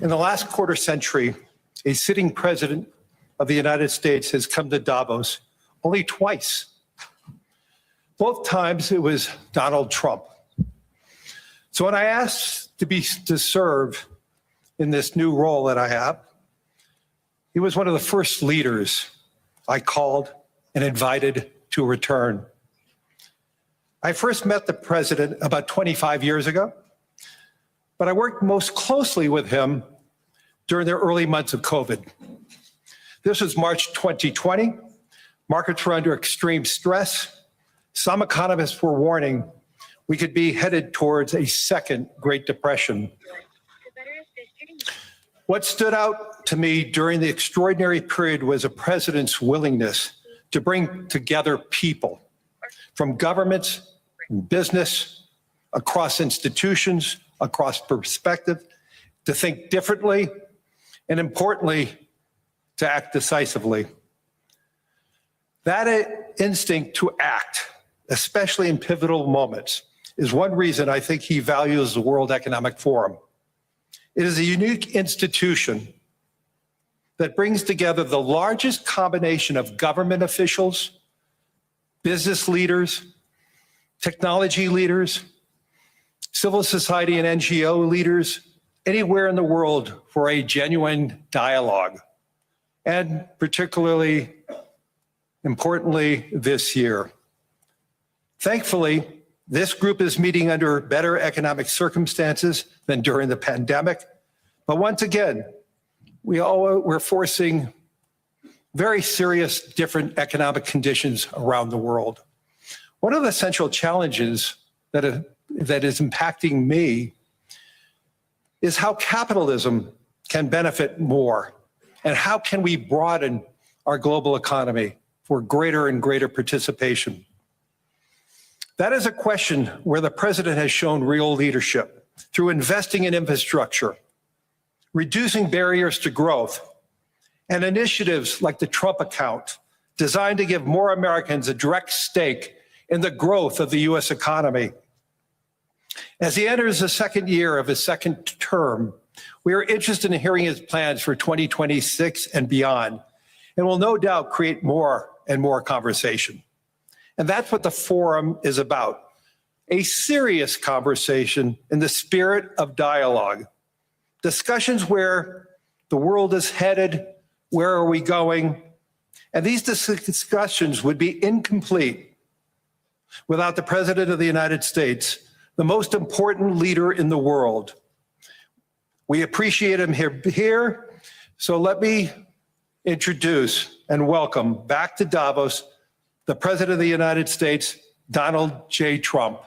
In the last quarter century, a sitting president of the United States has come to Davos only twice. Both times it was Donald Trump. So when I asked to serve in this new role that I have, he was one of the first leaders I called and invited to return. I first met the president about 25 years ago, but I worked most closely with him during the early months of COVID. This was March 2020. Markets were under extreme stress. Some economists were warning we could be headed towards a second Great Depression. What stood out to me during the extraordinary period was a president's willingness to bring together people from governments and business, across institutions, across perspective, to think differently, and importantly, to act decisively. That instinct to act, especially in pivotal moments, is one reason I think he values the World Economic Forum. It is a unique institution that brings together the largest combination of government officials, business leaders, technology leaders, civil society and NGO leaders, anywhere in the world for a genuine dialogue. And particularly, importantly, this year. Thankfully, this group is meeting under better economic circumstances than during the pandemic. But once again, we're facing very serious different economic conditions around the world. One of the central challenges that is impacting me is how capitalism can benefit more, and how can we broaden our global economy for greater and greater participation. That is a question where the president has shown real leadership through investing in infrastructure, reducing barriers to growth, and initiatives like the Trump account, designed to give more Americans a direct stake in the growth of the U.S. economy. As he enters the second year of his second term, we are interested in hearing his plans for 2026 and beyond, and will no doubt create more and more conversation. And that's what the forum is about, a serious conversation in the spirit of dialogue. Discussions where the world is headed, where are we going? And these discussions would be incomplete without the President of the United States, the most important leader in the world. We appreciate him here, so let me introduce and welcome back to Davos the President of the United States, Donald J. Trump.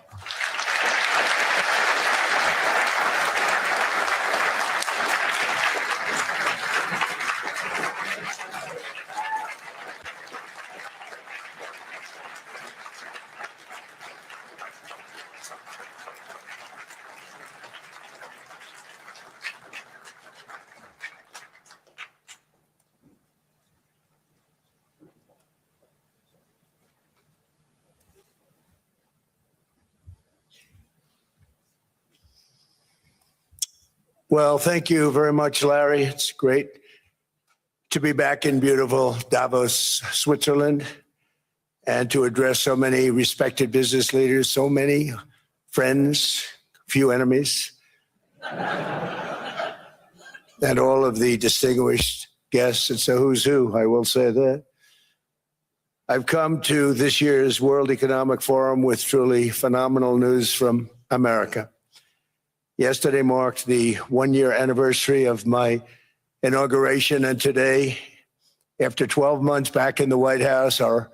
Well, thank you very much, Larry. It's great to be back in beautiful Davos, Switzerland. and to address so many respected business leaders, so many friends, few enemies, and all of the distinguished guests. It's a who's who, I will say that. I've come to this year's World Economic Forum with truly phenomenal news from America. Yesterday marked the one-year anniversary of my inauguration, and today, after 12 months back in the White House, our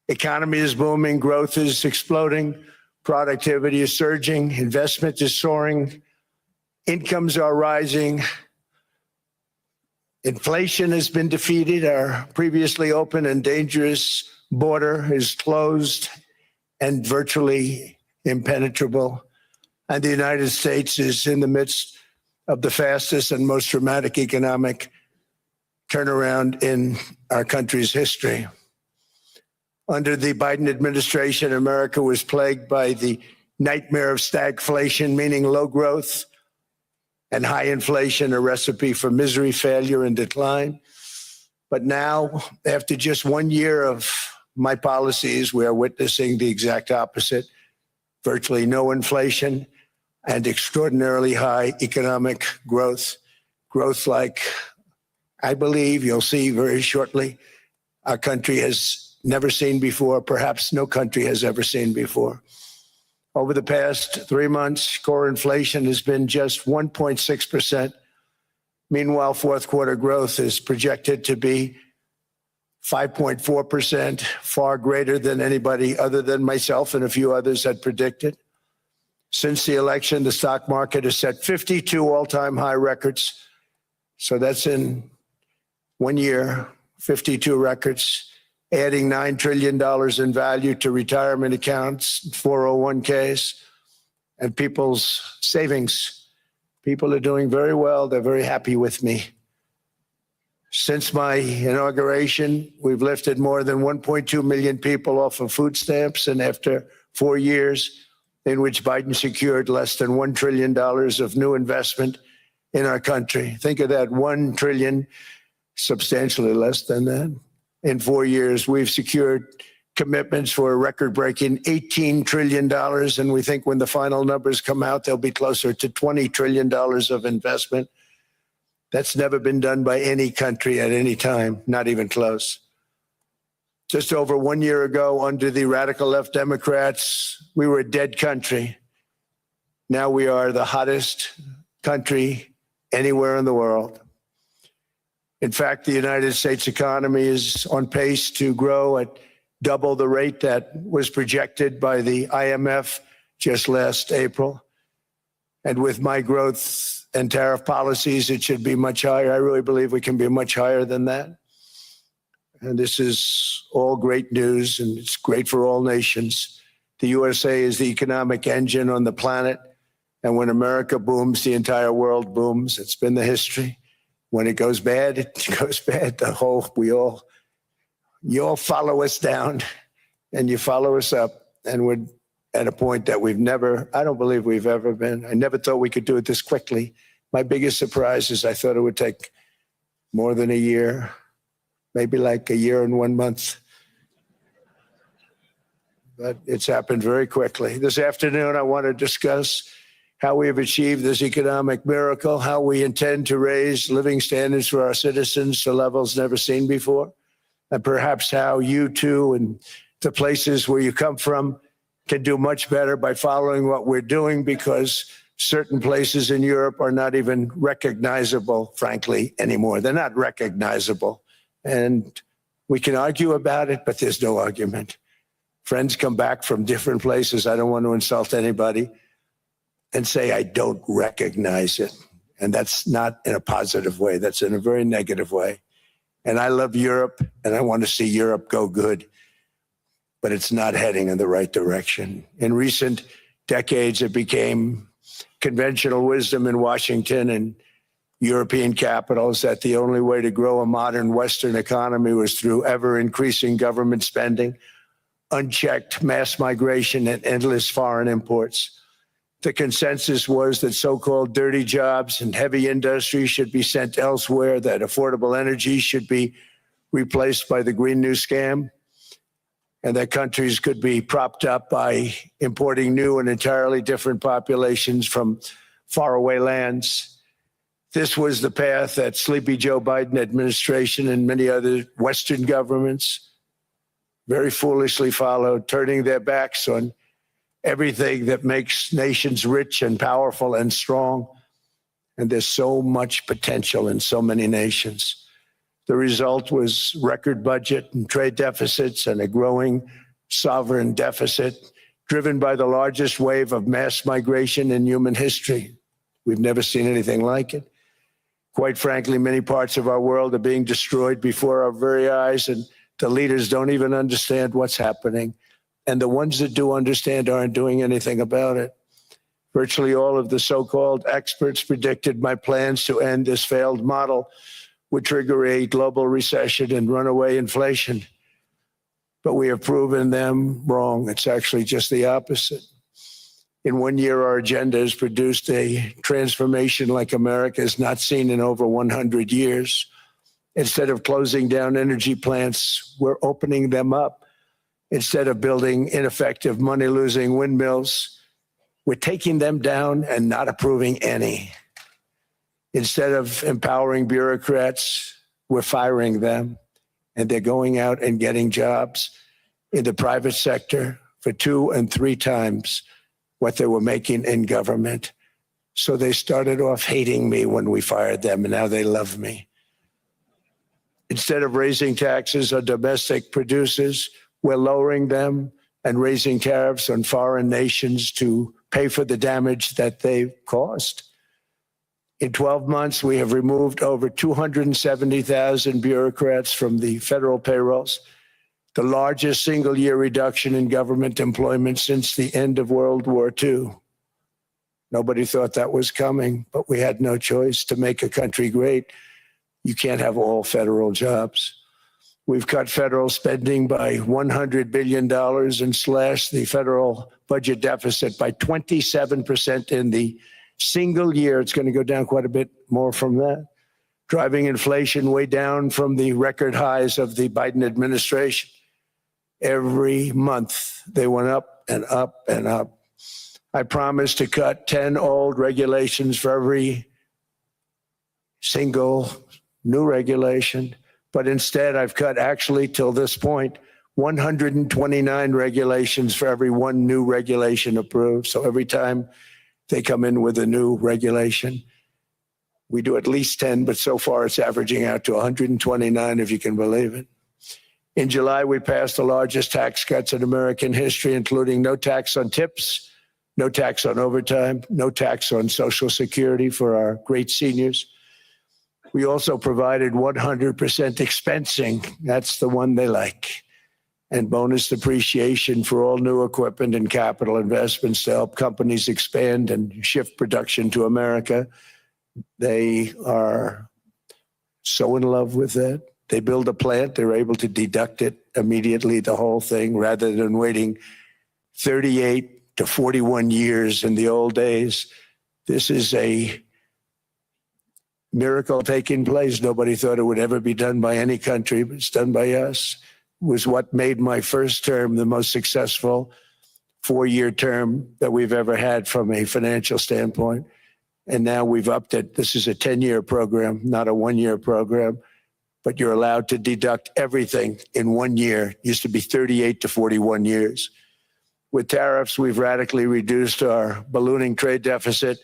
economy is booming, growth is exploding, productivity is surging, investment is soaring, incomes are rising, inflation has been defeated, our previously open and dangerous border is closed and virtually impenetrable, and the United States is in the midst of the fastest and most dramatic economic turnaround in our country's history. Under the Biden administration, America was plagued by the nightmare of stagflation, meaning low growth, and high inflation, a recipe for misery, failure, and decline. But now, after just 1 year of my policies, we are witnessing the exact opposite: virtually no inflation and extraordinarily high economic growth. Growth like I believe you'll see very shortly our country has never seen before, perhaps no country has ever seen before. Over the past 3 months, core inflation has been just 1.6%. Meanwhile, fourth quarter growth is projected to be 5.4%, far greater than anybody other than myself and a few others had predicted. Since the election, the stock market has set 52 all-time high records. So that's in 1 year, 52 records, adding $9 trillion in value to retirement accounts, 401ks, and people's savings. People are doing very well. They're very happy with me. Since my inauguration, we've lifted more than 1.2 million people off of food stamps, and after 4 years in which Biden secured less than $1 trillion of new investment in our country. Think of that, 1 trillion, substantially less than that. In 4 years, we've secured commitments for a record-breaking $18 trillion, and we think when the final numbers come out, they'll be closer to $20 trillion of investment. That's never been done by any country at any time, not even close. Just over 1 year ago, under the radical left Democrats, we were a dead country. Now we are the hottest country anywhere in the world. In fact, the United States economy is on pace to grow at double the rate that was projected by the IMF just last April. And with my growth and tariff policies, it should be much higher. I really believe we can be much higher than that. And this is all great news, and it's great for all nations. The USA is the economic engine on the planet. And when America booms, the entire world booms. It's been the history. When it goes bad, it goes bad. You all follow us down and you follow us up. And we're at a point that I don't believe we've ever been. I never thought we could do it this quickly. My biggest surprise is I thought it would take more than a year, maybe like a year and 1 month. But it's happened very quickly. This afternoon, I want to discuss how we have achieved this economic miracle, how we intend to raise living standards for our citizens to levels never seen before, and perhaps how you too and the places where you come from can do much better by following what we're doing, because certain places in Europe are not even recognizable, frankly, anymore. They're not recognizable. And we can argue about it, but there's no argument. Friends come back from different places. I don't want to insult anybody, and say, I don't recognize it. And that's not in a positive way. That's in a very negative way. And I love Europe, and I want to see Europe go good, but it's not heading in the right direction. In recent decades, it became conventional wisdom in Washington and European capitals that the only way to grow a modern Western economy was through ever-increasing government spending, unchecked mass migration, and endless foreign imports. The consensus was that so-called dirty jobs and heavy industry should be sent elsewhere, that affordable energy should be replaced by the Green New Scam. and that countries could be propped up by importing new and entirely different populations from faraway lands. This was the path that sleepy Joe Biden administration and many other Western governments very foolishly followed, turning their backs on everything that makes nations rich and powerful and strong. And there's so much potential in so many nations. The result was record budget and trade deficits and a growing sovereign deficit driven by the largest wave of mass migration in human history. We've never seen anything like it. Quite frankly, many parts of our world are being destroyed before our very eyes, and the leaders don't even understand what's happening. And the ones that do understand aren't doing anything about it. Virtually all of the so-called experts predicted my plans to end this failed model would trigger a global recession and runaway inflation. But we have proven them wrong. It's actually just the opposite. In 1 year, our agenda has produced a transformation like America has not seen in over 100 years. Instead of closing down energy plants, we're opening them up. Instead of building ineffective, money-losing windmills, we're taking them down and not approving any. Instead of empowering bureaucrats, we're firing them, and they're going out and getting jobs in the private sector for 2 and 3 times what they were making in government. So they started off hating me when we fired them, and now they love me. Instead of raising taxes on domestic producers, we're lowering them and raising tariffs on foreign nations to pay for the damage that they've caused. In 12 months, we have removed over 270,000 bureaucrats from the federal payrolls, the largest single-year reduction in government employment since the end of World War II. Nobody thought that was coming, but we had no choice. To make a country great, you can't have all federal jobs. We've cut federal spending by $100 billion and slashed the federal budget deficit by 27% in the single year. It's going to go down quite a bit more from that, driving inflation way down from the record highs of the Biden administration. Every month, they went up and up and up. I promised to cut 10 old regulations for every single new regulation, but instead I've cut, actually till this point, 129 regulations for every one new regulation approved. So every time they come in with a new regulation, we do at least 10, but so far it's averaging out to 129, if you can believe it. In July, we passed the largest tax cuts in American history, including no tax on tips, no tax on overtime, no tax on Social Security for our great seniors. We also provided 100% expensing. That's the one they like. And bonus depreciation for all new equipment and capital investments to help companies expand and shift production to America. They are so in love with that. They build a plant, they're able to deduct it immediately, the whole thing, rather than waiting 38 to 41 years in the old days. This is a miracle taking place. Nobody thought it would ever be done by any country, but it's done by us. It was what made my first term the most successful 4-year term that we've ever had from a financial standpoint. And now we've upped it. This is a 10-year program, not a 1-year program, but you're allowed to deduct everything in 1 year. It used to be 38 to 41 years. With tariffs, we've radically reduced our ballooning trade deficit,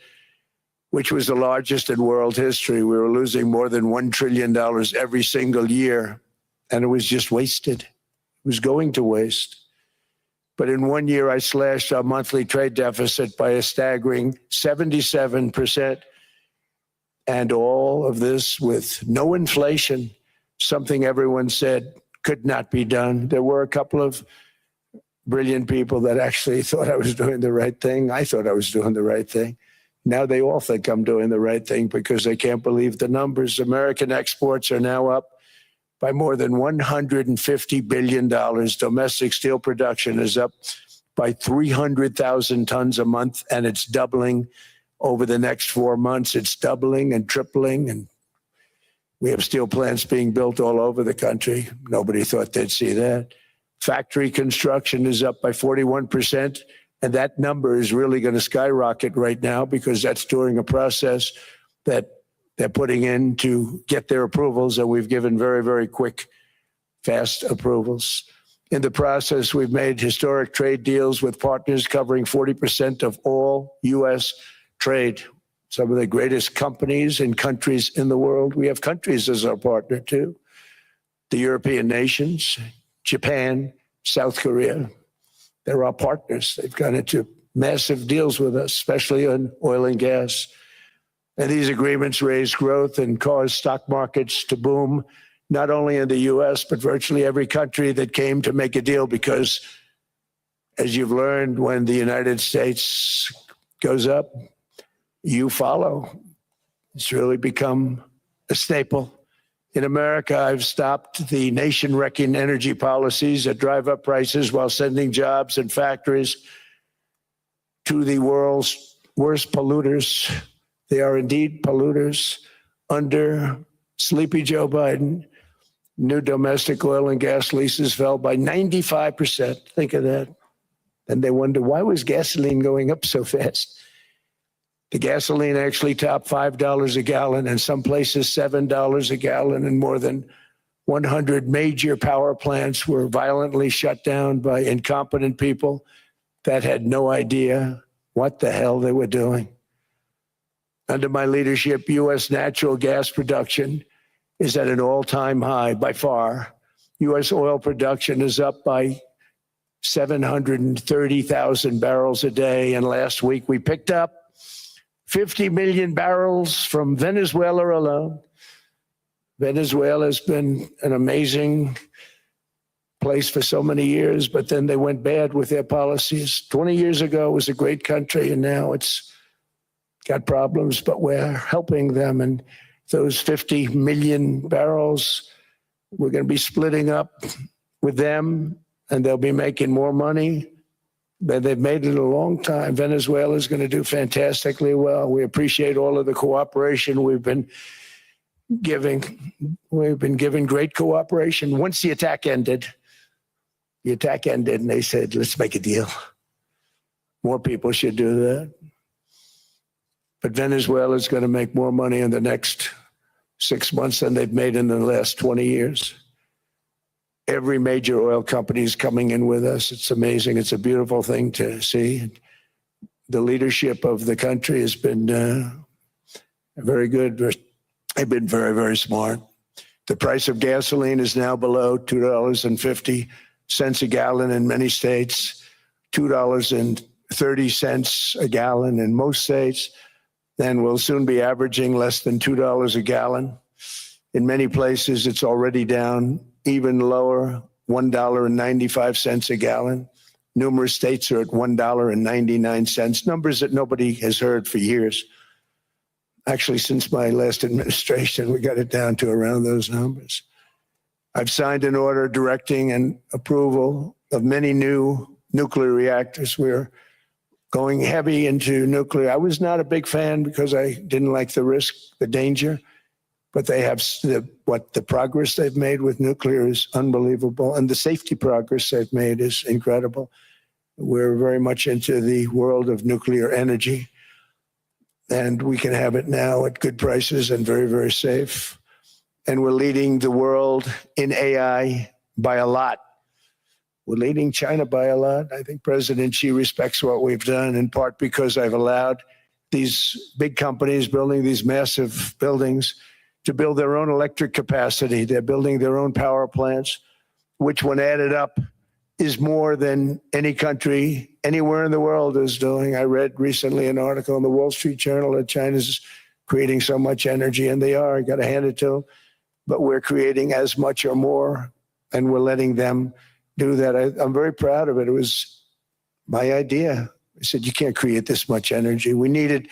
which was the largest in world history. We were losing more than $1 trillion every single year, and it was just wasted. It was going to waste. But in 1 year, I slashed our monthly trade deficit by a staggering 77%. And all of this with no inflation, something everyone said could not be done. There were a couple of brilliant people that actually thought I was doing the right thing. I thought I was doing the right thing. Now they all think I'm doing the right thing because they can't believe the numbers. American exports are now up by more than $150 billion. Domestic steel production is up by 300,000 tons a month, and it's doubling over the next 4 months. It's doubling and tripling, and we have steel plants being built all over the country. Nobody thought they'd see that. Factory construction is up by 41%. And that number is really going to skyrocket right now because that's during a process that they're putting in to get their approvals. And we've given very, very quick, fast approvals. In the process, we've made historic trade deals with partners covering 40% of all U.S. trade. Some of the greatest companies and countries in the world. We have countries as our partner too. The European nations, Japan, South Korea. They're our partners. They've gone into massive deals with us, especially on oil and gas. And these agreements raise growth and cause stock markets to boom, not only in the U.S., but virtually every country that came to make a deal, because as you've learned, when the United States goes up, you follow. It's really become a staple. In America, I've stopped the nation-wrecking energy policies that drive up prices while sending jobs and factories to the world's worst polluters. They are indeed polluters. Under sleepy Joe Biden, new domestic oil and gas leases fell by 95%. Think of that. And they wonder, why was gasoline going up so fast? The gasoline actually topped $5 a gallon, and some places $7 a gallon, and more than 100 major power plants were violently shut down by incompetent people that had no idea what the hell they were doing. Under my leadership, U.S. natural gas production is at an all-time high by far. U.S. oil production is up by 730,000 barrels a day, and last week we picked up 50 million barrels from Venezuela alone. Venezuela has been an amazing place for so many years, but then they went bad with their policies. 20 years ago, it was a great country, and now it's got problems, but we're helping them. And those 50 million barrels, we're going to be splitting up with them, and they'll be making more money. They've made it a long time. Venezuela is going to do fantastically well. We appreciate all of the cooperation we've been giving. We've been giving great cooperation. Once the attack ended, and they said, let's make a deal. More people should do that. But Venezuela is going to make more money in the next 6 months than they've made in the last 20 years. Every major oil company is coming in with us. It's amazing. It's a beautiful thing to see. The leadership of the country has been very good. They've been very, very smart. The price of gasoline is now below $2.50 a gallon in many states, $2.30 a gallon in most states. Then we'll soon be averaging less than $2 a gallon. In many places, it's already down even lower, $1.95 a gallon. Numerous states are at $1.99, numbers that nobody has heard for years. Actually, since my last administration, we got it down to around those numbers. I've signed an order directing and approval of many new nuclear reactors. We're going heavy into nuclear. I was not a big fan because I didn't like the risk, the danger. But they have the progress they've made with nuclear is unbelievable. And the safety progress they've made is incredible. We're very much into the world of nuclear energy. And we can have it now at good prices and very, very safe. And we're leading the world in AI by a lot. We're leading China by a lot. I think President Xi respects what we've done, in part because I've allowed these big companies building these massive buildings to build their own electric capacity. They're building their own power plants, which when added up is more than any country anywhere in the world is doing. I read recently an article in the Wall Street Journal that China's creating so much energy, and they are, I got to hand it to them, but we're creating as much or more, and we're letting them do that. I'm very proud of it. It was my idea. I said, you can't create this much energy. We needed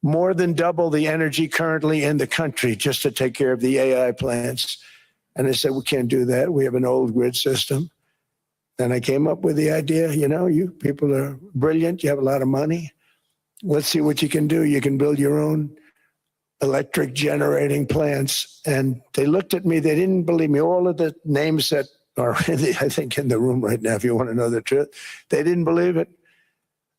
more than double the energy currently in the country just to take care of the AI plants. And I said, we can't do that. We have an old grid system. And I came up with the idea, you people are brilliant. You have a lot of money. Let's see what you can do. You can build your own electric generating plants. And they looked at me. They didn't believe me. All of the names that are, I think, in the room right now, if you want to know the truth. They didn't believe it.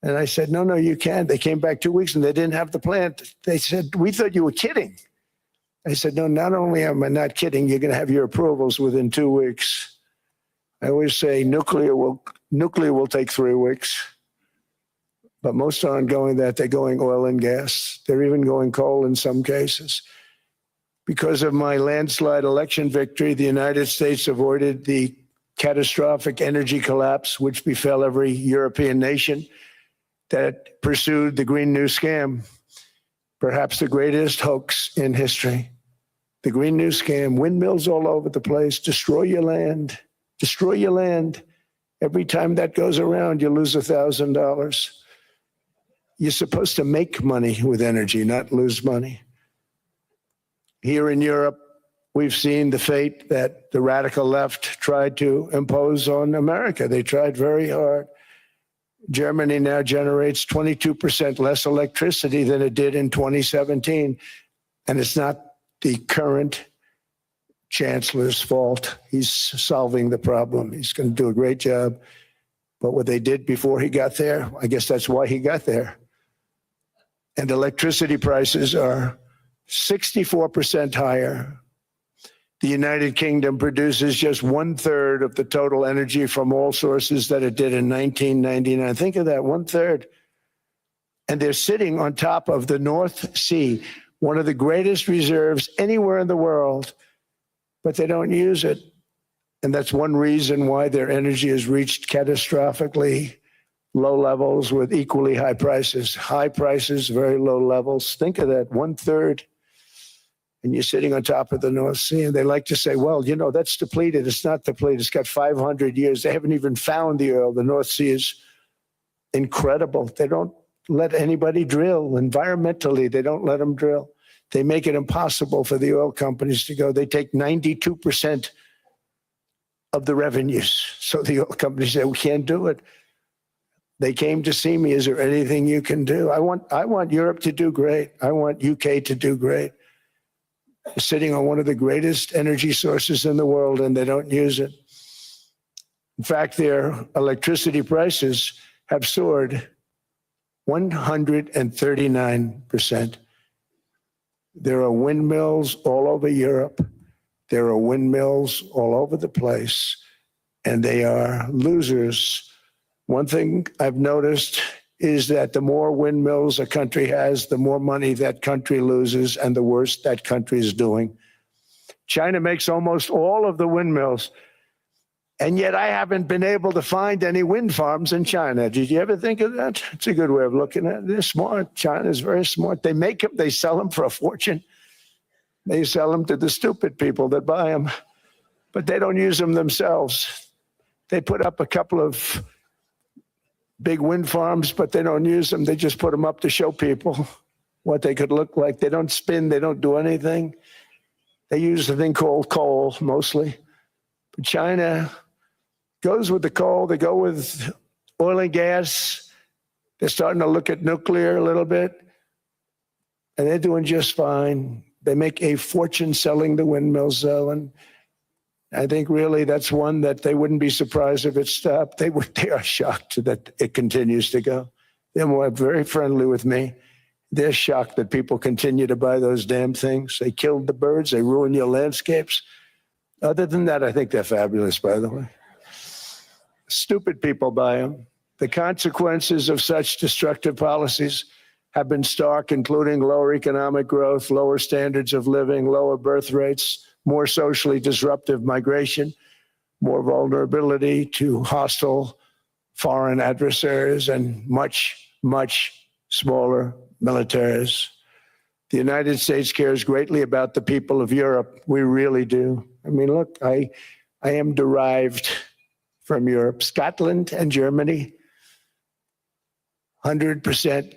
And I said, no, you can't. They came back 2 weeks and they didn't have the plant. They said, we thought you were kidding. I said, no, not only am I not kidding, you're going to have your approvals within 2 weeks. I always say nuclear will take 3 weeks. But most aren't going that. They're going oil and gas. They're even going coal in some cases. Because of my landslide election victory, the United States avoided the catastrophic energy collapse, which befell every European nation that pursued the Green New Scam, perhaps the greatest hoax in history. The Green New Scam, windmills all over the place, destroy your land, destroy your land. Every time that goes around, you lose $1,000. You're supposed to make money with energy, not lose money. Here in Europe, we've seen the fate that the radical left tried to impose on America. They tried very hard. Germany now generates 22% less electricity than it did in 2017. And it's not the current chancellor's fault. He's solving the problem. He's going to do a great job. But what they did before he got there, I guess that's why he got there. And electricity prices are 64% higher. The United Kingdom produces just 1/3 of the total energy from all sources that it did in 1999. Think of that, 1/3. And they're sitting on top of the North Sea, one of the greatest reserves anywhere in the world, but they don't use it. And that's one reason why their energy has reached catastrophically low levels with equally high prices. High prices, very low levels. Think of that, 1/3. And you're sitting on top of the North Sea. And they like to say, well, you know, that's depleted. It's not depleted. It's got 500 years. They haven't even found the oil. The North Sea is incredible. They don't let anybody drill. Environmentally, they don't let them drill. They make it impossible for the oil companies to go. They take 92% of the revenues. So the oil companies say, we can't do it. They came to see me. Is there anything you can do? I want Europe to do great. I want UK to do great. They're sitting on one of the greatest energy sources in the world, and they don't use it. In fact, their electricity prices have soared 139%. There are windmills all over Europe. There are windmills all over the place, and they are losers. One thing I've noticed is that the more windmills a country has, the more money that country loses and the worse that country is doing. China makes almost all of the windmills, and yet I haven't been able to find any wind farms in China. Did you ever think of that? It's a good way of looking at it. They're smart. China is very smart. They make them, they sell them for a fortune. They sell them to the stupid people that buy them, but they don't use them themselves. They put up a couple of big wind farms, but they don't use them. They just put them up to show people what they could look like. They don't spin. They don't do anything. They use a thing called coal mostly. But China goes with the coal. They go with oil and gas. They're starting to look at nuclear a little bit, and they're doing just fine. They make a fortune selling the windmills, though, and I think really that's one that they wouldn't be surprised if it stopped. They are shocked that it continues to go. They're very friendly with me. They're shocked that people continue to buy those damn things. They killed the birds. They ruin your landscapes. Other than that, I think they're fabulous, by the way. Stupid people buy them. The consequences of such destructive policies have been stark, including lower economic growth, lower standards of living, lower birth rates, more socially disruptive migration, more vulnerability to hostile foreign adversaries, and much, much smaller militaries. The United States cares greatly about the people of Europe. We really do. I mean, look, I am derived from Europe. Scotland and Germany, 100%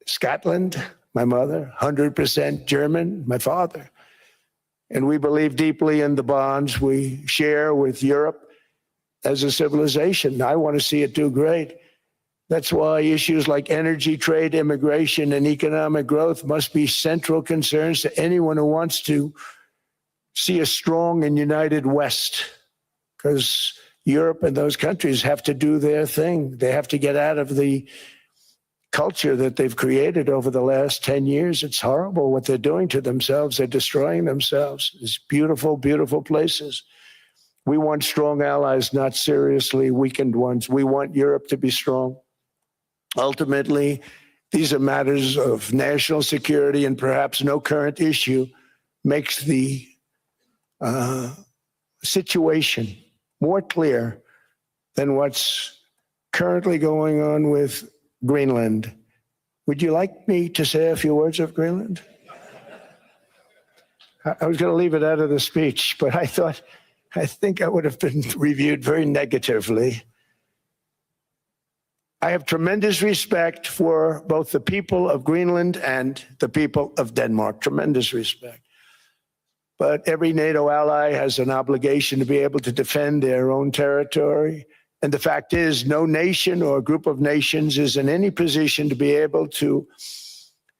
Scotland, my mother, 100% German, my father. And we believe deeply in the bonds we share with Europe as a civilization. I want to see it do great. That's why issues like energy, trade, immigration, and economic growth must be central concerns to anyone who wants to see a strong and united West. because Europe and those countries have to do their thing. They have to get out of the culture that they've created over the last 10 years. It's horrible what they're doing to themselves. They're destroying themselves. It's beautiful, beautiful places. We want strong allies, not seriously weakened ones. We want Europe to be strong. Ultimately, these are matters of national security, and perhaps no current issue makes the situation more clear than what's currently going on with Greenland. Would you like me to say a few words of Greenland? I was going to leave it out of the speech, but I think I would have been reviewed very negatively. I have tremendous respect for both the people of Greenland and the people of Denmark, tremendous respect. But every NATO ally has an obligation to be able to defend their own territory. And the fact is, no nation or group of nations is in any position to be able to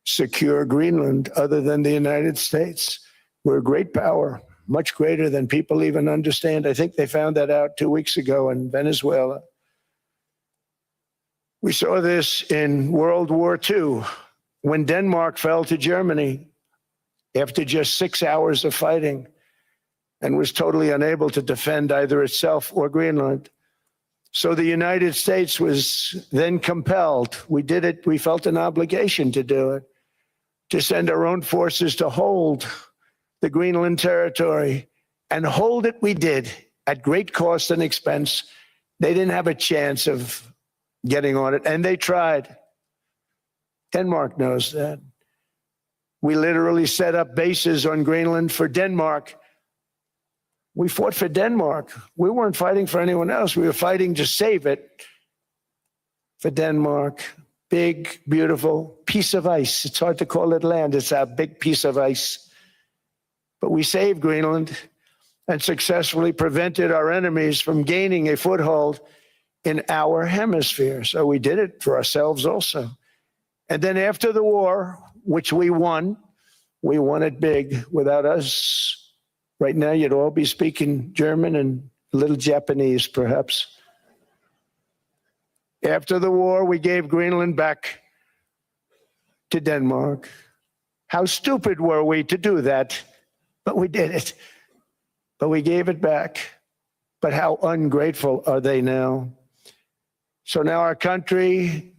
secure Greenland other than the United States. We're a great power, much greater than people even understand. I think they found that out 2 weeks ago in Venezuela. We saw this in World War II when Denmark fell to Germany after just 6 hours of fighting and was totally unable to defend either itself or Greenland. So the United States was then compelled, we did it, we felt an obligation to do it, to send our own forces to hold the Greenland territory, and hold it we did at great cost and expense. They didn't have a chance of getting on it, and they tried. Denmark knows that. We literally set up bases on Greenland for Denmark. We fought for Denmark. We weren't fighting for anyone else. We were fighting to save it for Denmark. Big, beautiful piece of ice. It's hard to call it land. It's a big piece of ice. But we saved Greenland and successfully prevented our enemies from gaining a foothold in our hemisphere. So we did it for ourselves also. And then after the war, which we won it big. Without us, right now, you'd all be speaking German and a little Japanese, perhaps. After the war, we gave Greenland back to Denmark. How stupid were we to do that? But we did it. But we gave it back. But how ungrateful are they now? So now our country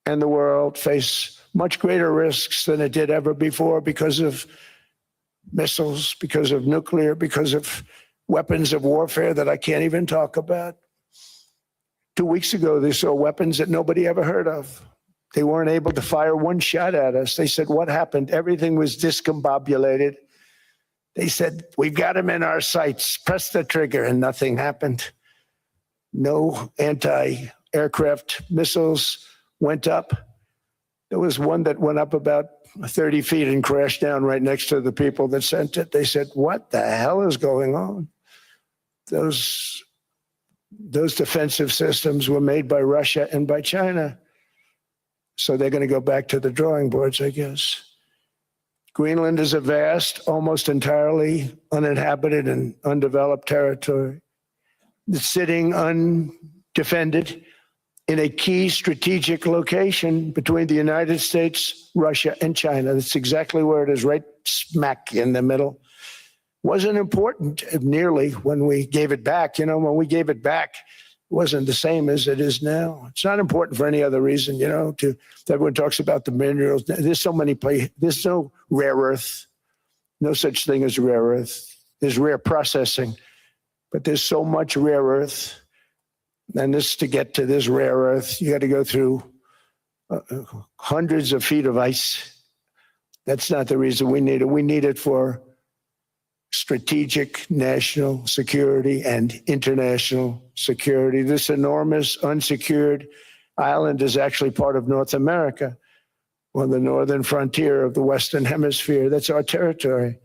and the world face much greater risks than it did ever before because of missiles, because of nuclear, because of weapons of warfare that I can't even talk about. 2 weeks ago, they saw weapons that nobody ever heard of. They weren't able to fire one shot at us. They said, what happened? Everything was discombobulated. They said, we've got them in our sights. Press the trigger, and nothing happened. No anti-aircraft missiles went up. There was one that went up about 30 feet and crashed down right next to the people that sent it. They said, what the hell is going on? Those defensive systems were made by Russia and by China. So they're going to go back to the drawing boards, I guess. Greenland is a vast, almost entirely uninhabited and undeveloped territory. It's sitting undefended in a key strategic location between the United States, Russia, and China. That's exactly where it is, right smack in the middle. Wasn't important nearly when we gave it back. You know, when we gave it back, it wasn't the same as it is now. It's not important for any other reason, you know, everyone talks about the minerals. There's so many places. There's no rare earth, no such thing as rare earth. There's rare processing, but there's so much rare earth. And to get to this rare earth, you got to go through hundreds of feet of ice. That's not the reason we need it. We need it for strategic national security and international security. This enormous unsecured island is actually part of North America, on the northern frontier of the Western Hemisphere. That's our territory.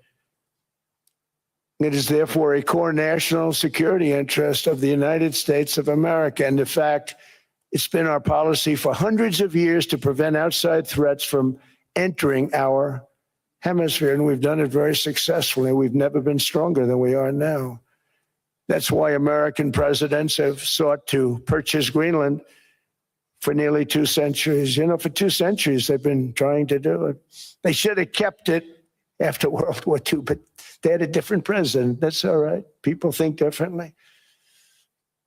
It is therefore a core national security interest of the United States of America. And in fact, it's been our policy for hundreds of years to prevent outside threats from entering our hemisphere. And we've done it very successfully. We've never been stronger than we are now. That's why American presidents have sought to purchase Greenland for nearly 2 centuries. You know, for 2 centuries, they've been trying to do it. They should have kept it after World War II, but they had a different president. That's all right. People think differently.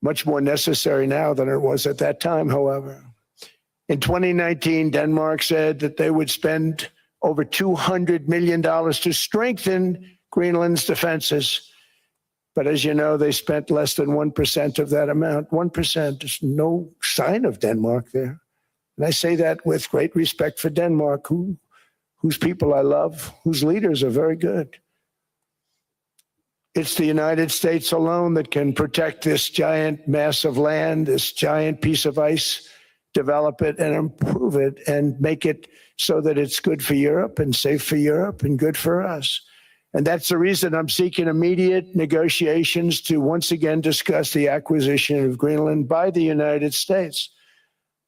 Much more necessary now than it was at that time, however. In 2019, Denmark said that they would spend over $200 million to strengthen Greenland's defenses. But as you know, they spent less than 1% of that amount. 1%, there's no sign of Denmark there. And I say that with great respect for Denmark, whose people I love, whose leaders are very good. It's the United States alone that can protect this giant mass of land, this giant piece of ice, develop it and improve it and make it so that it's good for Europe and safe for Europe and good for us. And that's the reason I'm seeking immediate negotiations to once again discuss the acquisition of Greenland by the United States,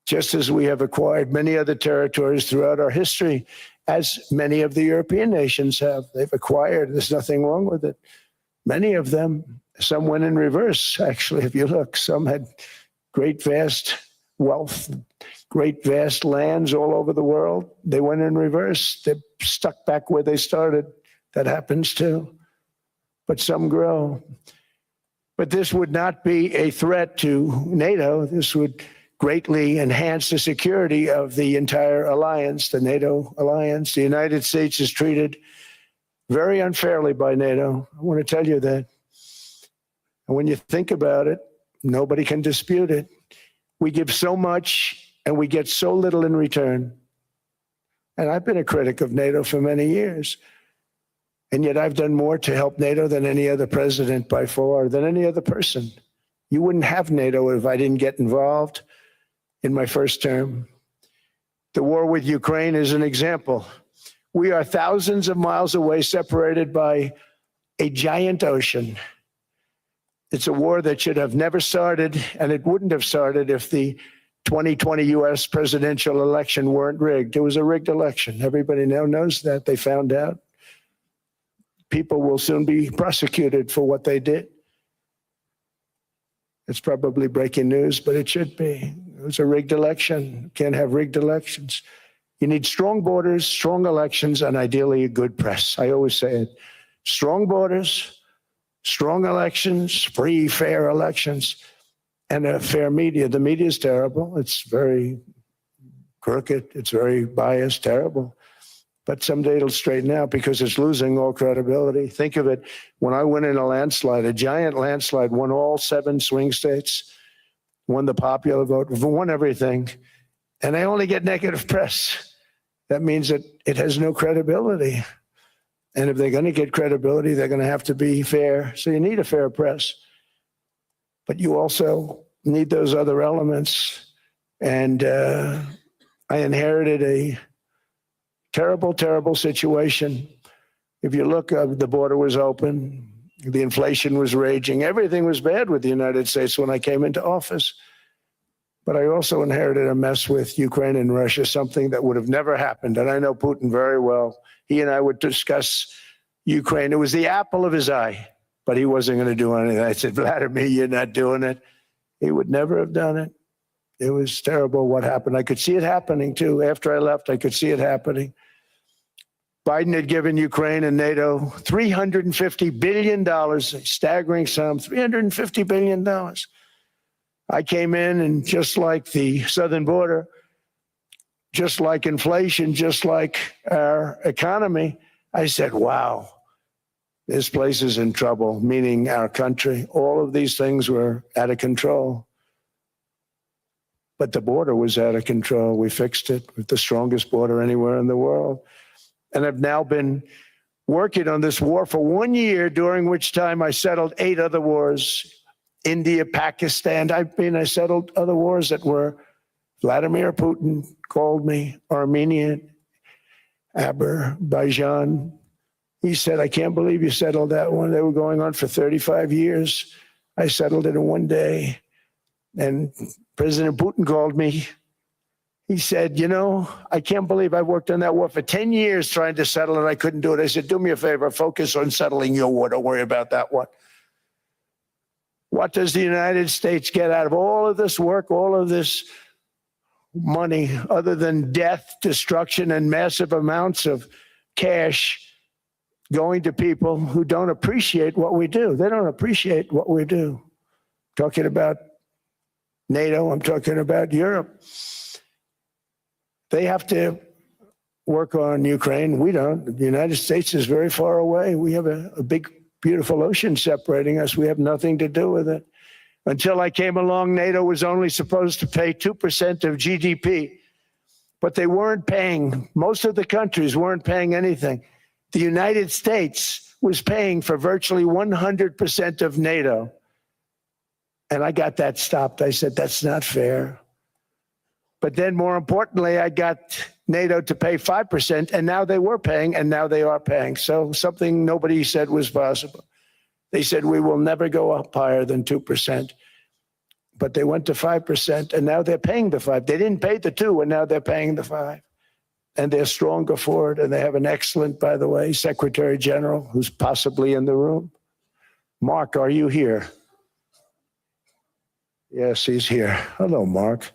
just as we have acquired many other territories throughout our history, as many of the European nations have. They've acquired, there's nothing wrong with it. Many of them, some went in reverse, actually, if you look. Some had great, vast wealth, great, vast lands all over the world. They went in reverse. They're stuck back where they started. That happens too. But some grow. But this would not be a threat to NATO. This would greatly enhance the security of the entire alliance, the NATO alliance. The United States is treated very unfairly by NATO. I want to tell you that. And when you think about it, nobody can dispute it. We give so much and we get so little in return. And I've been a critic of NATO for many years. And yet I've done more to help NATO than any other president by far, than any other person. You wouldn't have NATO if I didn't get involved in my first term. The war with Ukraine is an example. We are thousands of miles away, separated by a giant ocean. It's a war that should have never started, and it wouldn't have started if the 2020 U.S. presidential election weren't rigged. It was a rigged election. Everybody now knows that. They found out. People will soon be prosecuted for what they did. It's probably breaking news, but it should be. It was a rigged election. You can't have rigged elections. You need strong borders, strong elections, and ideally a good press. I always say it. Strong borders, strong elections, free, fair elections, and a fair media. The media is terrible. It's very crooked. It's very biased, terrible. But someday it'll straighten out because it's losing all credibility. Think of it. When I went in a landslide, a giant landslide, won all 7 swing states, won the popular vote, won everything, and I only get negative press. That means that it has no credibility. And if they're going to get credibility, they're going to have to be fair. So you need a fair press. But you also need those other elements. And I inherited a terrible, terrible situation. If you look, the border was open. The inflation was raging. Everything was bad with the United States when I came into office. But I also inherited a mess with Ukraine and Russia, something that would have never happened. And I know Putin very well. He and I would discuss Ukraine. It was the apple of his eye, but he wasn't going to do anything. I said, Vladimir, you're not doing it. He would never have done it. It was terrible what happened. I could see it happening too. After I left, I could see it happening. Biden had given Ukraine and NATO $350 billion, a staggering sum, $350 billion. I came in and just like the southern border, just like inflation, just like our economy, I said, wow, this place is in trouble, meaning our country. All of these things were out of control. But the border was out of control. We fixed it with the strongest border anywhere in the world. And I've now been working on this war for 1 year, during which time I settled 8 other wars. India, Pakistan. I settled other wars that were Vladimir Putin called me, Armenia, Azerbaijan. He said, I can't believe you settled that one. They were going on for 35 years. I settled it in 1 day. And President Putin called me. He said, you know, I can't believe I worked on that war for 10 years trying to settle it. I couldn't do it. I said, do me a favor, focus on settling your war. Don't worry about that one. What does the United States get out of all of this work, all of this money, other than death, destruction, and massive amounts of cash going to people who don't appreciate what we do? They don't appreciate what we do. Talking about NATO, I'm talking about Europe. They have to work on Ukraine. We don't. The United States is very far away. We have a big, beautiful ocean separating us. We have nothing to do with it. Until I came along, NATO was only supposed to pay 2% of GDP, but they weren't paying. Most of the countries weren't paying anything. The United States was paying for virtually 100% of NATO. And I got that stopped. I said, that's not fair. But then more importantly, I got NATO to pay 5%, and now they were paying, and now they are paying. So something nobody said was possible. They said, we will never go up higher than 2%. But they went to 5%, and now they're paying the 5. They didn't pay the 2, and now they're paying the 5. And they're stronger for it, and they have an excellent, by the way, Secretary General, who's possibly in the room. Mark, are you here? Yes, he's here. Hello, Mark.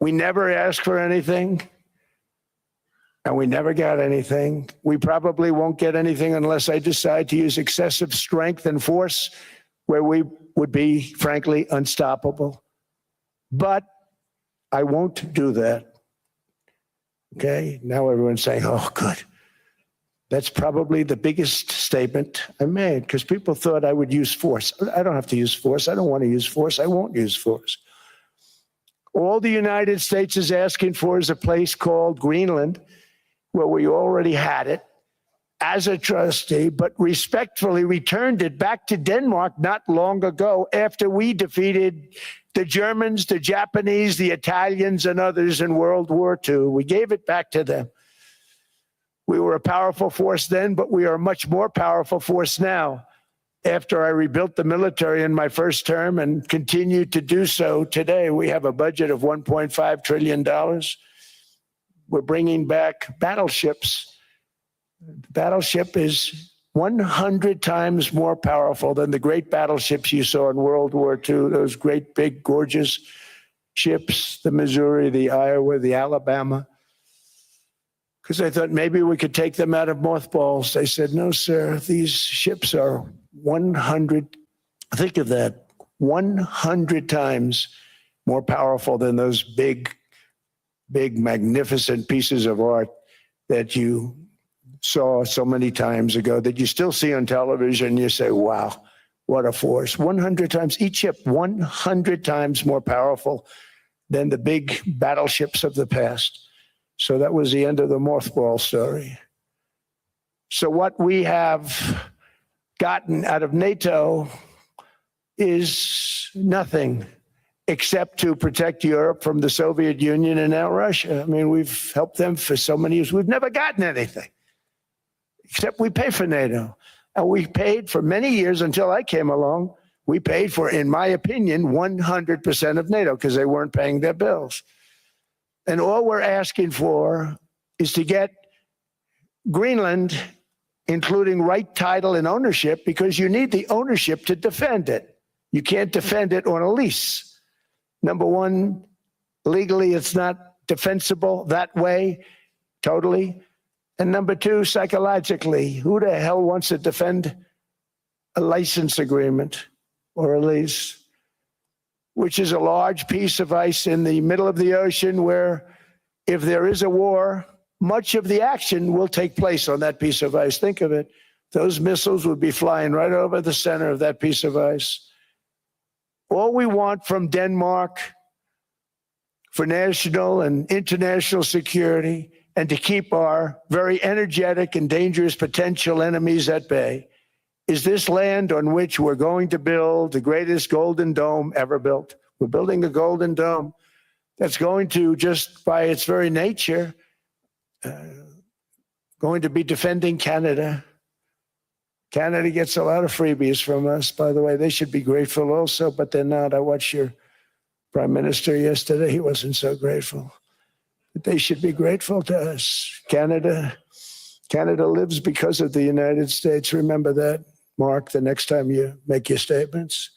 We never asked for anything, and we never got anything. We probably won't get anything unless I decide to use excessive strength and force, where we would be, frankly, unstoppable. But I won't do that. Okay? Now everyone's saying, oh, good. That's probably the biggest statement I made, because people thought I would use force. I don't have to use force. I don't want to use force. I won't use force. All the United States is asking for is a place called Greenland, where we already had it as a trustee, but respectfully returned it back to Denmark not long ago after we defeated the Germans, the Japanese, the Italians, and others in World War II. We gave it back to them. We were a powerful force then, but we are a much more powerful force now. After I rebuilt the military in my first term and continue to do so today, we have a budget of $1.5 trillion. We're bringing back battleships. The battleship is 100 times more powerful than the great battleships you saw in World War II, those great, big, gorgeous ships, the Missouri, the Iowa, the Alabama. Because I thought maybe we could take them out of mothballs. They said, no, sir, these ships are 100, think of that, 100 times more powerful than those big, magnificent pieces of art that you saw so many times ago, that you still see on television. You say, wow, what a force. 100 times, each ship 100 times more powerful than the big battleships of the past. So that was the end of the mothball story. So what we have gotten out of NATO is nothing except to protect Europe from the Soviet Union and now Russia. I mean, we've helped them for so many years. We've never gotten anything, except we pay for NATO. And we paid for many years until I came along. We paid for, in my opinion, 100% of NATO because they weren't paying their bills. And all we're asking for is to get Greenland, including right title and ownership, because you need the ownership to defend it. You can't defend it on a lease. Number one, legally, it's not defensible that way, totally. And number two, psychologically, who the hell wants to defend a license agreement or a lease, which is a large piece of ice in the middle of the ocean where if there is a war, much of the action will take place on that piece of ice. Think of it. Those missiles would be flying right over the center of that piece of ice. All we want from Denmark for national and international security and to keep our very energetic and dangerous potential enemies at bay is this land on which we're going to build the greatest golden dome ever built. We're building a golden dome that's going to, just by its very nature, going to be defending Canada. Canada gets a lot of freebies from us, by the way. They should be grateful also, but they're not. I watched your prime minister yesterday. He wasn't so grateful. But they should be grateful to us. Canada lives because of the United States. Remember that. Mark, the next time you make your statements.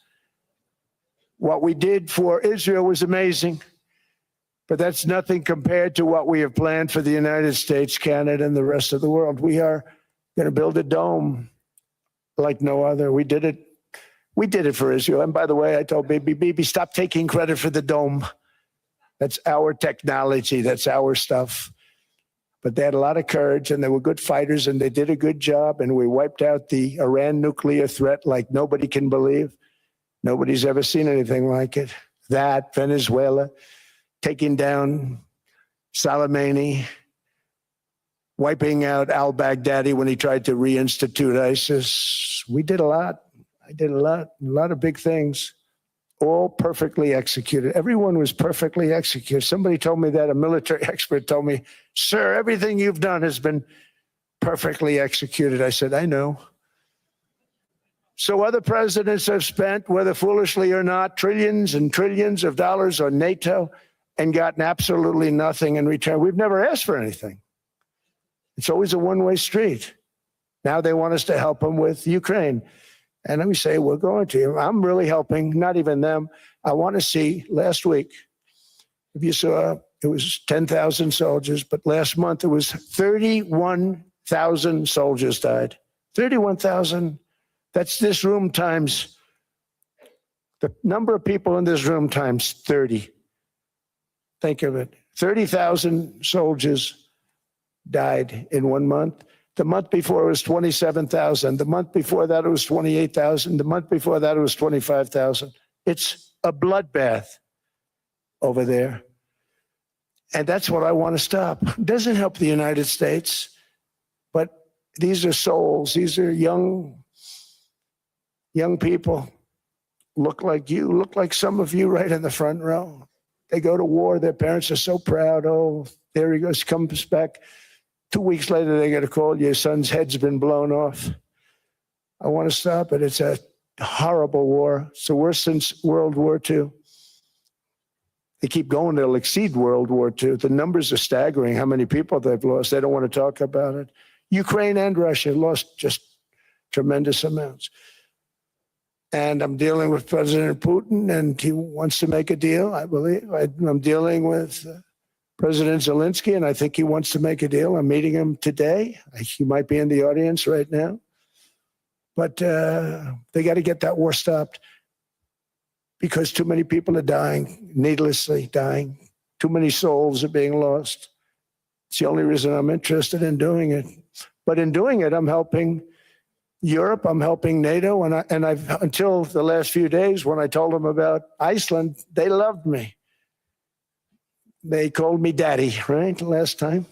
What we did for Israel was amazing, but that's nothing compared to what we have planned for the United States, Canada, and the rest of the world. We are going to build a dome like no other. We did it. We did it for Israel. And by the way, I told Bibi, stop taking credit for the dome. That's our technology. That's our stuff. But they had a lot of courage, and they were good fighters, and they did a good job, and we wiped out the Iran nuclear threat like nobody can believe. Nobody's ever seen anything like it. That, Venezuela, taking down Soleimani, wiping out al-Baghdadi when he tried to reinstitute ISIS. We did a lot. I did a lot of big things, all perfectly executed. Everyone was perfectly executed. Somebody told me that, a military expert told me, sir, everything you've done has been perfectly executed. I said, I know. So other presidents have spent, whether foolishly or not, trillions and trillions of dollars on NATO and gotten absolutely nothing in return. We've never asked for anything. It's always a one-way street. Now they want us to help them with Ukraine. And let me say, we're going to. I'm really helping, not even them. I want to see, last week, if you saw, it was 10,000 soldiers, but last month it was 31,000 soldiers died. 31,000. That's this room times, the number of people in this room times 30. Think of it. 30,000 soldiers died in 1 month. The month before it was 27,000. The month before that it was 28,000. The month before that it was 25,000. It's a bloodbath over there. And that's what I want to stop. It doesn't help the United States, but these are souls. These are young people. Look like you, look like some of you right in the front row. They go to war. Their parents are so proud. Oh, there he goes, comes back. 2 weeks later, they get a call, your son's head's been blown off. I want to stop it. It's a horrible war. It's the worst since World War II. They keep going, they'll exceed World War II. The numbers are staggering, how many people they've lost. They don't want to talk about it. Ukraine and Russia lost just tremendous amounts. And I'm dealing with President Putin, and he wants to make a deal, I believe. I'm dealing with President Zelensky, and I think he wants to make a deal. I'm meeting him today. He might be in the audience right now. But they got to get that war stopped because too many people are dying, needlessly dying. Too many souls are being lost. It's the only reason I'm interested in doing it. But in doing it, I'm helping Europe, I'm helping NATO, and I've until the last few days when I told them about Iceland, they loved me. They called me daddy, right, last time.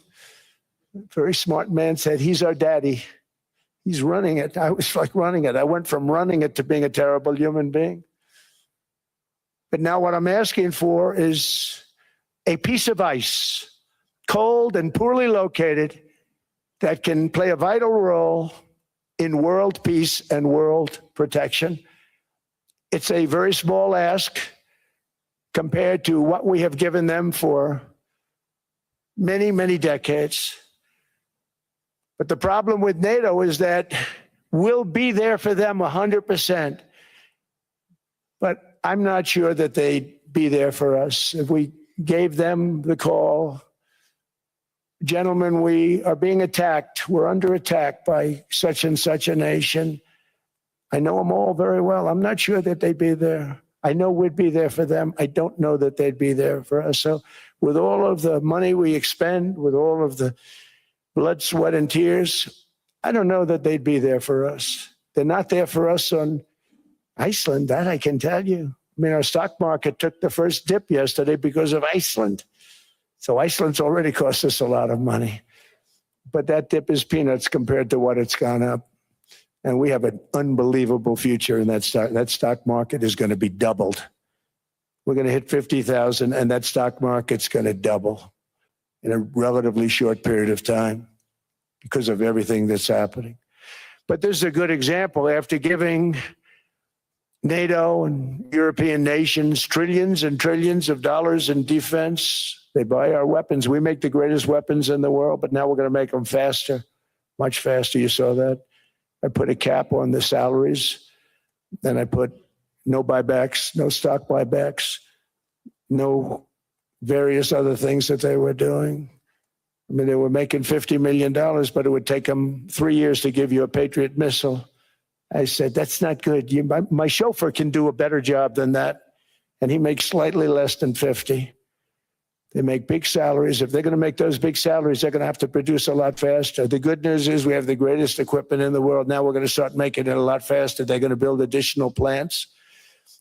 Very smart man said, he's our daddy. He's running it. I was like running it. I went from running it to being a terrible human being. But now what I'm asking for is a piece of ice, cold and poorly located, that can play a vital role in world peace and world protection. It's a very small ask compared to what we have given them for many, many decades. But the problem with NATO is that we'll be there for them 100%. But I'm not sure that they'd be there for us. If we gave them the call, gentlemen, we are being attacked. We're under attack by such and such a nation. I know them all very well. I'm not sure that they'd be there. I know we'd be there for them. I don't know that they'd be there for us. So with all of the money we expend, with all of the blood, sweat, and tears, I don't know that they'd be there for us. They're not there for us on Iceland, that I can tell you. I mean, our stock market took the first dip yesterday because of Iceland. So Iceland's already cost us a lot of money. But that dip is peanuts compared to what it's gone up. And we have an unbelievable future in that stock. That stock market is going to be doubled. We're going to hit 50,000, and that stock market's going to double in a relatively short period of time because of everything that's happening. But this is a good example. After giving NATO and European nations trillions and trillions of dollars in defense, they buy our weapons. We make the greatest weapons in the world, but now we're going to make them faster, much faster. You saw that. I put a cap on the salaries. Then I put no buybacks, no stock buybacks, no various other things that they were doing. I mean, they were making $50 million, but it would take them 3 years to give you a Patriot missile. I said, that's not good. My chauffeur can do a better job than that. And he makes slightly less than 50. They make big salaries. If they're going to make those big salaries, they're going to have to produce a lot faster. The good news is we have the greatest equipment in the world. Now we're going to start making it a lot faster. They're going to build additional plants.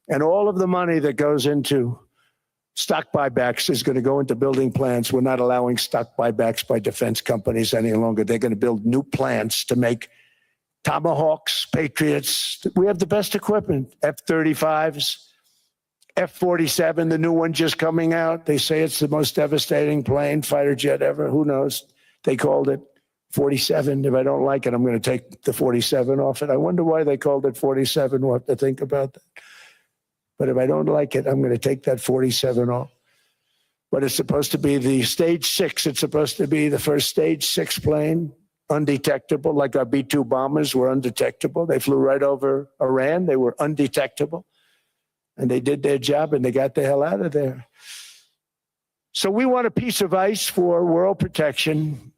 And all of the money that goes into stock buybacks is going to go into building plants. We're not allowing stock buybacks by defense companies any longer. They're going to build new plants to make Tomahawks, Patriots. We have the best equipment, F-35s, F-47, the new one just coming out. They say it's the most devastating plane, fighter jet ever. Who knows? They called it 47. If I don't like it, I'm going to take the 47 off it. I wonder why they called it 47. We'll have to think about that. But if I don't like it, I'm going to take that 47 off. But it's supposed to be the stage 6. It's supposed to be the first stage 6 plane, undetectable, like our B-2 bombers were undetectable. They flew right over Iran. They were undetectable. And they did their job, and they got the hell out of there. So we want a piece of ice for world protection,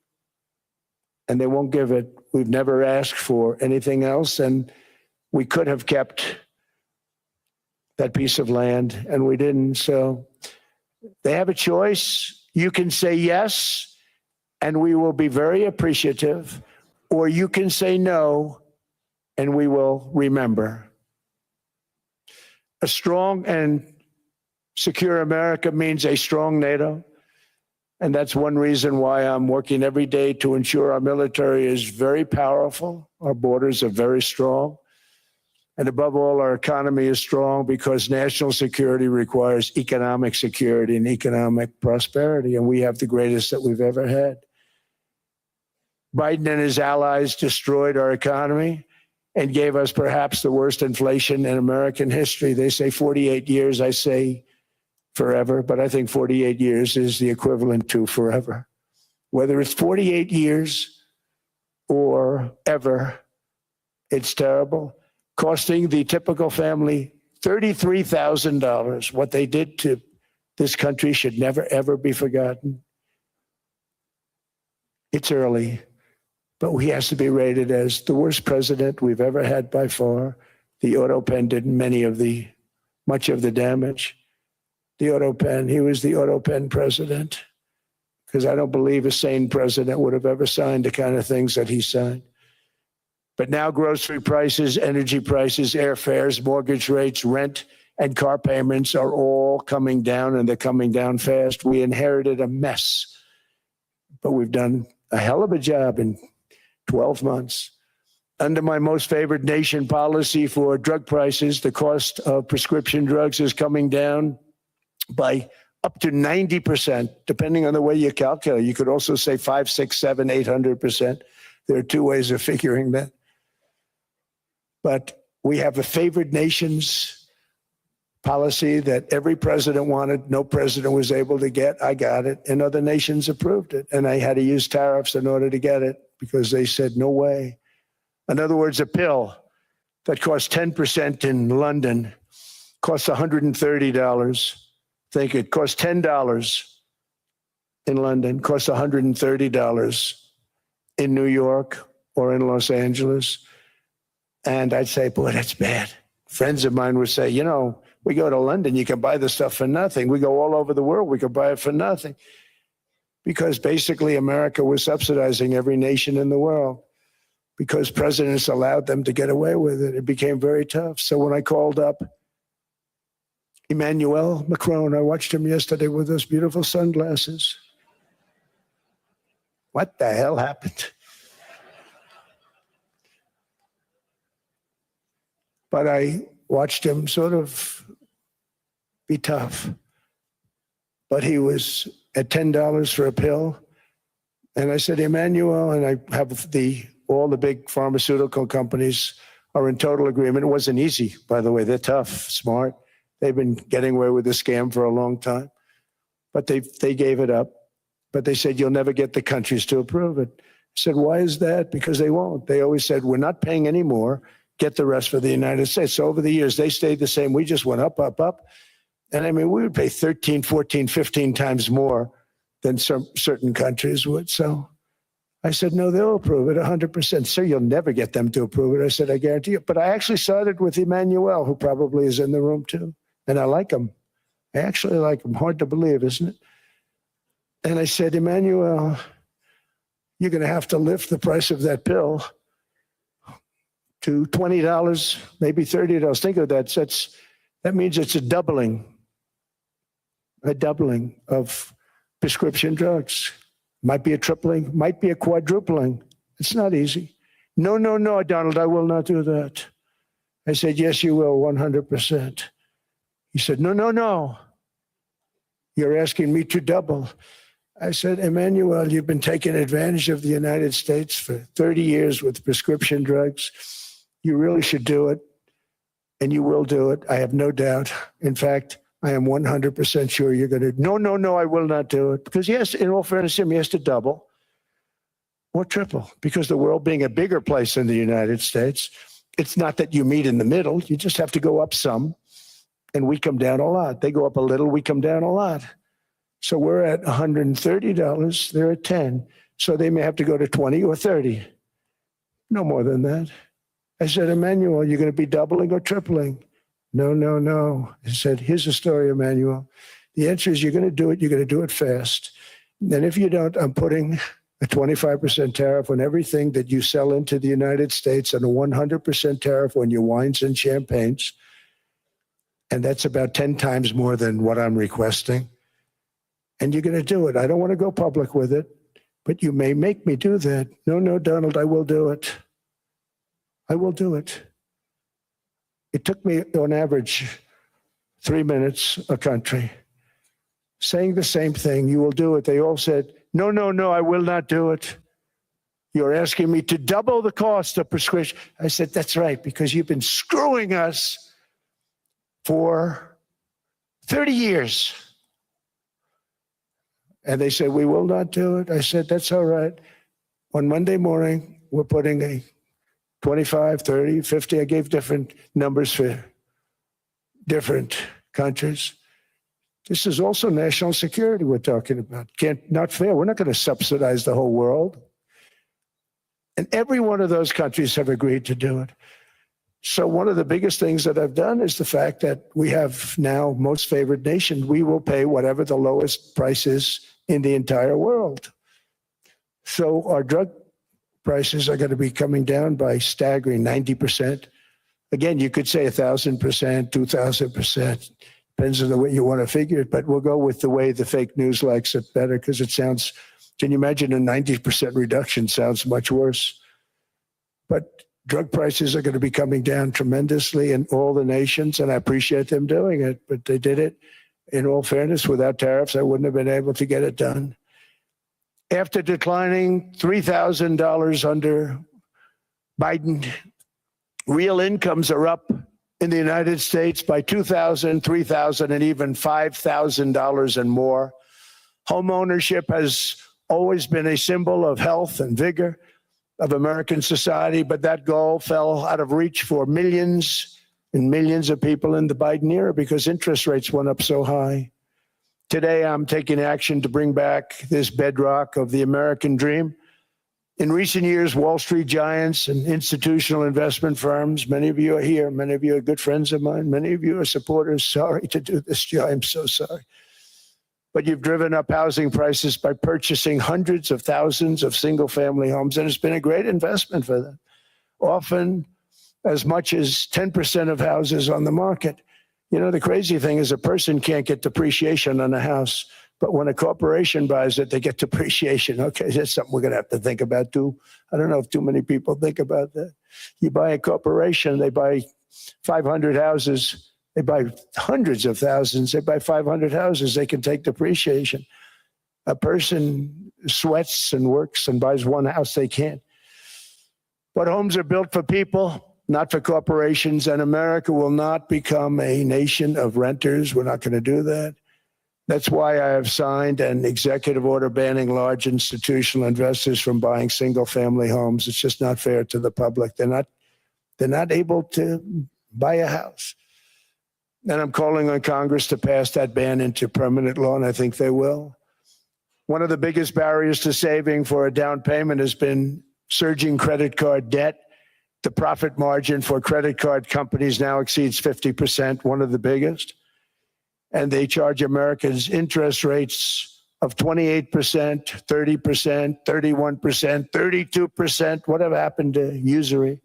and they won't give it. We've never asked for anything else, and we could have kept that piece of land, and we didn't. So they have a choice. You can say yes, and we will be very appreciative, or you can say no, and we will remember. A strong and secure America means a strong NATO. And that's one reason why I'm working every day to ensure our military is very powerful. Our borders are very strong. And above all, our economy is strong because national security requires economic security and economic prosperity. And we have the greatest that we've ever had. Biden and his allies destroyed our economy and gave us perhaps the worst inflation in American history. They say 48 years, I say forever, but I think 48 years is the equivalent to forever. Whether it's 48 years or ever, it's terrible, costing the typical family $33,000. What they did to this country should never, ever be forgotten. It's early, but he has to be rated as the worst president we've ever had by far. The auto pen did much of the damage. The auto pen, he was the auto pen president, because I don't believe a sane president would have ever signed the kind of things that he signed. But now grocery prices, energy prices, airfares, mortgage rates, rent, and car payments are all coming down, and they're coming down fast. We inherited a mess, but we've done a hell of a job in 12 months. Under my most favored nation policy for drug prices, the cost of prescription drugs is coming down by up to 90%, depending on the way you calculate. You could also say 5, 6, 7, 800%. There are two ways of figuring that. But we have a favored nations policy that every president wanted, no president was able to get. I got it, and other nations approved it. And I had to use tariffs in order to get it because they said, no way. In other words, a pill that costs 10% in London costs $130. Think it costs $10 in London, costs $130 in New York or in Los Angeles. And I'd say, boy, that's bad. Friends of mine would say, you know, we go to London, you can buy the stuff for nothing. We go all over the world, we can buy it for nothing. Because basically America was subsidizing every nation in the world because presidents allowed them to get away with it. It became very tough. So when I called up Emmanuel Macron, I watched him yesterday with those beautiful sunglasses. What the hell happened? But I watched him sort of be tough. But he was at $10 for a pill. And I said, Emmanuel, and I have all the big pharmaceutical companies are in total agreement. It wasn't easy, by the way. They're tough, smart. They've been getting away with the scam for a long time. But they gave it up. But they said, you'll never get the countries to approve it. said, why is that? Because they won't. They always said, we're not paying any more. Get the rest for the United States. So over the years, they stayed the same. We just went up, up, up. And I mean, we would pay 13, 14, 15 times more than some certain countries would. So I said, no, they'll approve it 100%. Sir, you'll never get them to approve it. I said, I guarantee you. But I actually started with Emmanuel, who probably is in the room too. And I like him. I actually like him. Hard to believe, isn't it? And I said, Emmanuel, you're going to have to lift the price of that pill to $20, maybe $30. Think of that. That means it's a doubling of prescription drugs. Might be a tripling, might be a quadrupling. It's not easy. No, no, no, Donald, I will not do that. I said, yes, you will, 100%. He said, no, no, no. You're asking me to double. I said, Emmanuel, you've been taking advantage of the United States for 30 years with prescription drugs. You really should do it, and you will do it. I have no doubt. In fact, I am 100% sure you're going to. No, no, no, I will not do it. Because yes, in all fairness, he has to double or triple. Because the world being a bigger place than the United States, it's not that you meet in the middle. You just have to go up some, and we come down a lot. They go up a little, we come down a lot. So we're at $130, they're at 10. So they may have to go to 20 or 30. No more than that. I said, Emmanuel, you're going to be doubling or tripling? No, no, no. I said, here's the story, Emmanuel. The answer is you're going to do it. You're going to do it fast. And if you don't, I'm putting a 25% tariff on everything that you sell into the United States and a 100% tariff on your wines and champagnes. And that's about 10 times more than what I'm requesting. And you're going to do it. I don't want to go public with it, but you may make me do that. No, no, Donald, I will do it. I will do it. It took me, on average, 3 minutes a country saying the same thing. You will do it. They all said, no, no, no, I will not do it. You're asking me to double the cost of prescription. I said, that's right, because you've been screwing us for 30 years. And they said, we will not do it. I said, that's all right. On Monday morning, we're putting a 25, 30, 50. I gave different numbers for different countries. This is also national security we're talking about. Not fair. We're not going to subsidize the whole world. And every one of those countries have agreed to do it. So one of the biggest things that I've done is the fact that we have now most favored nation. We will pay whatever the lowest price is in the entire world. So our drug prices are going to be coming down by staggering 90%. Again, you could say 1,000%, 2,000%. Depends on the way you want to figure it, but we'll go with the way the fake news likes it better because it sounds, can you imagine a 90% reduction sounds much worse. But drug prices are going to be coming down tremendously in all the nations, and I appreciate them doing it, but they did it, in all fairness, without tariffs, I wouldn't have been able to get it done. After declining $3,000 under Biden, real incomes are up in the United States by $2,000, $3,000, and even $5,000 and more. Home ownership has always been a symbol of health and vigor of American society, but that goal fell out of reach for millions and millions of people in the Biden era because interest rates went up so high. Today, I'm taking action to bring back this bedrock of the American dream. In recent years, Wall Street giants and institutional investment firms, many of you are here, many of you are good friends of mine, many of you are supporters. Sorry to do this, Joe, I'm so sorry. But you've driven up housing prices by purchasing hundreds of thousands of single-family homes, and it's been a great investment for them. Often as much as 10% of houses on the market. You know, the crazy thing is a person can't get depreciation on a house, but when a corporation buys it, they get depreciation. Okay, that's something we're going to have to think about too. I don't know if too many people think about that. You buy a corporation, they buy 500 houses. They buy hundreds of thousands. They buy 500 houses. They can take depreciation. A person sweats and works and buys one house, they can't. But homes are built for people, not for corporations, and America will not become a nation of renters. We're not going to do that. That's why I have signed an executive order banning large institutional investors from buying single-family homes. It's just not fair to the public. They're not able to buy a house. And I'm calling on Congress to pass that ban into permanent law, and I think they will. One of the biggest barriers to saving for a down payment has been surging credit card debt. The profit margin for credit card companies now exceeds 50%, one of the biggest. And they charge Americans interest rates of 28%, 30%, 31%, 32%. Whatever happened to usury?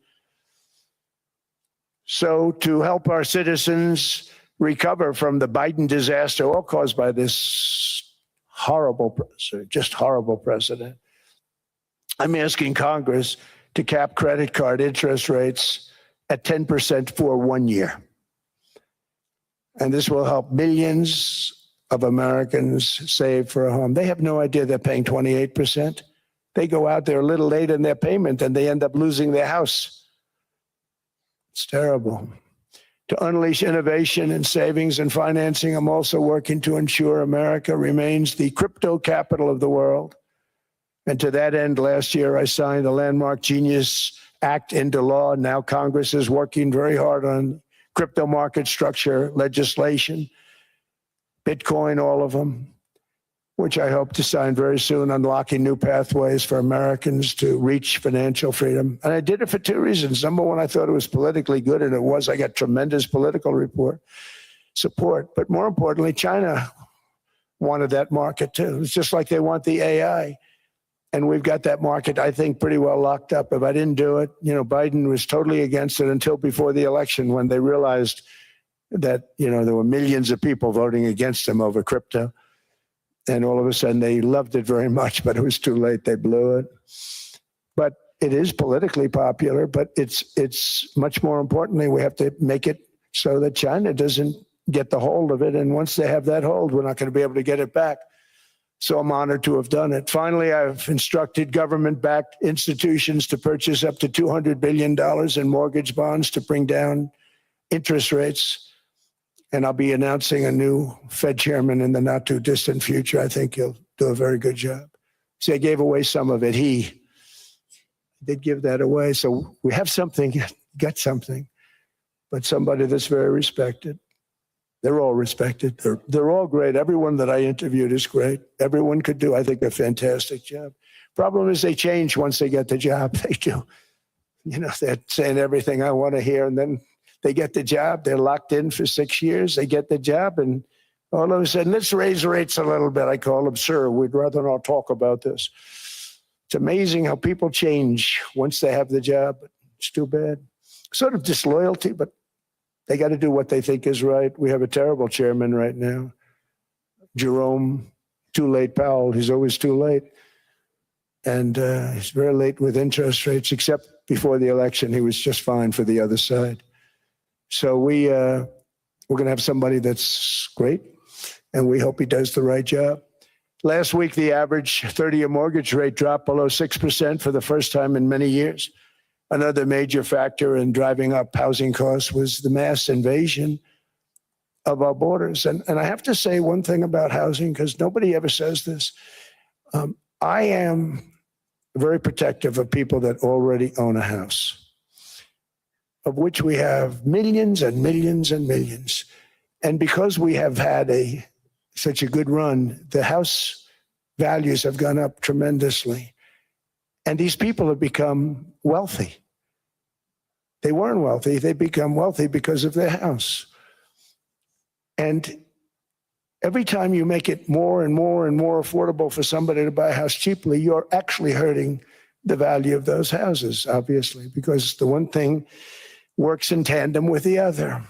So to help our citizens recover from the Biden disaster, all caused by this horrible president, I'm asking Congress to cap credit card interest rates at 10% for 1 year. And this will help millions of Americans save for a home. They have no idea they're paying 28%. They go out there a little late in their payment and they end up losing their house. It's terrible. To unleash innovation in savings and financing, I'm also working to ensure America remains the crypto capital of the world. And to that end, last year, I signed the landmark Genius Act into law. Now Congress is working very hard on crypto market structure legislation, Bitcoin, all of them, which I hope to sign very soon, unlocking new pathways for Americans to reach financial freedom. And I did it for two reasons. Number one, I thought it was politically good, and it was. I got tremendous political support. But more importantly, China wanted that market too. It's just like they want the AI. And we've got that market, I think, pretty well locked up. If I didn't do it, Biden was totally against it until before the election, when they realized that, there were millions of people voting against him over crypto. And all of a sudden they loved it very much, but it was too late. They blew it. But it is politically popular, but it's much more importantly, we have to make it so that China doesn't get the hold of it. And once they have that hold, we're not going to be able to get it back. So I'm honored to have done it. Finally, I've instructed government-backed institutions to purchase up to $200 billion in mortgage bonds to bring down interest rates. And I'll be announcing a new Fed chairman in the not too distant future. I think he'll do a very good job. See, I gave away some of it. He did give that away. So we have something, got something, but somebody that's very respected. They're all respected. They're all great. Everyone that I interviewed is great. Everyone could do, I think, a fantastic job. Problem is they change once they get the job. They do. They're saying everything I want to hear, and then they get the job. They're locked in for 6 years. They get the job, and all of a sudden, let's raise rates a little bit. I call them, sir, we'd rather not talk about this. It's amazing how people change once they have the job. It's too bad. Sort of disloyalty, but they got to do what they think is right. We have a terrible chairman right now, Jerome, too late Powell. He's always too late. And he's very late with interest rates, except before the election, he was just fine for the other side. So we're going to have somebody that's great, and we hope he does the right job. Last week, the average 30-year mortgage rate dropped below 6% for the first time in many years. Another major factor in driving up housing costs was the mass invasion of our borders. And I have to say one thing about housing, because nobody ever says this. I am very protective of people that already own a house, of which we have millions and millions and millions. And because we have had such a good run, the house values have gone up tremendously. And these people have become wealthy. They weren't wealthy. They become wealthy because of their house. And every time you make it more and more and more affordable for somebody to buy a house cheaply, you're actually hurting the value of those houses, obviously, because the one thing works in tandem with the other.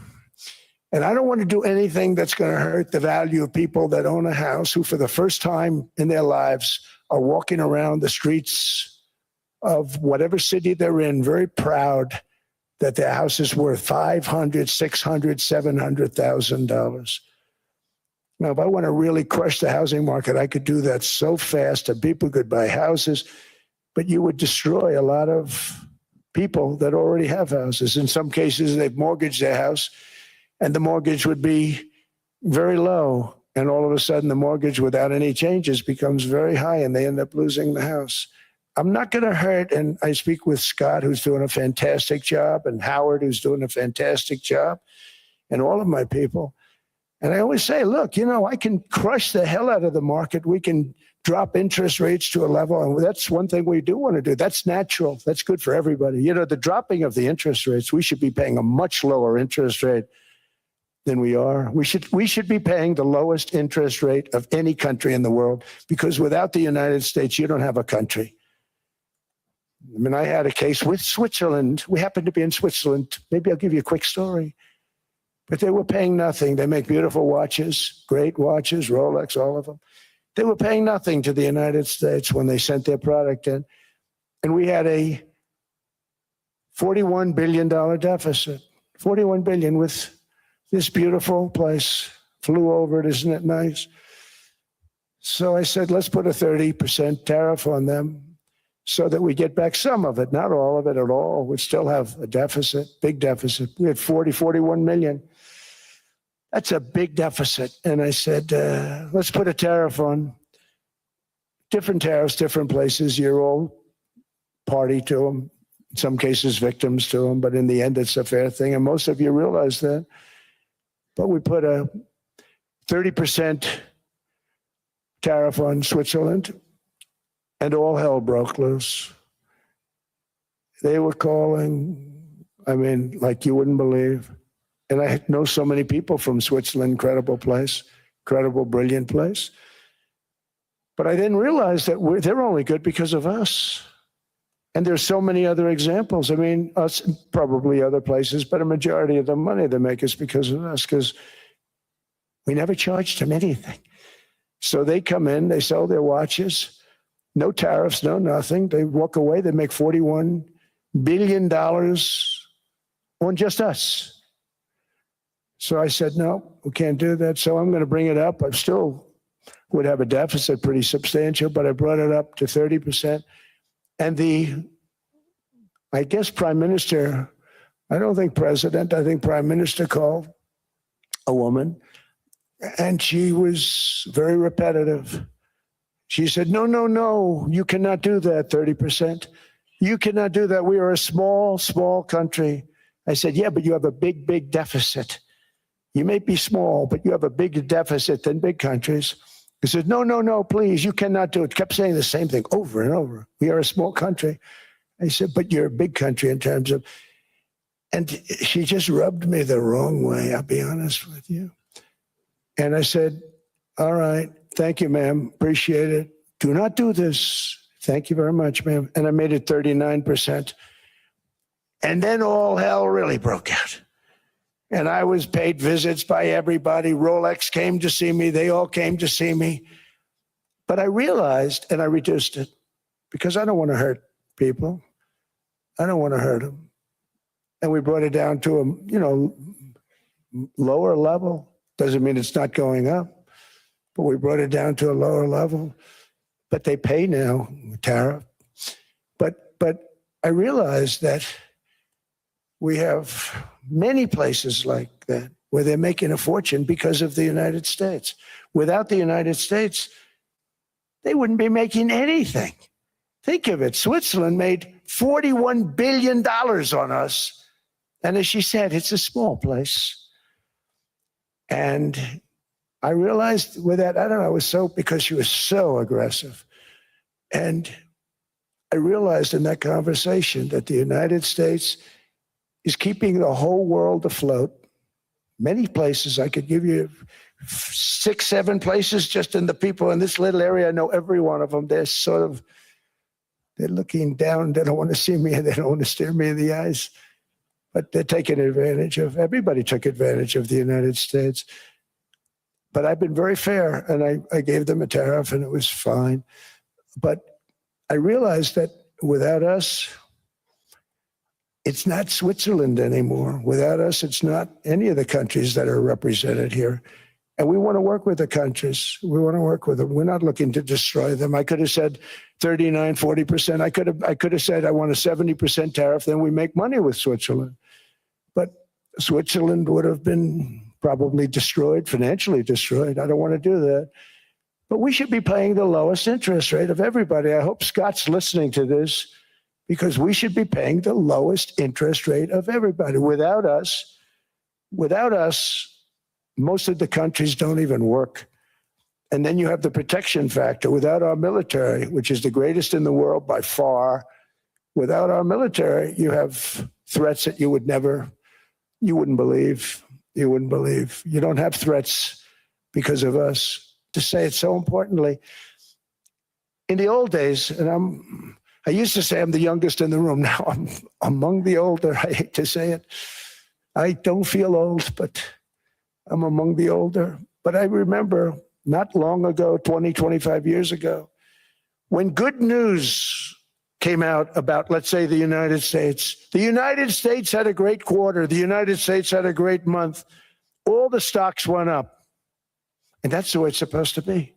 And I don't want to do anything that's going to hurt the value of people that own a house, who for the first time in their lives are walking around the streets of whatever city they're in, very proud that their house is worth $500,000, $600,000, $700,000. Now, if I want to really crush the housing market, I could do that so fast that people could buy houses, but you would destroy a lot of people that already have houses. In some cases, they've mortgaged their house, and the mortgage would be very low, And all of a sudden, the mortgage without any changes becomes very high, and they end up losing the house. I'm not going to hurt, and I speak with Scott, who's doing a fantastic job, and Howard, who's doing a fantastic job, and all of my people. And I always say, look, I can crush the hell out of the market. We can drop interest rates to a level, and that's one thing we do want to do. That's natural. That's good for everybody. The dropping of the interest rates, we should be paying a much lower interest rate than we are. We should be paying the lowest interest rate of any country in the world, because without the United States, you don't have a country. I mean, I had a case with Switzerland. We happened to be in Switzerland. Maybe I'll give you a quick story. But they were paying nothing. They make beautiful watches, great watches, Rolex, all of them. They were paying nothing to the United States when they sent their product in. And we had a $41 billion deficit, $41 billion with this beautiful place. Flew over it, isn't it nice? So I said, let's put a 30% tariff on them so that we get back some of it, not all of it at all. We still have a deficit, big deficit. We had 41 million. That's a big deficit. And I said, let's put a tariff on. Different tariffs, different places. You're all party to them. In some cases, victims to them. But in the end, it's a fair thing. And most of you realize that. But we put a 30% tariff on Switzerland, and all hell broke loose. They were calling, like you wouldn't believe. And I know so many people from Switzerland, incredible place, incredible, brilliant place. But I didn't realize that they're only good because of us. And there's so many other examples. Us, probably other places, but a majority of the money they make is because of us, because we never charged them anything. So they come in, they sell their watches, no tariffs, no nothing. They walk away, they make $41 billion on just us. So I said, no, we can't do that. So I'm going to bring it up. I still would have a deficit pretty substantial, but I brought it up to 30%. And I guess Prime Minister, I don't think President, I think Prime Minister called a woman, and she was very repetitive. She said, no, you cannot do that, 30%. You cannot do that. We are a small, small country. I said, yeah, but you have a big, big deficit. You may be small, but you have a bigger deficit than big countries. He said, no, please, you cannot do it. Kept saying the same thing over and over. We are a small country. I said, but you're a big country in terms of, and she just rubbed me the wrong way, I'll be honest with you. And I said, all right, thank you, ma'am, appreciate it. Do not do this. Thank you very much, ma'am. And I made it 39%. And then all hell really broke out. And I was paid visits by everybody. Rolex came to see me. They all came to see me. But I realized, and I reduced it, because I don't want to hurt people. I don't want to hurt them. And we brought it down to a, lower level. Doesn't mean it's not going up, but we brought it down to a lower level. But they pay now, tariff. But I realized that we have many places like that where they're making a fortune because of the United States. Without the United States, they wouldn't be making anything. Think of it. Switzerland made $41 billion on us. And as she said, it's a small place. And I realized with that, I don't know, because she was so aggressive. And I realized in that conversation that the United States is keeping the whole world afloat. Many places, I could give you 6, 7 places just in the people in this little area. I know every one of them. They're looking down. They don't want to see me, and they don't want to stare me in the eyes. But they're taking advantage of, everybody took advantage of the United States. But I've been very fair, and I gave them a tariff, and it was fine. But I realized that without us, it's not Switzerland anymore. Without us, it's not any of the countries that are represented here. And we want to work with the countries. We want to work with them. We're not looking to destroy them. I could have said 39, 40%. I could have said I want a 70% tariff, then we make money with Switzerland. But Switzerland would have been probably destroyed, financially destroyed. I don't want to do that. But we should be paying the lowest interest rate of everybody. I hope Scott's listening to this, because we should be paying the lowest interest rate of everybody. Without us, most of the countries don't even work. And then you have the protection factor. Without our military, which is the greatest in the world by far, without our military, you have threats that you wouldn't believe. You wouldn't believe. You don't have threats because of us. To say it so importantly, in the old days, and I used to say I'm the youngest in the room. Now I'm among the older. I hate to say it. I don't feel old, but I'm among the older. But I remember not long ago, 20, 25 years ago, when good news came out about, let's say, the United States. The United States had a great quarter. The United States had a great month. All the stocks went up. And that's the way it's supposed to be.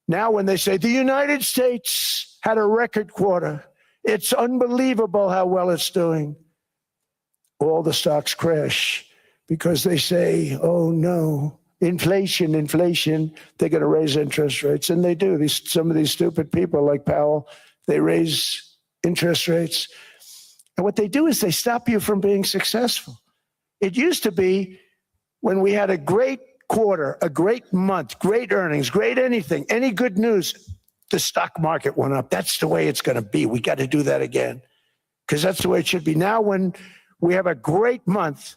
Now, when they say the United States had a record quarter, it's unbelievable how well it's doing, all the stocks crash because they say, oh no, inflation, they're going to raise interest rates. And they do. Some of these stupid people like Powell, they raise interest rates. And what they do is they stop you from being successful. It used to be when we had a great quarter, a great month, great earnings, great anything, any good news, the stock market went up. That's the way it's going to be. We got to do that again because that's the way it should be. Now, when we have a great month,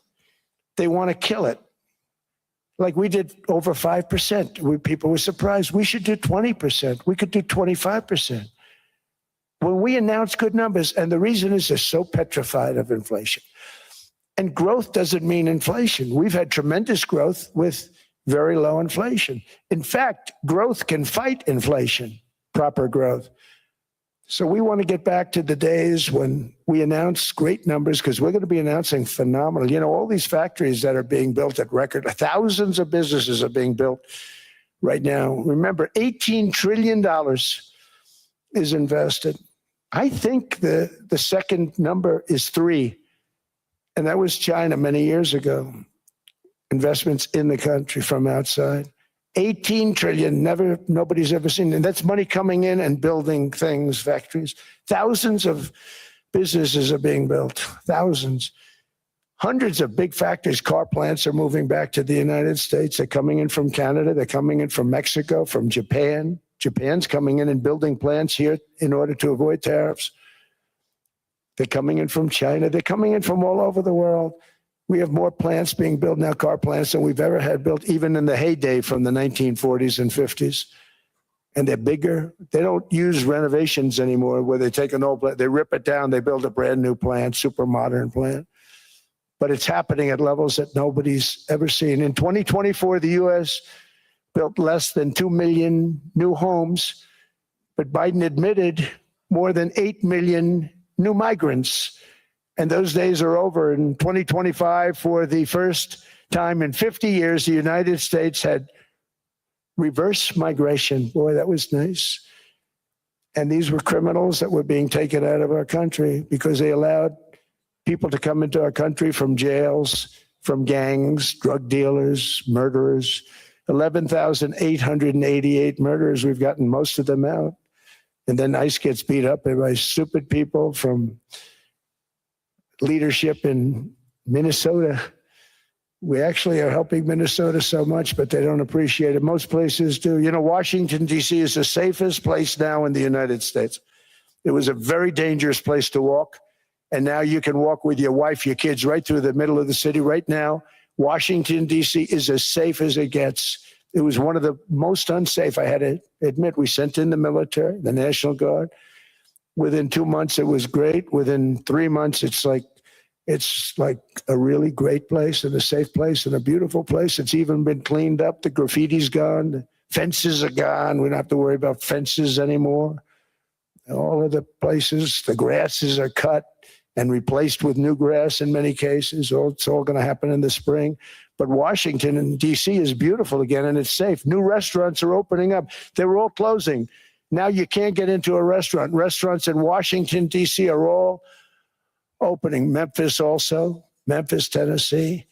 they want to kill it. Like we did over 5%. People were surprised. We should do 20%. We could do 25%. When we announce good numbers, and the reason is they're so petrified of inflation. And growth doesn't mean inflation. We've had tremendous growth with very low inflation. In fact, growth can fight inflation, proper growth. So we want to get back to the days when we announce great numbers, because we're going to be announcing phenomenal. You know, all these factories that are being built at record, thousands of businesses are being built right now. Remember, $18 trillion is invested. I think the second number is 3. And that was China many years ago. Investments in the country from outside. 18 trillion, nobody's ever seen. And that's money coming in and building things, factories. Thousands of businesses are being built, thousands. Hundreds of big factories, car plants are moving back to the United States. They're coming in from Canada. They're coming in from Mexico, from Japan. Japan's coming in and building plants here in order to avoid tariffs. They're coming in from China. They're coming in from all over the world. We have more plants being built now, car plants, than we've ever had built, even in the heyday from the 1940s and 50s. And they're bigger. They don't use renovations anymore where they take an old plant, they rip it down, they build a brand new plant, super modern plant. But it's happening at levels that nobody's ever seen. In 2024, the U.S. built less than 2 million new homes, but Biden admitted more than 8 million new migrants. And those days are over. In 2025, for the first time in 50 years, the United States had reverse migration. Boy, that was nice. And these were criminals that were being taken out of our country because they allowed people to come into our country from jails, from gangs, drug dealers, murderers. 11,888 murderers. We've gotten most of them out. And then ICE gets beat up by stupid people from leadership in Minnesota. We actually are helping Minnesota so much, but they don't appreciate it. Most places do. You know, Washington, D.C. is the safest place now in the United States. It was a very dangerous place to walk. And now you can walk with your wife, your kids, right through the middle of the city. Right now, Washington, D.C. is as safe as it gets. It was one of the most unsafe. I had to admit, we sent in the military, the National Guard. Within 2 months, it was great. Within 3 months, it's like a really great place and a safe place and a beautiful place. It's even been cleaned up. The graffiti's gone. The fences are gone. We don't have to worry about fences anymore. All of the places, the grasses are cut and replaced with new grass in many cases. It's all going to happen in the spring. But Washington and D.C. is beautiful again, and it's safe. New restaurants are opening up. They were all closing. Now you can't get into a restaurant. Restaurants in Washington, D.C. are all opening. Memphis also, Memphis, Tennessee.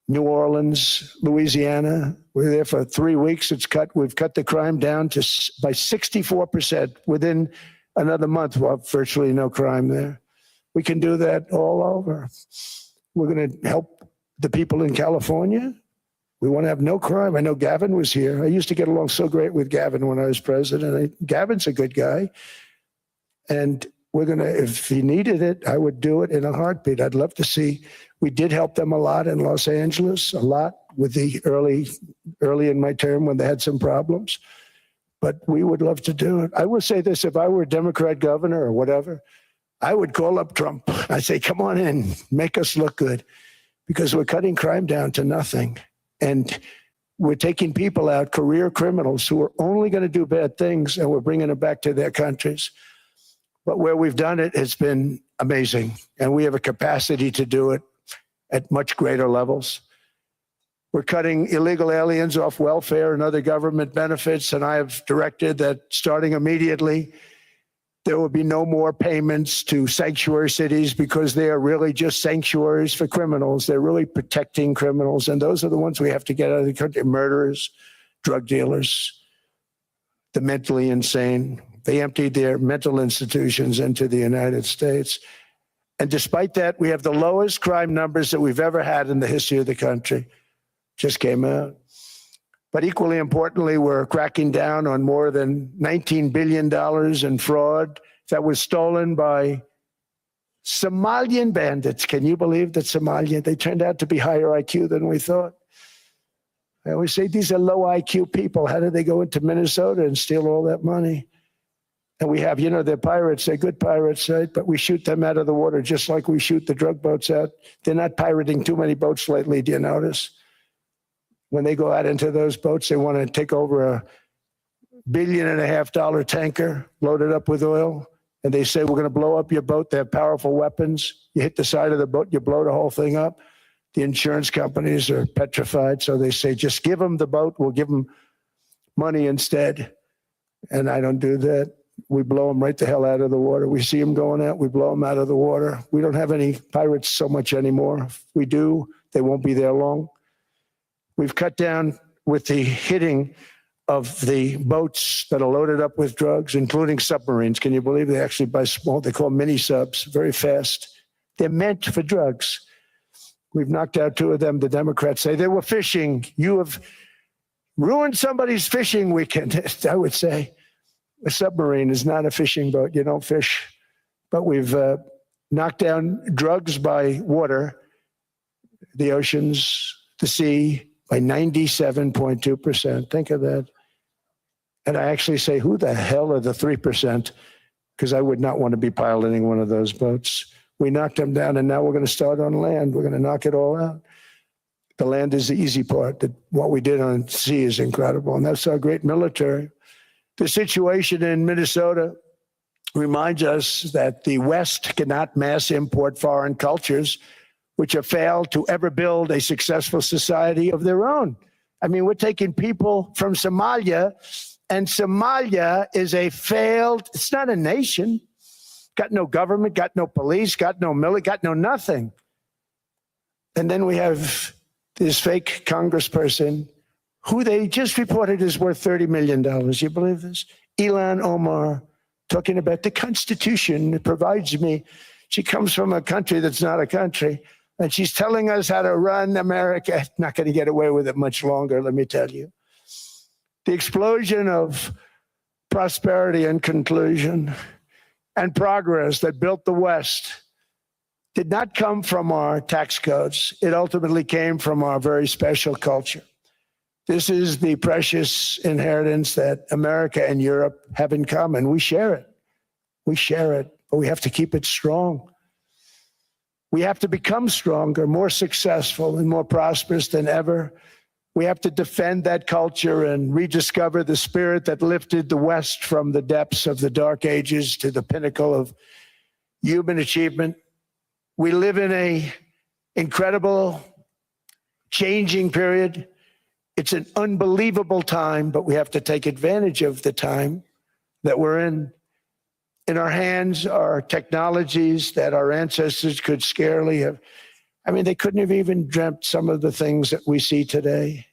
New Orleans, Louisiana. We're there for 3 weeks. We've cut the crime down by 64% within another month. We'll have virtually no crime there. We can do that all over. We're going to help the people in California. We want to have no crime. I know Gavin was here. I used to get along so great with Gavin when I was president. Gavin's a good guy. And we're going to, if he needed it, I would do it in a heartbeat. I'd love to see. We did help them a lot in Los Angeles, a lot with the early in my term when they had some problems. But we would love to do it. I will say this, if I were a Democrat governor or whatever, I would call up Trump. I'd say, come on in, make us look good, because we're cutting crime down to nothing. And we're taking people out, career criminals who are only going to do bad things, and we're bringing them back to their countries. But where we've done it, it's been amazing. And we have a capacity to do it at much greater levels. We're cutting illegal aliens off welfare and other government benefits. And I have directed that starting immediately, there will be no more payments to sanctuary cities, because they are really just sanctuaries for criminals. They're really protecting criminals. And those are the ones we have to get out of the country: murderers, drug dealers, the mentally insane. They emptied their mental institutions into the United States. And despite that, we have the lowest crime numbers that we've ever had in the history of the country. Just came out. But equally importantly, we're cracking down on more than $19 billion in fraud that was stolen by Somalian bandits. Can you believe that Somalia? They turned out to be higher IQ than we thought. I always say these are low IQ people. How did they go into Minnesota and steal all that money? And we have, they're pirates. They're good pirates, right? But we shoot them out of the water just like we shoot the drug boats out. They're not pirating too many boats lately, do you notice? When they go out into those boats, they want to take over $1.5 billion tanker loaded up with oil. And they say, we're going to blow up your boat. They have powerful weapons. You hit the side of the boat, you blow the whole thing up. The insurance companies are petrified. So they say, just give them the boat. We'll give them money instead. And I don't do that. We blow them right the hell out of the water. We see them going out, we blow them out of the water. We don't have any pirates so much anymore. If we do, they won't be there long. We've cut down with the hitting of the boats that are loaded up with drugs, including submarines. Can you believe they actually buy small, they call mini subs, very fast. They're meant for drugs. We've knocked out 2 of them. The Democrats say they were fishing. You have ruined somebody's fishing weekend, I would say. A submarine is not a fishing boat. You don't fish. But we've knocked down drugs by water, the oceans, the sea, by 97.2%. Think of that. And I actually say, who the hell are the 3%? Because I would not want to be piloting one of those boats. We knocked them down, and now we're going to start on land. We're going to knock it all out. The land is the easy part. What we did on sea is incredible, and that's our great military. The situation in Minnesota reminds us that the West cannot mass import foreign cultures, which have failed to ever build a successful society of their own. I mean, we're taking people from Somalia, and Somalia is it's not a nation. Got no government, got no police, got no military, got no nothing. And then we have this fake congressperson who they just reported is worth $30 million. You believe this? Ilhan Omar, talking about the Constitution. It provides me. She comes from a country that's not a country, and she's telling us how to run America. Not going to get away with it much longer, let me tell you. The explosion of prosperity and conclusion and progress that built the West did not come from our tax codes. It ultimately came from our very special culture. This is the precious inheritance that America and Europe have in common. We share it. We share it, but we have to keep it strong. We have to become stronger, more successful, and more prosperous than ever. We have to defend that culture and rediscover the spirit that lifted the West from the depths of the Dark Ages to the pinnacle of human achievement. We live in an incredible, changing period. It's an unbelievable time, but we have to take advantage of the time that we're in. In our hands are technologies that our ancestors could scarcely have. I mean, they couldn't have even dreamt some of the things that we see today.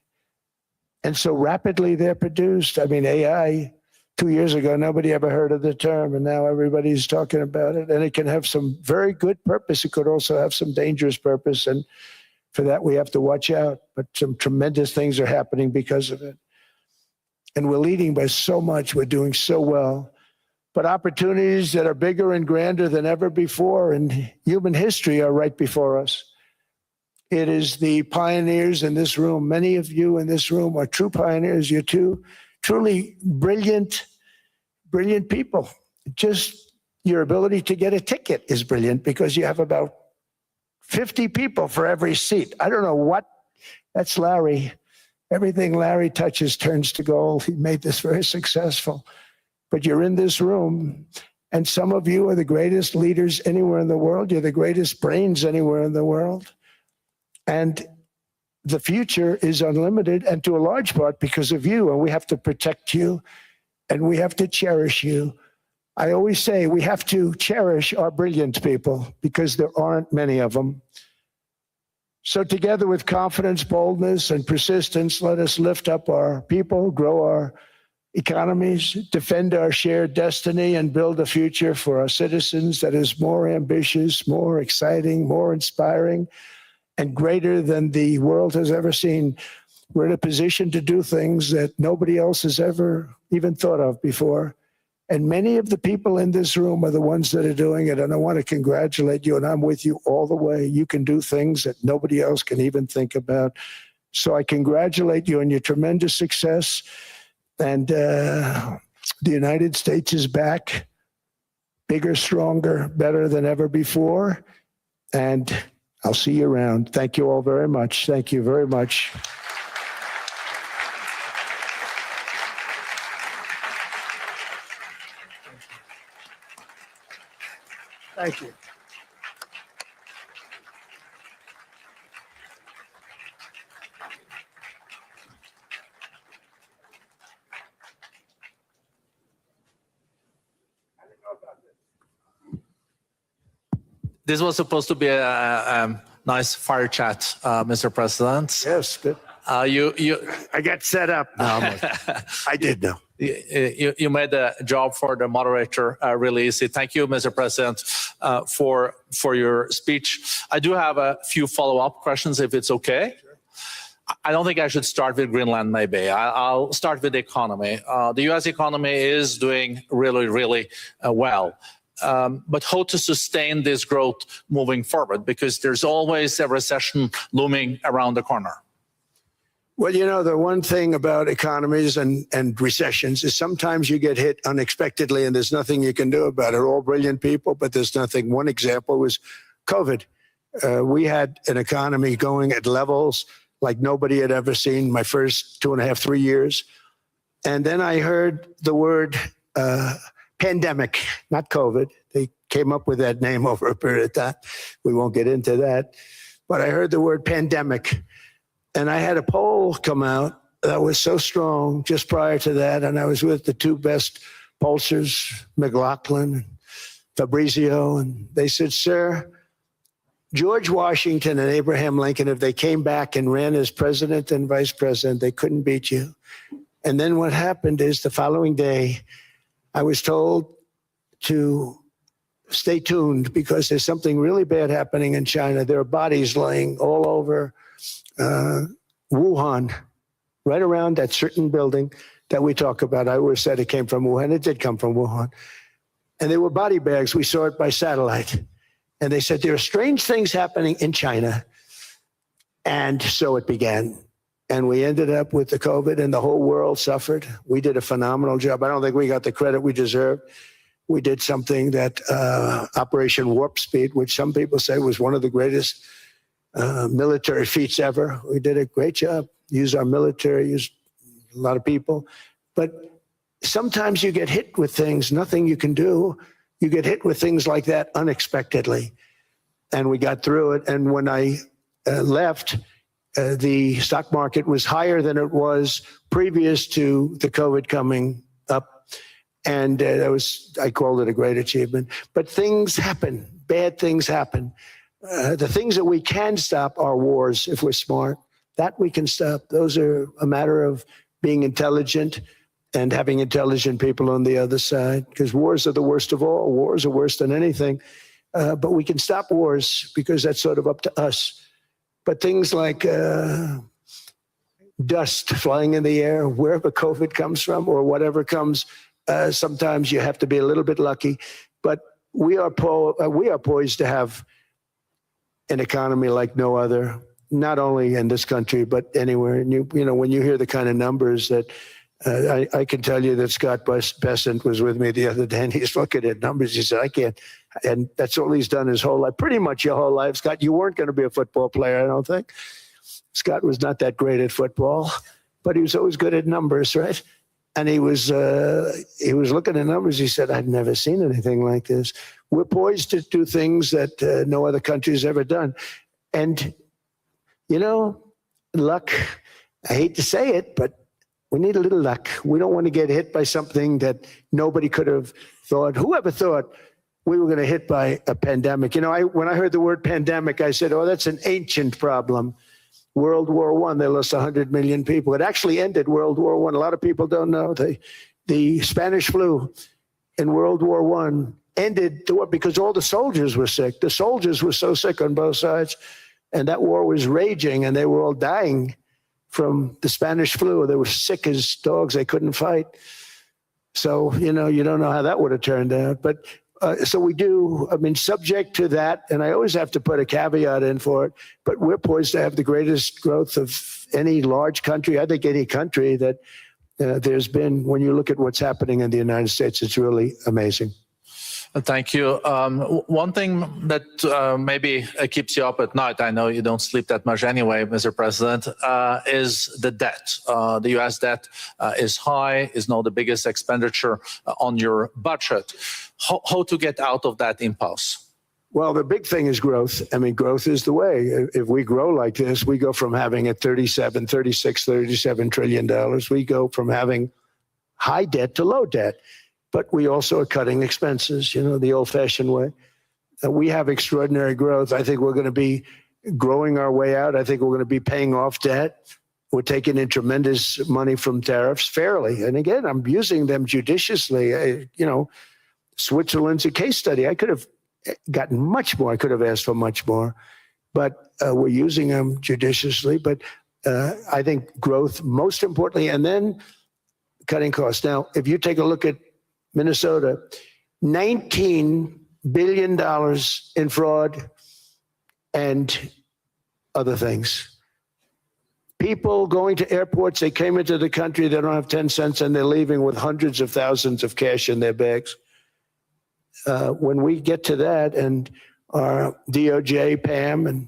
And so rapidly they're produced. I mean, AI, 2 years ago, nobody ever heard of the term, and now everybody's talking about it. And it can have some very good purpose. It could also have some dangerous purpose. And for that, we have to watch out. But some tremendous things are happening because of it. And we're leading by so much. We're doing so well. But opportunities that are bigger and grander than ever before in human history are right before us. It is the pioneers in this room. Many of you in this room are true pioneers. You're truly brilliant people. Just your ability to get a ticket is brilliant because you have about 50 people for every seat. I don't know what, that's Larry. Everything Larry touches turns to gold. He made this very successful. But you're in this room, and some of you are the greatest leaders anywhere in the world. You're the greatest brains anywhere in the world. And the future is unlimited, and to a large part because of you, and we have to protect you, and we have to cherish you. I always say we have to cherish our brilliant people because there aren't many of them. So together with confidence, boldness, and persistence, let us lift up our people, grow our economies, defend our shared destiny, and build a future for our citizens that is more ambitious, more exciting, more inspiring, and greater than the world has ever seen. We're in a position to do things that nobody else has ever even thought of before. And many of the people in this room are the ones that are doing it. And I want to congratulate you, and I'm with you all the way. You can do things that nobody else can even think about. So I congratulate you on your tremendous success. And the United States is back, bigger, stronger, better than ever before. And I'll see you around. Thank you all very much. Thank you very much. Thank you. This was supposed to be a nice fire chat, Mr. President. Yes, good. I got set up now. I did know. You made the job for the moderator really easy. Thank you, Mr. President, for your speech. I do have a few follow-up questions, if it's okay. Sure. I don't think I should start with Greenland, maybe. I'll start with the economy. The U.S. economy is doing really, really well. But how to sustain this growth moving forward? Because there's always a recession looming around the corner. Well, you know, the one thing about economies and recessions is sometimes you get hit unexpectedly and there's nothing you can do about it. All brilliant people, but there's nothing. One example was COVID. We had an economy going at levels like nobody had ever seen my first 2.5, 3 years. And then I heard the word pandemic, not COVID. They came up with that name over a period of time. We won't get into that. But I heard the word pandemic. And I had a poll come out that was so strong just prior to that. And I was with the two best pollsters, McLaughlin and Fabrizio. And they said, sir, George Washington and Abraham Lincoln, if they came back and ran as president and vice president, they couldn't beat you. And then what happened is the following day, I was told to stay tuned because there's something really bad happening in China. There are bodies laying all over Wuhan, right around that certain building that we talk about. I always said it came from Wuhan. It did come from Wuhan. And they were body bags. We saw it by satellite. And they said, there are strange things happening in China. And so it began. And we ended up with the COVID and the whole world suffered. We did a phenomenal job. I don't think we got the credit we deserved. We did something that Operation Warp Speed, which some people say was one of the greatest military feats ever. We did a great job. Used our military, used a lot of people. But sometimes you get hit with things, nothing you can do. You get hit with things like that unexpectedly. And we got through it. And when I left, the stock market was higher than it was previous to the COVID coming up. And I called it a great achievement. But things happen, bad things happen. The things that we can stop are wars if we're smart. That we can stop. Those are a matter of being intelligent and having intelligent people on the other side, because wars are the worst of all. Wars are worse than anything. But we can stop wars because that's sort of up to us. But things like dust flying in the air, wherever COVID comes from or whatever comes, sometimes you have to be a little bit lucky. But we are poised to have an economy like no other, not only in this country, but anywhere. And you know, when you hear the kind of numbers that I can tell you that Scott Bessent was with me the other day, and he's looking at numbers. He said, I can't. And that's all he's done his whole life, pretty much your whole life. Scott, you weren't going to be a football player, I don't think. Scott was not that great at football, but he was always good at numbers, right? And he was looking at numbers. He said, I've never seen anything like this. We're poised to do things that no other country has ever done. And, you know, luck, I hate to say it, but we need a little luck. We don't want to get hit by something that nobody could have thought. Whoever thought we were going to hit by a pandemic? You know, when I heard the word pandemic, I said, oh, that's an ancient problem. World War I, they lost 100 million people. It actually ended World War I. A lot of people don't know. The Spanish flu in World War I ended the war because all the soldiers were sick. The soldiers were so sick on both sides, and that war was raging, and they were all dying from the Spanish flu. They were sick as dogs. They couldn't fight. So, you know, you don't know how that would have turned out. But so we do, I mean, subject to that, and I always have to put a caveat in for it, but we're poised to have the greatest growth of any large country, I think any country that there's been. When you look at what's happening in the United States, it's really amazing. Thank you. One thing that maybe keeps you up at night, I know you don't sleep that much anyway, Mr. President, is the debt. The U.S. debt is high, is now the biggest expenditure on your budget. How to get out of that impasse? Well, the big thing is growth. I mean, growth is the way. If we grow like this, we go from having at $37 trillion. We go from having high debt to low debt. But we also are cutting expenses, you know, the old-fashioned way. We have extraordinary growth. I think we're going to be growing our way out. I think we're going to be paying off debt. We're taking in tremendous money from tariffs fairly. And again, I'm using them judiciously. You know, Switzerland's a case study. I could have gotten much more. I could have asked for much more. But we're using them judiciously. But I think growth, most importantly, and then cutting costs. Now, if you take a look at Minnesota, $19 billion in fraud and other things. People going to airports, they came into the country, they don't have 10 cents, and they're leaving with hundreds of thousands of cash in their bags. When we get to that, and our DOJ, Pam and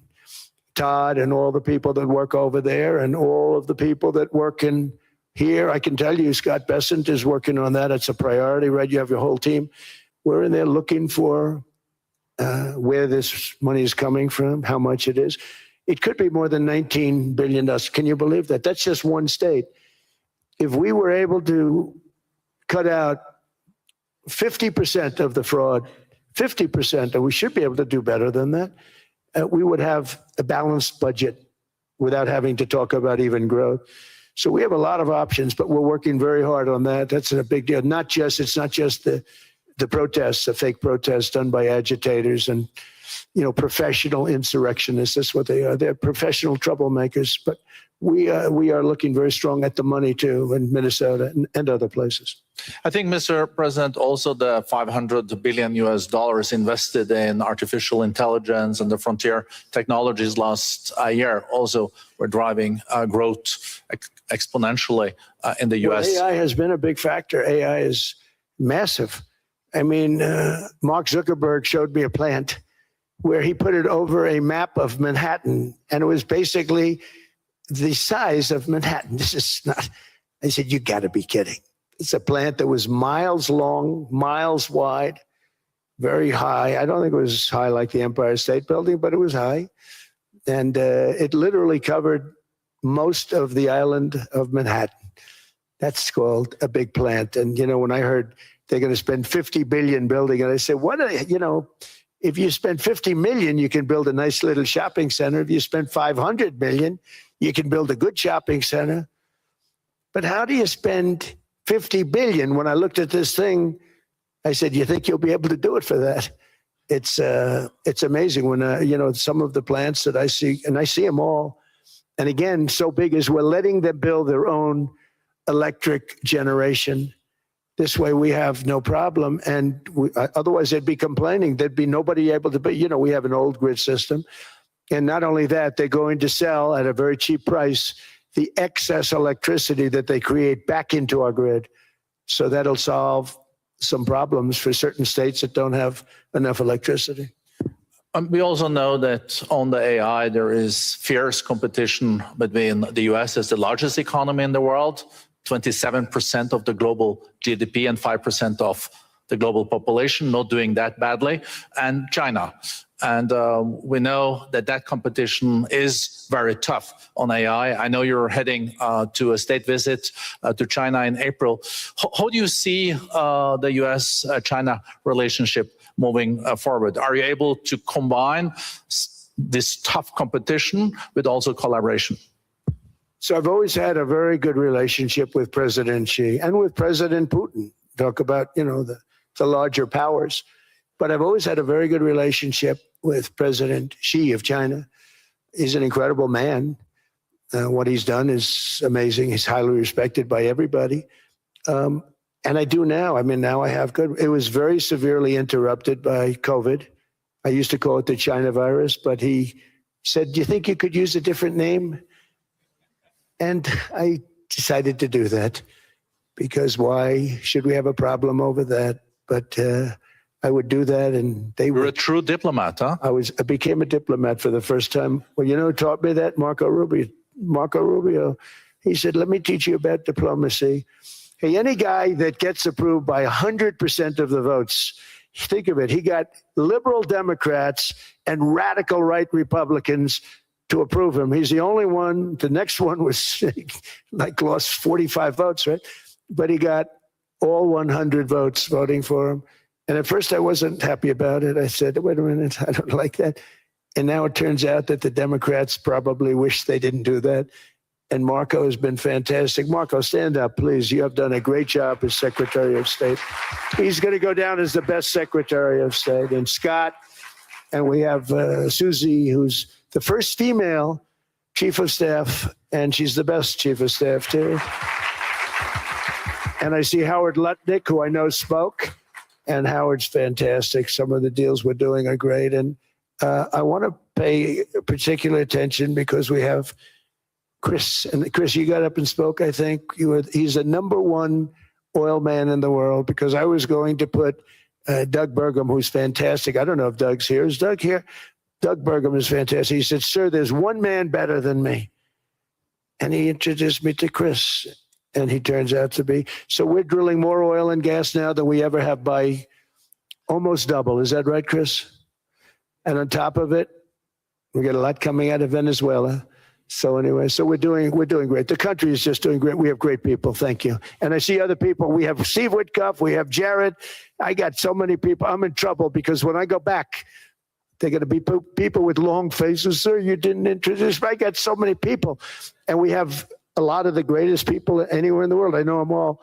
Todd, and all the people that work over there, and all of the people that work in here, I can tell you, Scott Bessent is working on that. It's a priority, right? You have your whole team. We're in there looking for where this money is coming from, how much it is. It could be more than $19 billion. Can you believe that? That's just one state. If we were able to cut out 50% of the fraud, 50%, and we should be able to do better than that, we would have a balanced budget without having to talk about even growth. So we have a lot of options, but we're working very hard on that. That's a big deal. It's not just the protests, the fake protests done by agitators and, you know, professional insurrectionists. That's what they are. They're professional troublemakers. But we are looking very strong at the money too in Minnesota and other places. I think, Mr. President, also the $500 billion invested in artificial intelligence and the frontier technologies last year also were driving growth exponentially in the U.S. Well, AI has been a big factor. AI is massive. I mean, Mark Zuckerberg showed me a plant where he put it over a map of Manhattan, and it was basically the size of Manhattan. This is not, I said, you got to be kidding. It's a plant that was miles long, miles wide, very high. I don't think it was high like the Empire State Building, but it was high. And it literally covered most of the island of Manhattan. That's called a big plant. And, you know, when I heard they're going to spend $50 billion building it, I said, what are they, you know, If you spend 50 million, you can build a nice little shopping center. If you spend 500 million, you can build a good shopping center. But how do you spend 50 billion? When I looked at this thing, I said, you think you'll be able to do it for that? It's amazing when, some of the plants that I see, and I see them all. And again, so big is we're letting them build their own electric generation. This way we have no problem. And otherwise they'd be complaining. There'd be nobody able to, we have an old grid system. And not only that, they're going to sell at a very cheap price the excess electricity that they create back into our grid. So that'll solve some problems for certain states that don't have enough electricity. We also know that on the AI, there is fierce competition between the US as the largest economy in the world, 27% of the global GDP and 5% of the global population, not doing that badly, and China. And we know that competition is very tough on AI. I know you're heading to a state visit to China in April. How do you see the US-China relationship moving forward? Are you able to combine this tough competition with also collaboration? So I've always had a very good relationship with President Xi and with President Putin. Talk about, the larger powers. But I've always had a very good relationship with President Xi of China. He's an incredible man. What he's done is amazing. He's highly respected by everybody. And I do now. Now I have good. It was very severely interrupted by COVID. I used to call it the China virus, but he said, do you think you could use a different name? And I decided to do that because why should we have a problem over that? But I would do that, and they were. You're a true diplomat, huh? I became a diplomat for the first time. Well, who taught me that? Marco Rubio. He said, let me teach you about diplomacy. Hey, any guy that gets approved by 100% of the votes, think of it, he got liberal Democrats and radical right Republicans to approve him. He's the only one. The next one was lost 45 votes, right? But he got all 100 votes voting for him. And at first I wasn't happy about it. I said, wait a minute, I don't like that. And now it turns out that the Democrats probably wish they didn't do that. And Marco has been fantastic. Marco, stand up, please. You have done a great job as Secretary of State. He's going to go down as the best Secretary of State. And Scott, and we have Susie, who's the first female Chief of Staff, and she's the best Chief of Staff, too. And I see Howard Lutnick, who I know spoke. And Howard's fantastic. Some of the deals we're doing are great. And I want to pay particular attention because we have Chris. And Chris, you got up and spoke, I think. He's the #1 oil man in the world because I was going to put Doug Burgum, who's fantastic. I don't know if Doug's here. Is Doug here? Doug Burgum is fantastic. He said, sir, there's one man better than me. And he introduced me to Chris. And he turns out to be. So we're drilling more oil and gas now than we ever have by almost double. Is that right, Chris? And on top of it, we get a lot coming out of Venezuela. So anyway, so we're doing great. The country is just doing great. We have great people. Thank you. And I see other people. We have Steve Witkoff. We have Jared. I got so many people. I'm in trouble because when I go back, they're going to be people with long faces. Sir, you didn't introduce me. I got so many people. And we have a lot of the greatest people anywhere in the world. I know them all.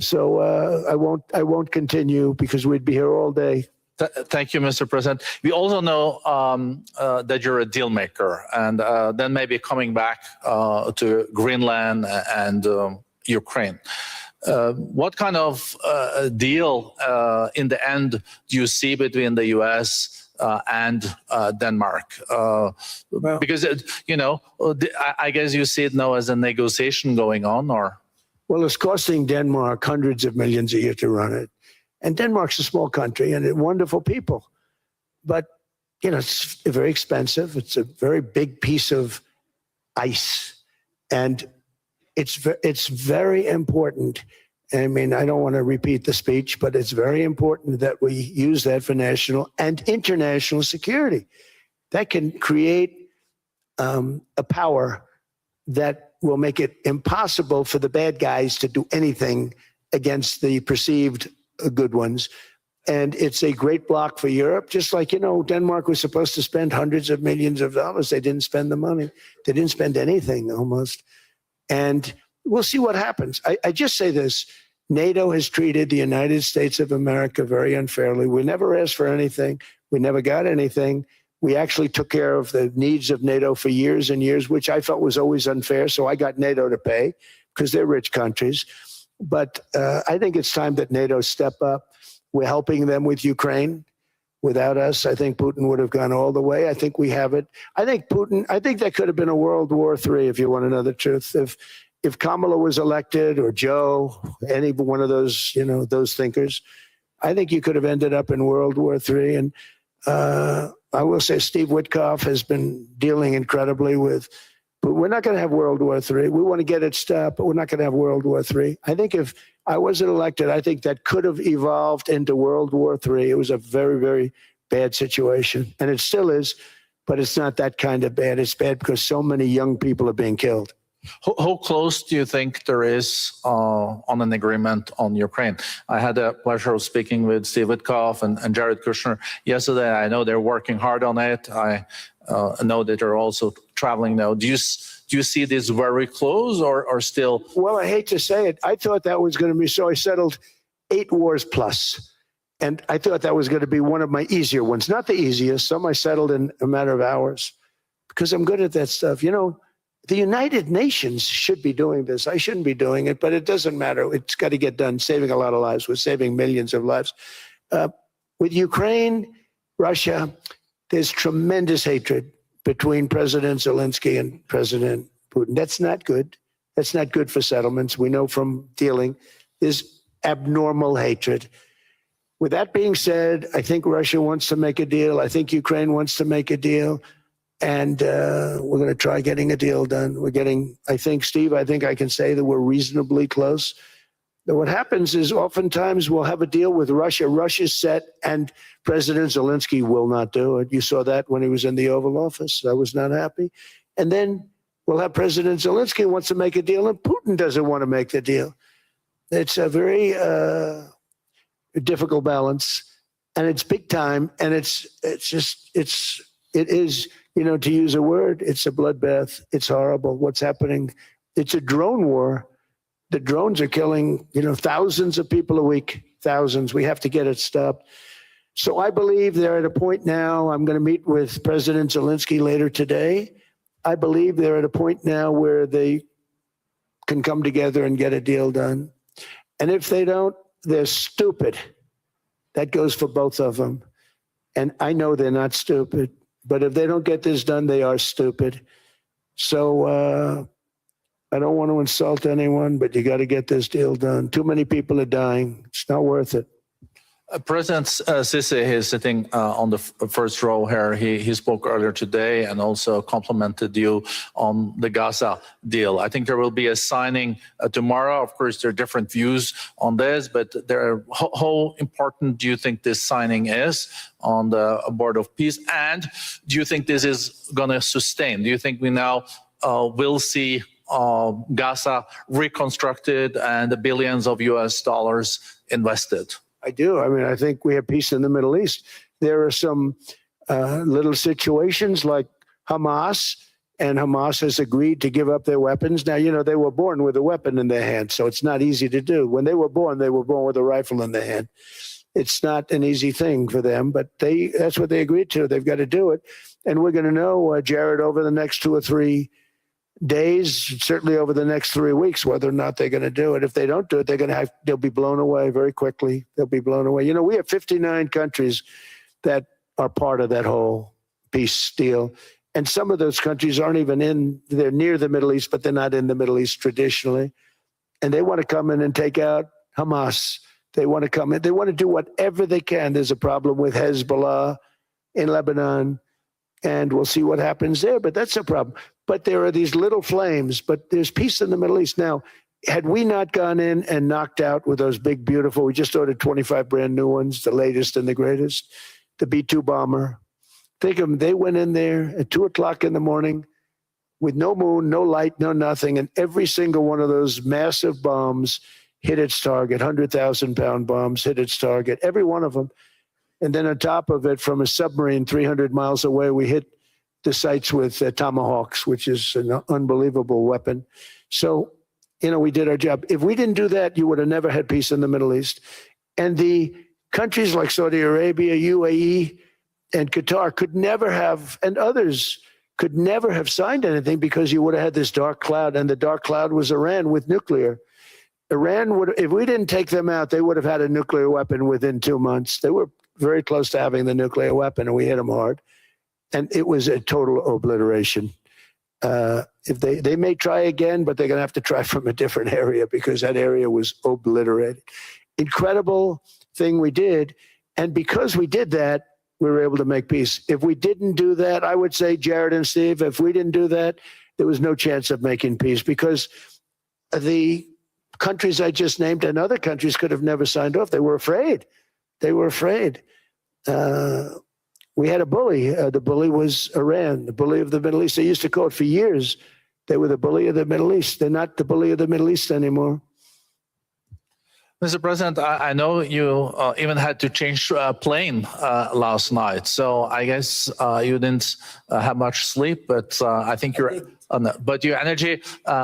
So I won't continue because we'd be here all day. Thank you, Mr. President. We also know that you're a deal maker, and then maybe coming back to Greenland and Ukraine. What kind of deal in the end do you see between the U.S. And Denmark? Because, I guess you see it now as a negotiation going on, or? Well, it's costing Denmark hundreds of millions a year to run it. And Denmark's a small country and wonderful people. But, it's very expensive. It's a very big piece of ice. And it's very important. I don't want to repeat the speech, but it's very important that we use that for national and international security. That can create a power that will make it impossible for the bad guys to do anything against the perceived good ones. And it's a great block for Europe, just like, Denmark was supposed to spend hundreds of millions of dollars. They didn't spend the money. They didn't spend anything almost. And we'll see what happens. I just say this. NATO has treated the United States of America very unfairly. We never asked for anything. We never got anything. We actually took care of the needs of NATO for years and years, which I felt was always unfair. So I got NATO to pay because they're rich countries. But I think it's time that NATO step up. We're helping them with Ukraine. Without us, I think Putin would have gone all the way. I think we have it. I think that could have been a World War III, if you want to know the truth. If Kamala was elected, or Joe, any one of those, those thinkers, I think you could have ended up in World War III. And I will say Steve Witkoff has been dealing incredibly with, but we're not going to have World War III. We want to get it stopped, but we're not going to have World War III. I think if I wasn't elected, I think that could have evolved into World War III. It was a very, very bad situation. And it still is, but it's not that kind of bad. It's bad because so many young people are being killed. How close do you think there is on an agreement on Ukraine? I had the pleasure of speaking with Steve Witkoff and Jared Kushner yesterday. I know they're working hard on it. I know that they're also traveling now. Do you see this very close or still? Well, I hate to say it. I thought that was going to be so. I settled 8 wars plus. And I thought that was going to be one of my easier ones. Not the easiest. Some I settled in a matter of hours because I'm good at that stuff. The United Nations should be doing this. I shouldn't be doing it, but it doesn't matter. It's got to get done, saving a lot of lives. We're saving millions of lives. With Ukraine, Russia, there's tremendous hatred between President Zelensky and President Putin. That's not good. That's not good for settlements. We know from dealing. There's abnormal hatred. With that being said, I think Russia wants to make a deal. I think Ukraine wants to make a deal. And we're going to try getting a deal done. I think, Steve, I can say that we're reasonably close. But what happens is oftentimes we'll have a deal with Russia. Russia's set, and President Zelensky will not do it. You saw that when he was in the Oval Office. I was not happy. And then we'll have President Zelensky wants to make a deal, and Putin doesn't want to make the deal. It's a very difficult balance, and it's big time, and it is. To use a word, it's a bloodbath. It's horrible what's happening. It's a drone war. The drones are killing, thousands of people a week, thousands. We have to get it stopped. So I believe they're at a point now. I'm going to meet with President Zelensky later today. I believe they're at a point now where they can come together and get a deal done. And if they don't, they're stupid. That goes for both of them. And I know they're not stupid. But if they don't get this done, they are stupid. So I don't want to insult anyone, but you got to get this deal done. Too many people are dying. It's not worth it. President Sisi is sitting on the first row here. He spoke earlier today and also complimented you on the Gaza deal. I think there will be a signing tomorrow. Of course, there are different views on this, but how important do you think this signing is on the Board of Peace? And do you think this is going to sustain? Do you think we now will see Gaza reconstructed and the billions of US dollars invested? I do. I think we have peace in the Middle East. There are some little situations like Hamas, and Hamas has agreed to give up their weapons. Now, they were born with a weapon in their hand, so it's not easy to do. When they were born with a rifle in their hand. It's not an easy thing for them, but that's what they agreed to. They've got to do it. And we're going to know, Jared, over the next 2 or 3 days, certainly over the next 3 weeks, whether or not they're going to do it. If they don't do it, they'll be blown away very quickly. They'll be blown away. We have 59 countries that are part of that whole peace deal. And some of those countries aren't even they're near the Middle East, but they're not in the Middle East traditionally. And they want to come in and take out Hamas. They want to come in. They want to do whatever they can. There's a problem with Hezbollah in Lebanon, and we'll see what happens there. But that's a problem. But there are these little flames, but there's peace in the Middle East. Now, had we not gone in and knocked out with those big, beautiful, we just ordered 25 brand new ones, the latest and the greatest, the B-2 bomber. Think of them, they went in there at 2 o'clock in the morning with no moon, no light, no nothing. And every single one of those massive bombs hit its target, 100,000-pound bombs hit its target, every one of them. And then on top of it, from a submarine 300 miles away, we hit the sites with tomahawks, which is an unbelievable weapon. So, we did our job. If we didn't do that, you would have never had peace in the Middle East. And the countries like Saudi Arabia, UAE, and Qatar could never have, and others could never have signed anything because you would have had this dark cloud, and the dark cloud was Iran with nuclear. Iran would, if we didn't take them out, they would have had a nuclear weapon within 2 months. They were very close to having the nuclear weapon, and we hit them hard. And it was a total obliteration. If they may try again, but they're going to have to try from a different area because that area was obliterated. Incredible thing we did. And because we did that, we were able to make peace. If we didn't do that, I would say, Jared and Steve, if we didn't do that, there was no chance of making peace because the countries I just named and other countries could have never signed off. They were afraid. They were afraid. We had a bully. The bully was Iran, the bully of the Middle East. They used to call it for years. They were the bully of the Middle East. They're not the bully of the Middle East anymore. Mr. President, I know you even had to change plane last night, so I guess you didn't have much sleep, but I think but your energy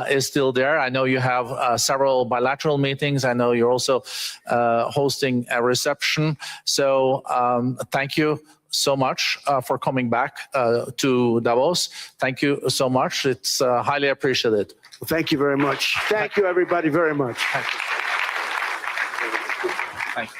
is still there. I know you have several bilateral meetings. I know you're also hosting a reception. So thank you so much for coming back to Davos. Thank you so much. It's highly appreciated. Well, thank you very much. Thank you, everybody, very much. Thank you. Thank you.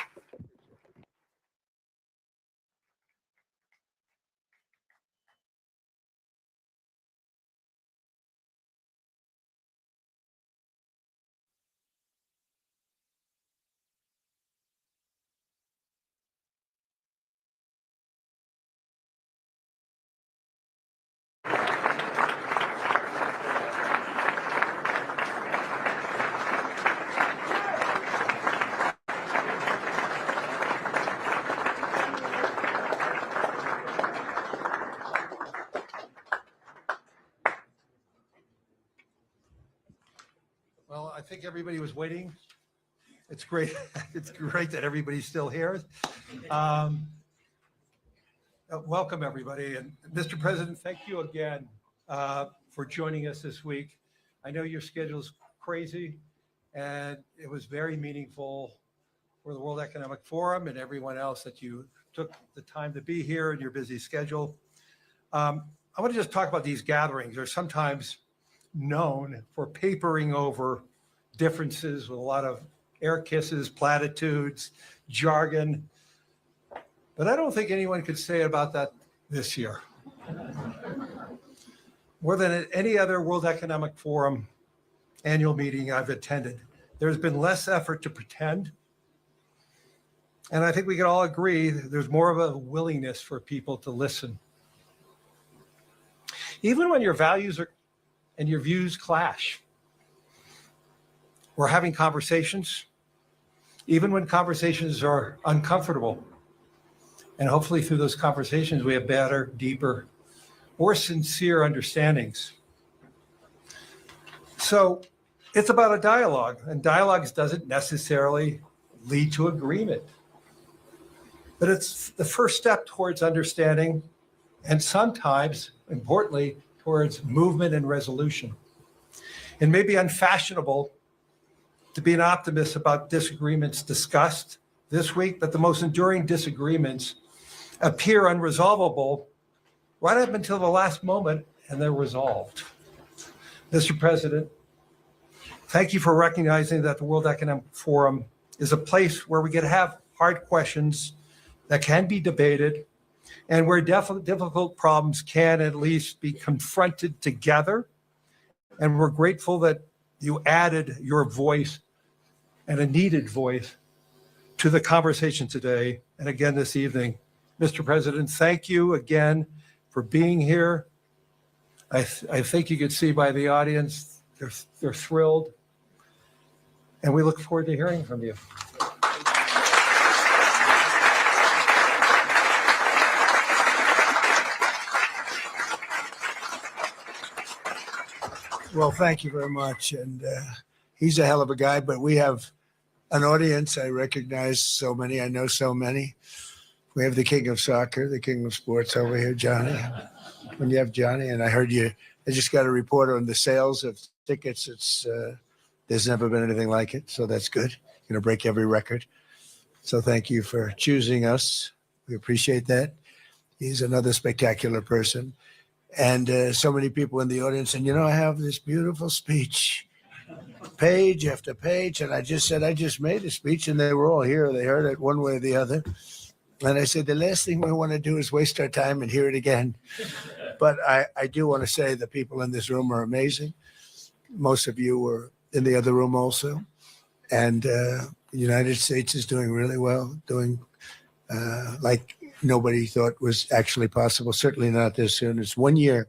Well, I think everybody was waiting. It's great. It's great that everybody's still here. Welcome, everybody. And Mr. President, thank you again for joining us this week. I know your schedule's crazy, and it was very meaningful for the World Economic Forum and everyone else that you took the time to be here in your busy schedule. I want to just talk about these gatherings. They're sometimes known for papering over differences with a lot of air kisses, platitudes, jargon. But I don't think anyone could say about that this year. More than at any other World Economic Forum annual meeting I've attended, there's been less effort to pretend. And I think we can all agree there's more of a willingness for people to listen. Even when your values and your views clash. We're having conversations, even when conversations are uncomfortable. And hopefully through those conversations, we have better, deeper, more sincere understandings. So it's about a dialogue, and dialogues doesn't necessarily lead to agreement. But it's the first step towards understanding, and sometimes, importantly, towards movement and resolution. It may be unfashionable to be an optimist about disagreements discussed this week, but the most enduring disagreements appear unresolvable right up until the last moment, and they're resolved. Mr. President, thank you for recognizing that the World Economic Forum is a place where we get to have hard questions that can be debated, and where difficult problems can at least be confronted together. And we're grateful that you added your voice, and a needed voice, to the conversation today and again this evening. Mr. President, thank you again for being here. I think you could see by the audience, they're thrilled. And we look forward to hearing from you. Well, thank you very much. And he's a hell of a guy, but we have an audience. I recognize so many. I know so many. We have the king of soccer, the king of sports over here, Johnny. When you have Johnny, and I heard I just got a report on the sales of tickets. There's never been anything like it, so that's good. Going to break every record. So thank you for choosing us. We appreciate that. He's another spectacular person. And so many people in the audience. And, I have this beautiful speech, page after page. And I just said, I just made a speech, and they were all here. They heard it one way or the other. And I said, the last thing we want to do is waste our time and hear it again. But I do want to say the people in this room are amazing. Most of you were in the other room also. And the United States is doing really well, doing like nobody thought was actually possible. Certainly not this soon. It's 1 year.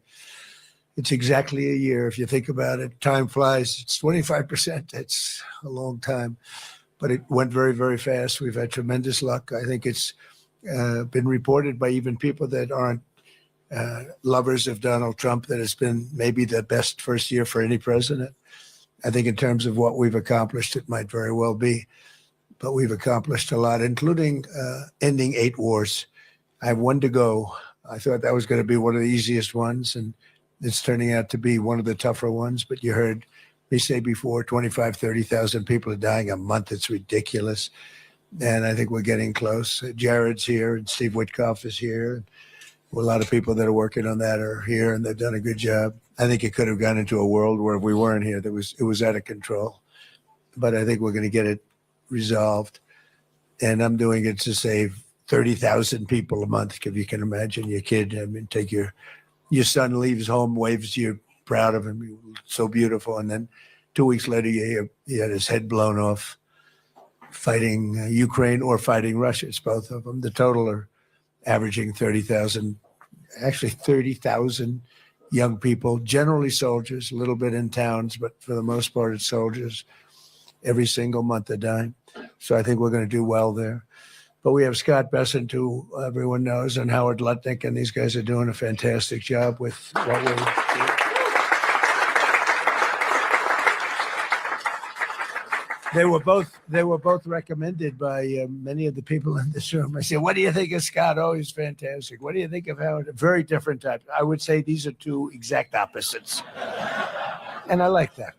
It's exactly a year. If you think about it, time flies. It's 25%. That's a long time. But it went very, very fast. We've had tremendous luck. I think it's been reported by even people that aren't lovers of Donald Trump that it's been maybe the best first year for any president. I think in terms of what we've accomplished, it might very well be. But we've accomplished a lot, including ending 8 wars. I have 1 to go. I thought that was going to be one of the easiest ones, and it's turning out to be one of the tougher ones. But you heard me say before, 25, 30,000 people are dying a month. It's ridiculous. And I think we're getting close. Jared's here, and Steve Witkoff is here. A lot of people that are working on that are here, and they've done a good job. I think it could have gone into a world where if we weren't here, it was out of control. But I think we're going to get it resolved. And I'm doing it to save 30,000 people a month. If you can imagine your kid, take your son leaves home, waves to you, proud of him, so beautiful. And then 2 weeks later, you hear he had his head blown off fighting Ukraine or fighting Russia. It's both of them. The total are averaging 30,000, actually 30,000 young people, generally soldiers, a little bit in towns, but for the most part, it's soldiers. Every single month they're dying. So I think we're going to do well there. But we have Scott Bessent, who everyone knows, and Howard Lutnick, and these guys are doing a fantastic job with what we're doing. They were both recommended by many of the people in this room. I said, what do you think of Scott? Oh, he's fantastic. What do you think of Howard? Very different types. I would say these are 2 exact opposites. And I like that.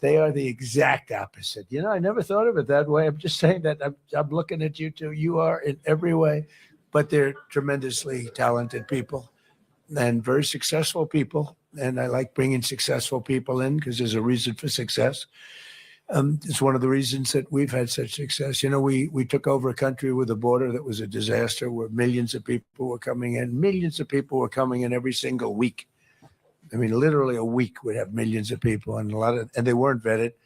They are the exact opposite. I never thought of it that way. I'm just saying that I'm looking at you two. You are in every way, but they're tremendously talented people and very successful people. And I like bringing successful people in because there's a reason for success. It's one of the reasons that we've had such success. We took over a country with a border that was a disaster where millions of people were coming in. Millions of people were coming in every single week. Literally a week would have millions of people, and and they weren't vetted. It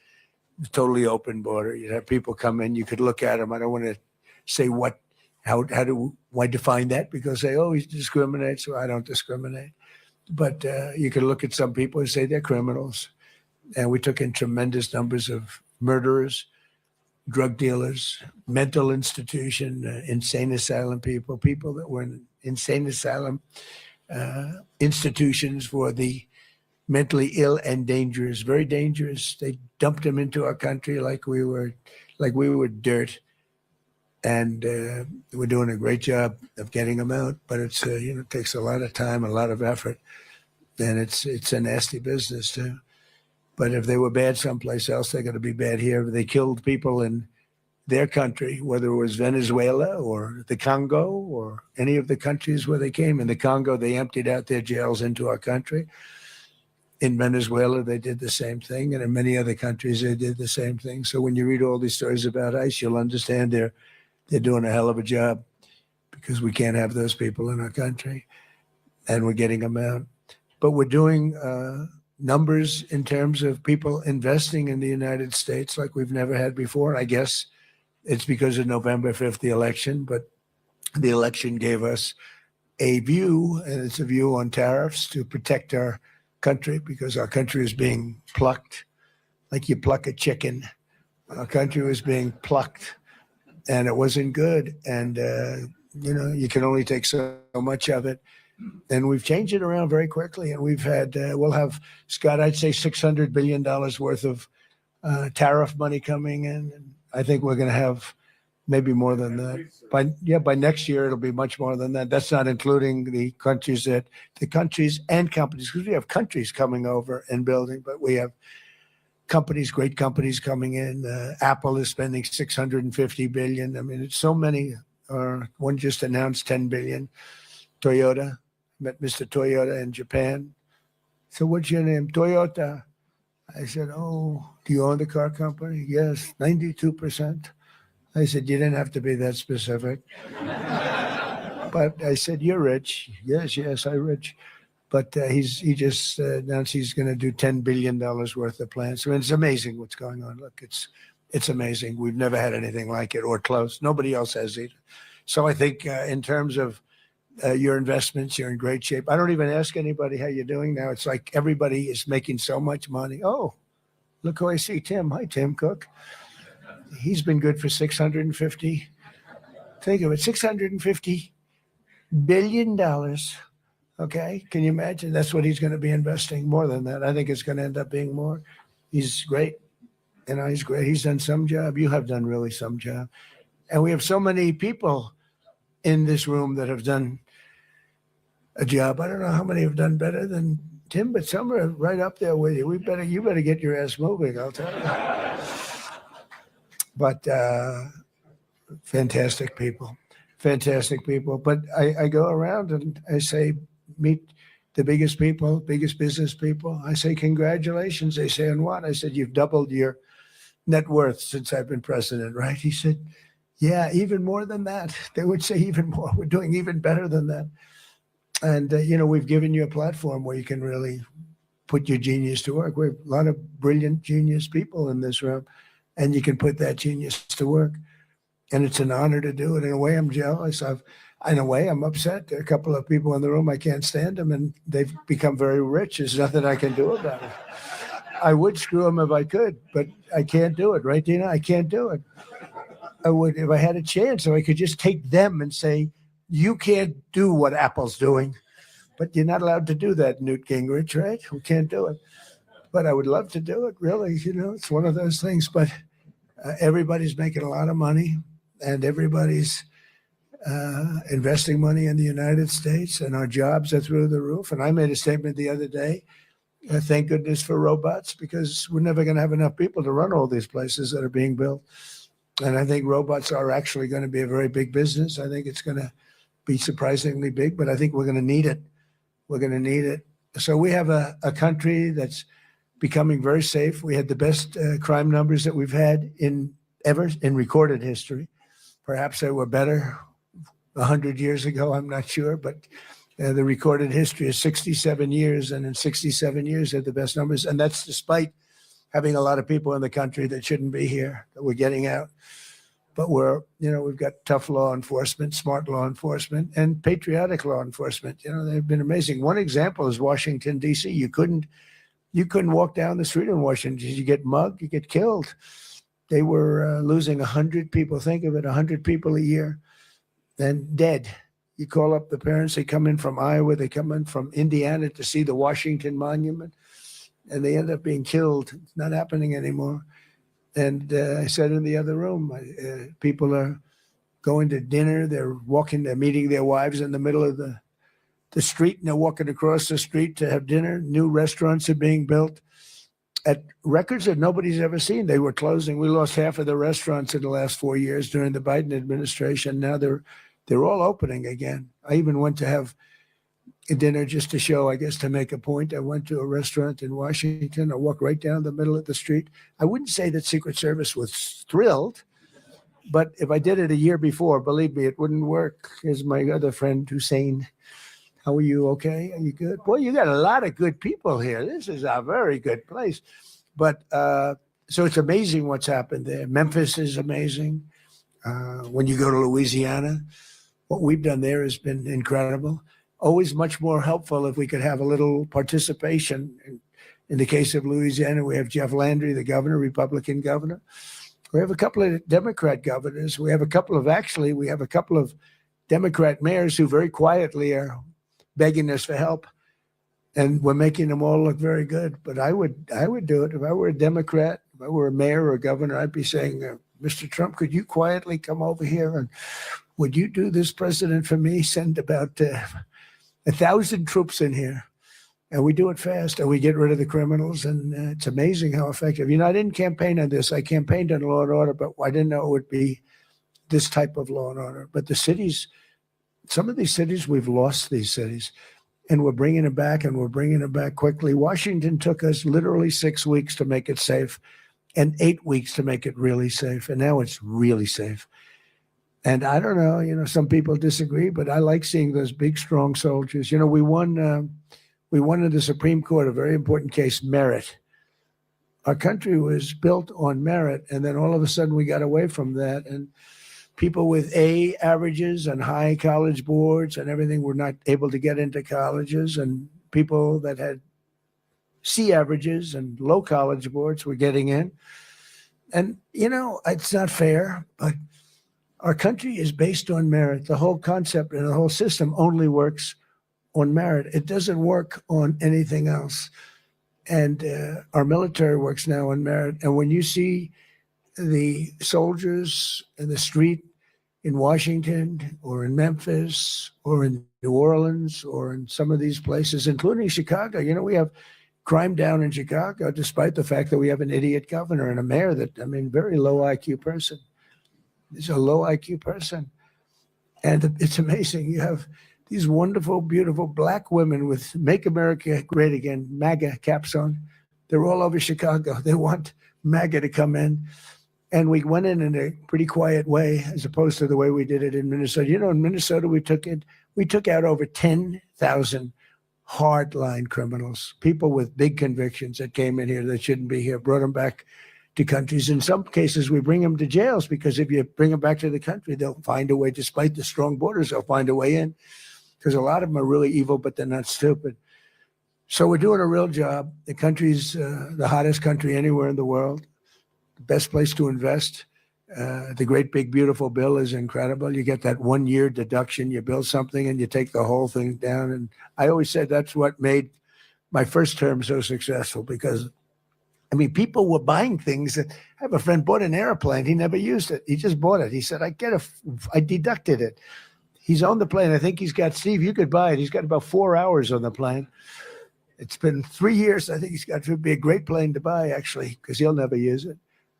was totally open border. You'd have people come in. You could look at them. I don't want to say why define that, because they always discriminate. So I don't discriminate. But you could look at some people and say they're criminals. And we took in tremendous numbers of murderers, drug dealers, mental institution, insane asylum people that were in insane asylum institutions for the mentally ill and dangerous, very dangerous. They dumped them into our country like we were dirt. And we're doing a great job of getting them out. But it's it takes a lot of time, a lot of effort, and it's a nasty business too. But if they were bad someplace else, they're going to be bad here. If they killed people in their country, whether it was Venezuela or the Congo or any of the countries where they came. In the Congo, they emptied out their jails into our country. In Venezuela, they did the same thing. And in many other countries, they did the same thing. So when you read all these stories about ICE, you'll understand they're doing a hell of a job, because we can't have those people in our country, and we're getting them out. But we're doing numbers in terms of people investing in the United States like we've never had before. I guess it's because of November 5th, the election, but the election gave us a view, and it's a view on tariffs to protect our country, because our country is being plucked like you pluck a chicken. Our country was being plucked, and it wasn't good. And, you can only take so much of it. And we've changed it around very quickly. And we've had, we'll have, Scott, I'd say $600 billion worth of tariff money coming in. And I think we're going to have maybe more than that. By next year, it'll be much more than that. That's not including the countries and companies, because we have countries coming over and building, but we have companies, great companies coming in. Apple is spending $650 billion. I mean, it's so many. One just announced $10 billion. Toyota, met Mr. Toyota in Japan. So what's your name? Toyota. I said, oh, do you own the car company? Yes, 92%. I said, you didn't have to be that specific. But I said, you're rich. Yes, I'm rich. But he just announced he's going to do $10 billion worth of plants. I mean, it's amazing what's going on. Look, it's amazing. We've never had anything like it or close. Nobody else has either. So I think in terms of your investments, you're in great shape. I don't even ask anybody how you're doing now. It's like everybody is making so much money. Oh, look who I see, Tim. Hi, Tim Cook. He's been good for 650. Think of it, $650 billion. Okay, can you imagine? That's what he's going to be investing. More than that, I think it's going to end up being more. He's great. He's great. He's done some job. You have done really some job. And we have so many people in this room that have done a job. I don't know how many have done better than Tim, but some are right up there with you. You better get your ass moving, I'll tell you. But fantastic people. But I go around and I say, meet the biggest people, biggest business people. I say, congratulations. They say, on what? I said, you've doubled your net worth since I've been president, right? He said, yeah, even more than that. They would say even more. We're doing even better than that. And, we've given you a platform where you can really put your genius to work. We have a lot of brilliant genius people in this room, and you can put that genius to work. And it's an honor to do it. In a way, I'm jealous. In a way, I'm upset. There are a couple of people in the room, I can't stand them, and they've become very rich. There's nothing I can do about it. I would screw them if I could, but I can't do it, right, Dina? I can't do it. I would, if I had a chance, if I could just take them and say, you can't do what Apple's doing, but you're not allowed to do that, Newt Gingrich, right? We can't do it. But I would love to do it, really. It's one of those things. But everybody's making a lot of money, and everybody's investing money in the United States, and our jobs are through the roof. And I made a statement the other day, thank goodness for robots, because we're never going to have enough people to run all these places that are being built. And I think robots are actually going to be a very big business. I think it's going to be surprisingly big, but I think we're going to need it. We're going to need it. So we have a country that's becoming very safe. We had the best crime numbers that we've had ever in recorded history. Perhaps they were better 100 years ago, I'm not sure, but the recorded history is 67 years, and in 67 years, they're the best numbers. And that's despite having a lot of people in the country that shouldn't be here, that we're getting out. But we've got tough law enforcement, smart law enforcement, and patriotic law enforcement. They've been amazing. One example is Washington, D.C. You couldn't walk down the street in Washington. You get mugged, you get killed. They were losing 100 people. Think of it, 100 people a year, and dead. You call up the parents. They come in from Iowa. They come in from Indiana to see the Washington Monument, and they end up being killed. It's not happening anymore. And I said in the other room, people are going to dinner. They're meeting their wives in the middle of the street, and they're walking across the street to have dinner. New restaurants are being built at records that nobody's ever seen. They were closing. We lost half of the restaurants in the last 4 years during the Biden administration. Now they're all opening again. I even went to have a dinner just to show, I guess, to make a point. I went to a restaurant in Washington. I walked right down the middle of the street. I wouldn't say that Secret Service was thrilled, but if I did it a year before, believe me, it wouldn't work. Here's my other friend, Hussein. How are you? Okay? Are you good? Boy, you got a lot of good people here. This is a very good place. But so it's amazing what's happened there. Memphis is amazing. When you go to Louisiana, what we've done there has been incredible. Always much more helpful if we could have a little participation. In the case of Louisiana, we have Jeff Landry, the governor, Republican governor. We have a couple of Democrat governors. We have a couple of Democrat mayors who very quietly are begging us for help. And we're making them all look very good. But I would do it if I were a Democrat, if I I were a mayor or a governor, I'd be saying, Mr. Trump, could you quietly come over here and would you do this, President, for me? Send about 1,000 troops in here. And we do it fast, and we get rid of the criminals, and it's amazing how effective. You know, I didn't campaign on this. I campaigned on law and order, but I didn't know it would be this type of law and order. But the cities, some of these cities, we've lost these cities, and we're bringing it back, and we're bringing it back quickly. Washington took us literally 6 weeks to make it safe and 8 weeks to make it really safe, and now it's really safe. And I don't know, you know, some people disagree, but I like seeing those big, strong soldiers. You know, we won in the Supreme Court a very important case, merit. Our country was built on merit, and then all of a sudden we got away from that. And people with A averages and high college boards and everything were not able to get into colleges, and people that had C averages and low college boards were getting in. And, you know, it's not fair, but our country is based on merit. The whole concept and the whole system only works on merit. It doesn't work on anything else. And our military works now on merit. And when you see the soldiers in the street in Washington or in Memphis or in New Orleans or in some of these places, including Chicago, you know, we have crime down in Chicago, despite the fact that we have an idiot governor and a mayor that, I mean, very low IQ person. He's a low IQ person. And it's amazing. You have these wonderful, beautiful black women with Make America Great Again, MAGA caps on. They're all over Chicago. They want MAGA to come in. And we went in a pretty quiet way, as opposed to the way we did it in Minnesota. You know, in Minnesota, we took out over 10,000 hardline criminals, people with big convictions that came in here that shouldn't be here, brought them back to countries. In some cases, we bring them to jails, because if you bring them back to the country, they'll find a way, despite the strong borders, they'll find a way in, because a lot of them are really evil, but they're not stupid. So we're doing a real job. The country's the hottest country anywhere in the world, the best place to invest. The great big beautiful bill is incredible. You get that 1 year deduction. You build something and you take the whole thing down. And I always said that's what made my first term so successful, because I mean, people were buying things. That, I have a friend bought an airplane. He never used it. He just bought it. He said, I deducted it. He's on the plane. I think he's got, Steve, you could buy it. He's got about 4 hours on the plane. It's been 3 years. I think it would be a great plane to buy, actually, because he'll never use it.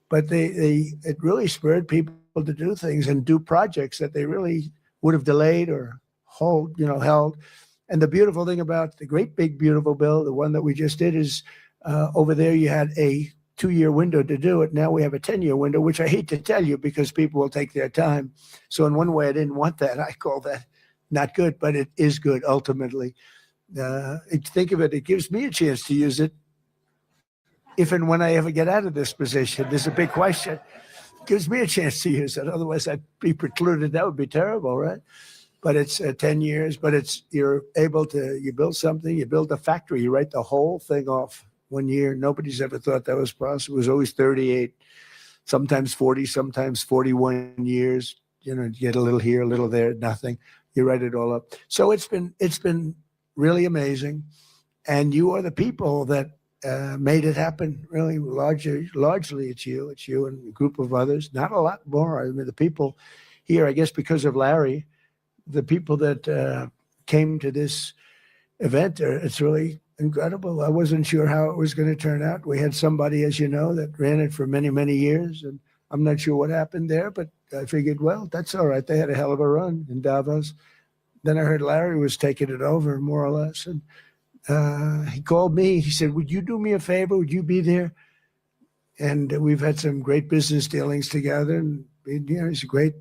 But it really spurred people to do things and do projects that they really would have delayed or held. And the beautiful thing about the great big beautiful bill, the one that we just did, is over there you had a 2-year window to do it. Now we have a 10-year window, which I hate to tell you, because people will take their time. So in one way, I didn't want that. I call that not good, but it is good ultimately. Think of it, it gives me a chance to use it if and when I ever get out of this position. There's a big question. It gives me a chance to use it. Otherwise, I'd be precluded. That would be terrible, right? But it's 10 years, but you're able to, you build something, you build a factory, you write the whole thing off 1 year. Nobody's ever thought that was possible. It was always 38, sometimes 40, sometimes 41 years. You know, you get a little here, a little there, nothing. You write it all up. So it's been really amazing. And you are the people that made it happen. Really, largely it's you and a group of others. Not a lot more. I mean, the people here, I guess, because of Larry, the people that came to this event, it's really incredible. I wasn't sure how it was going to turn out. We had somebody, as you know, that ran it for many, many years, and I'm not sure what happened there, but I figured, well, that's all right. They had a hell of a run in Davos. Then I heard Larry was taking it over, more or less, and he called me. He said, would you do me a favor? Would you be there? And we've had some great business dealings together, and you know, he's great.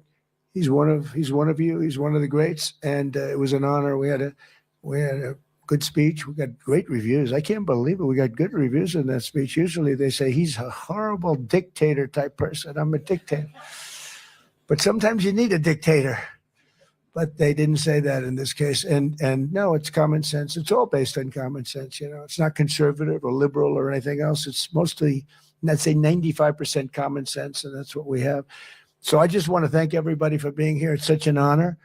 He's one of you. He's one of the greats, and it was an honor. We had a good speech. We got great reviews. I can't believe it. We got good reviews in that speech. Usually they say he's a horrible dictator type person. I'm a dictator, but sometimes you need a dictator. But they didn't say that in this case. And no, it's common sense. It's all based on common sense. You know, it's not conservative or liberal or anything else. It's mostly, I'd say 95% common sense, and that's what we have. So I just want to thank everybody for being here. It's such an honor.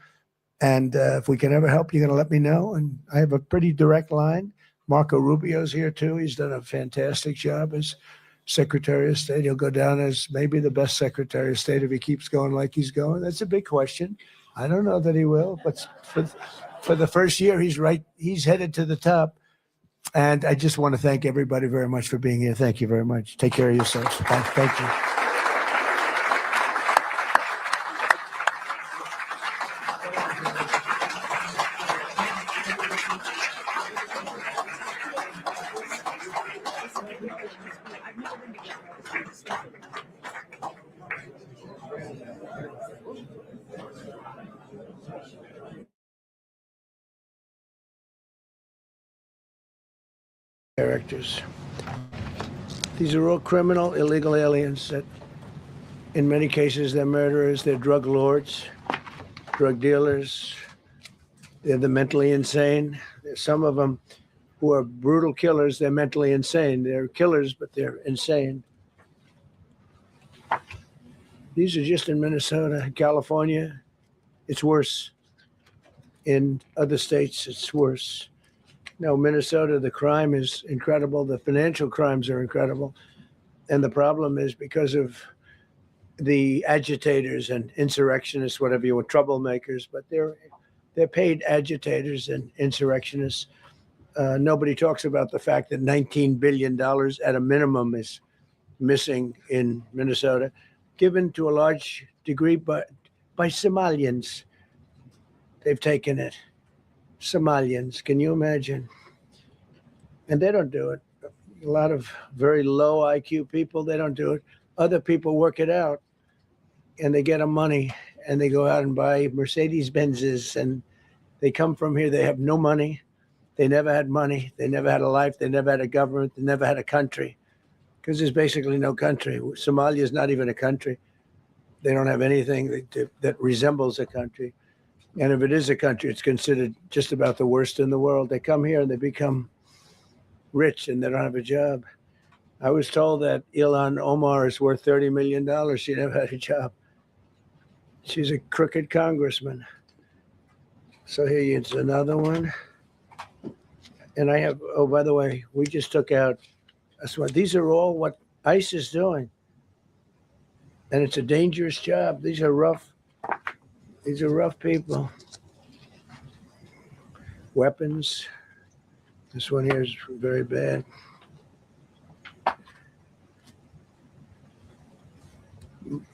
And if we can ever help, you're going to let me know. And I have a pretty direct line. Marco Rubio's here too. He's done a fantastic job as Secretary of State. He'll go down as maybe the best Secretary of State if he keeps going like he's going. That's a big question. I don't know that he will, but for the first year, he's right. He's headed to the top. And I just want to thank everybody very much for being here. Thank you very much. Take care of yourselves. Thank you. Characters. These are all criminal, illegal aliens that, in many cases, they're murderers, they're drug lords, drug dealers. They're the mentally insane. There's some of them who are brutal killers. They're mentally insane. They're killers, but they're insane. These are just in Minnesota, California. It's worse. In other states, it's worse. No, Minnesota, the crime is incredible. The financial crimes are incredible. And the problem is because of the agitators and insurrectionists, whatever you want, troublemakers, but they're paid agitators and insurrectionists. Nobody talks about the fact that $19 billion at a minimum is missing in Minnesota, given to a large degree by Somalians. They've taken it. Somalians, can you imagine? And they don't do it. A lot of very low IQ people, they don't do it. Other people work it out and they get them money and they go out and buy Mercedes Benzes and they come from here. They have no money. They never had money. They never had a life. They never had a government. They never had a country because there's basically no country. Somalia is not even a country. They don't have anything that resembles a country. And if it is a country, it's considered just about the worst in the world. They come here and they become rich and they don't have a job. I was told that Ilhan Omar is worth $30 million. She never had a job. She's a crooked congressman. So here it's another one. And I have, oh, by the way, we just took out, that's what, these are all what ICE is doing. And it's a dangerous job. These are rough people. Weapons. This one here is very bad.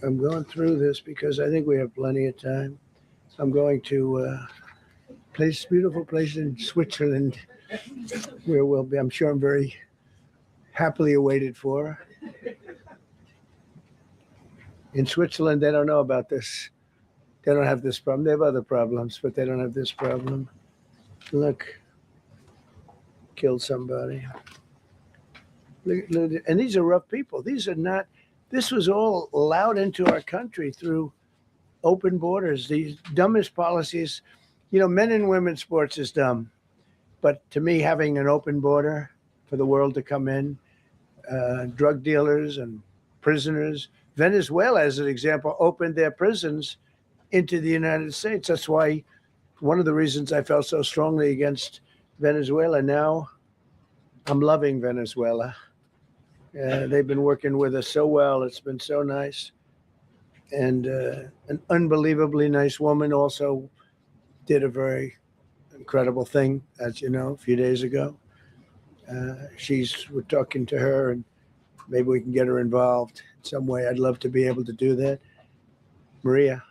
I'm going through this because I think we have plenty of time. I'm going to beautiful place in Switzerland where we'll be, I'm sure I'm very happily awaited for. In Switzerland, they don't know about this. They don't have this problem. They have other problems, but they don't have this problem. Look, killed somebody. And these are rough people. These are not, this was all allowed into our country through open borders. These dumbest policies, you know, men and women's sports is dumb. But to me, having an open border for the world to come in, drug dealers and prisoners, Venezuela, as an example, opened their prisons into the United States. That's why one of the reasons I felt so strongly against Venezuela. Now I'm loving Venezuela. They've been working with us so well. It's been so nice. And an unbelievably nice woman also did a very incredible thing, as you know, a few days ago. We're talking to her and maybe we can get her involved in some way. I'd love to be able to do that. Maria,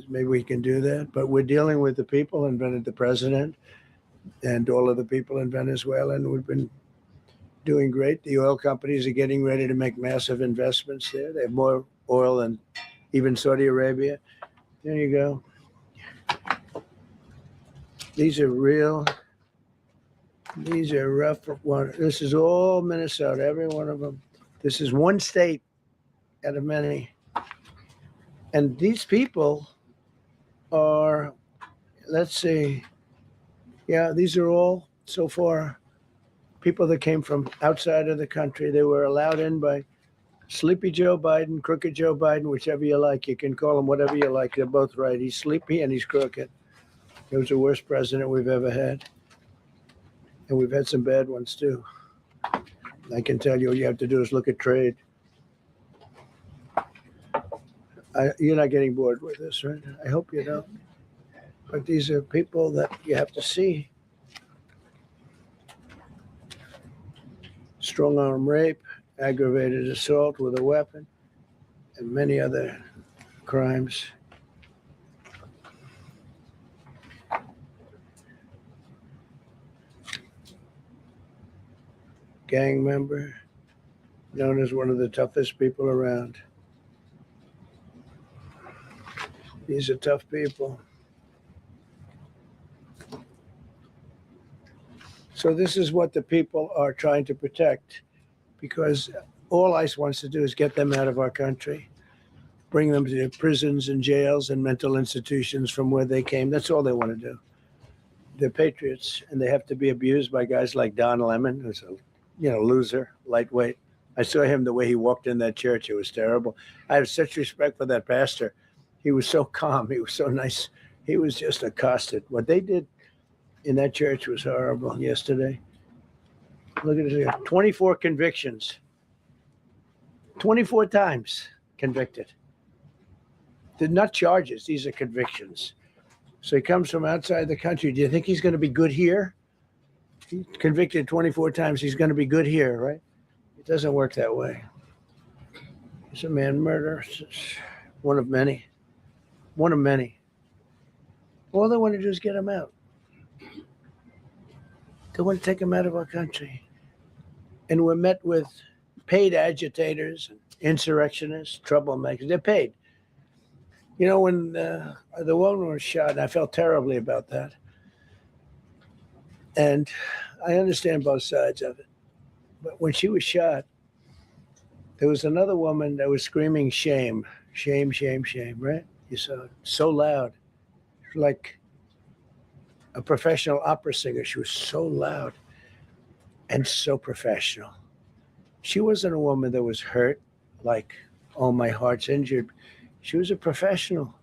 maybe we can do that. But we're dealing with the people and the president and all of the people in Venezuela, and we've been doing great. The oil companies are getting ready to make massive investments there. They have more oil than even Saudi Arabia. There you go. These are rough ones. This is all Minnesota, every one of them. This is one state out of many. And these people are, let's see, yeah, these are all so far people that came from outside of the country. They were allowed in by Sleepy Joe Biden, Crooked Joe Biden, whichever you like. You can call him whatever you like. They're both right. He's sleepy and he's crooked. He was the worst president we've ever had. And we've had some bad ones too. I can tell you all you have to do is look at trade. You're not getting bored with this, right? I hope you don't. But these are people that you have to see. Strong arm rape, aggravated assault with a weapon, and many other crimes. Gang member, known as one of the toughest people around. These are tough people. So this is what the people are trying to protect, because all ICE wants to do is get them out of our country, bring them to prisons and jails and mental institutions from where they came. That's all they want to do. They're patriots, and they have to be abused by guys like Don Lemon, who's a loser, lightweight. I saw him the way he walked in that church. It was terrible. I have such respect for that pastor. He was so calm. He was so nice. He was just accosted. What they did in that church was horrible yesterday. Look at it here. 24 convictions. 24 times convicted. They're not charges. These are convictions. So he comes from outside the country. Do you think he's going to be good here? He's convicted 24 times. He's going to be good here, right? It doesn't work that way. It's a man murderer. It's one of many. One of many. All they want to do is get him out. They want to take him out of our country. And we're met with paid agitators, insurrectionists, troublemakers. They're paid. You know, when the woman was shot, I felt terribly about that. And I understand both sides of it. But when she was shot, there was another woman that was screaming shame, shame, shame, shame, right? You saw it so loud, like a professional opera singer. She was so loud and so professional. She wasn't a woman that was hurt, like, oh, my heart's injured. She was a professional.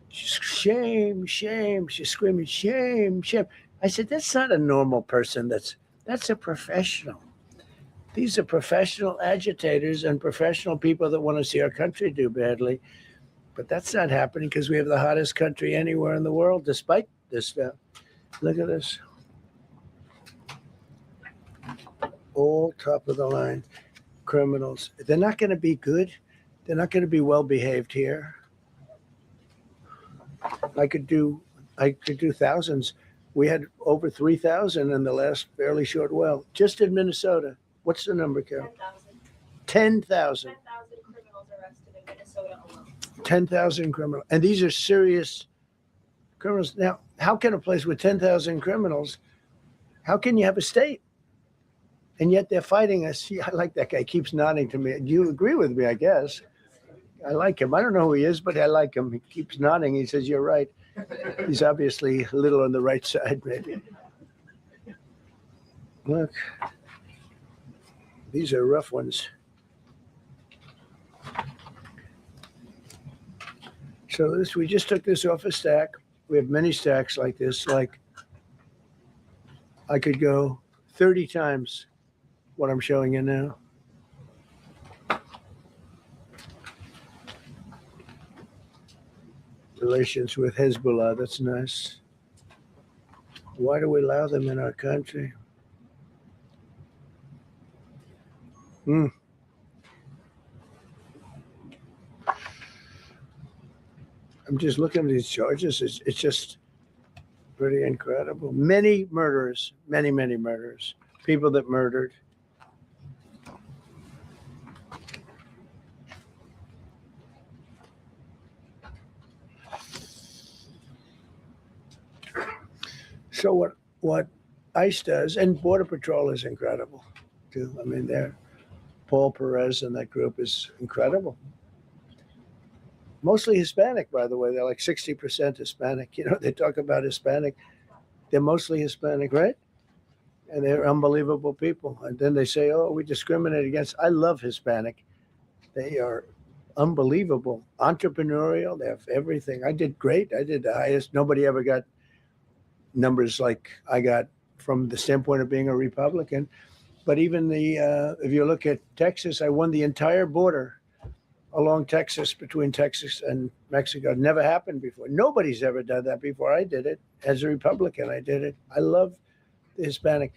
She's shame, shame. She's screaming shame, shame. I said, that's not a normal person. That's a professional. These are professional agitators and professional people that want to see our country do badly. But that's not happening because we have the hottest country anywhere in the world, despite this stuff. Look at this. All top of the line criminals. They're not going to be good. They're not going to be well behaved here. I could do thousands. We had over 3,000 in the last fairly short while. Just in Minnesota. What's the number, Carol? 10,000. 10,000 criminals arrested in Minnesota alone. 10,000 criminals. And these are serious criminals. Now, how can a place with 10,000 criminals, how can you have a state? And yet they're fighting us. Yeah, I like that guy. He keeps nodding to me. You agree with me, I guess. I like him. I don't know who he is, but I like him. He keeps nodding. He says, you're right. He's obviously a little on the right side, maybe. Look. These are rough ones. So this, we just took this off a stack. We have many stacks like this. Like, I could go 30 times what I'm showing you now. Relations with Hezbollah, that's nice. Why do we allow them in our country? I'm just looking at these charges. It's just pretty incredible. Many murderers, many murderers, people that murdered. So what ICE does, and Border Patrol is incredible too. I mean, Paul Perez and that group is incredible. Mostly Hispanic, by the way. They're like 60% Hispanic. You know, they talk about Hispanic. They're mostly Hispanic, right? And they're unbelievable people. And then they say, oh, we discriminate against. I love Hispanic. They are unbelievable. Entrepreneurial. They have everything. I did great. I did the highest. Nobody ever got numbers like I got from the standpoint of being a Republican. But even if you look at Texas, I won the entire border along Texas, between Texas and Mexico. It never happened before. Nobody's ever done that before. I did it as a Republican. I did it. I love the Hispanic.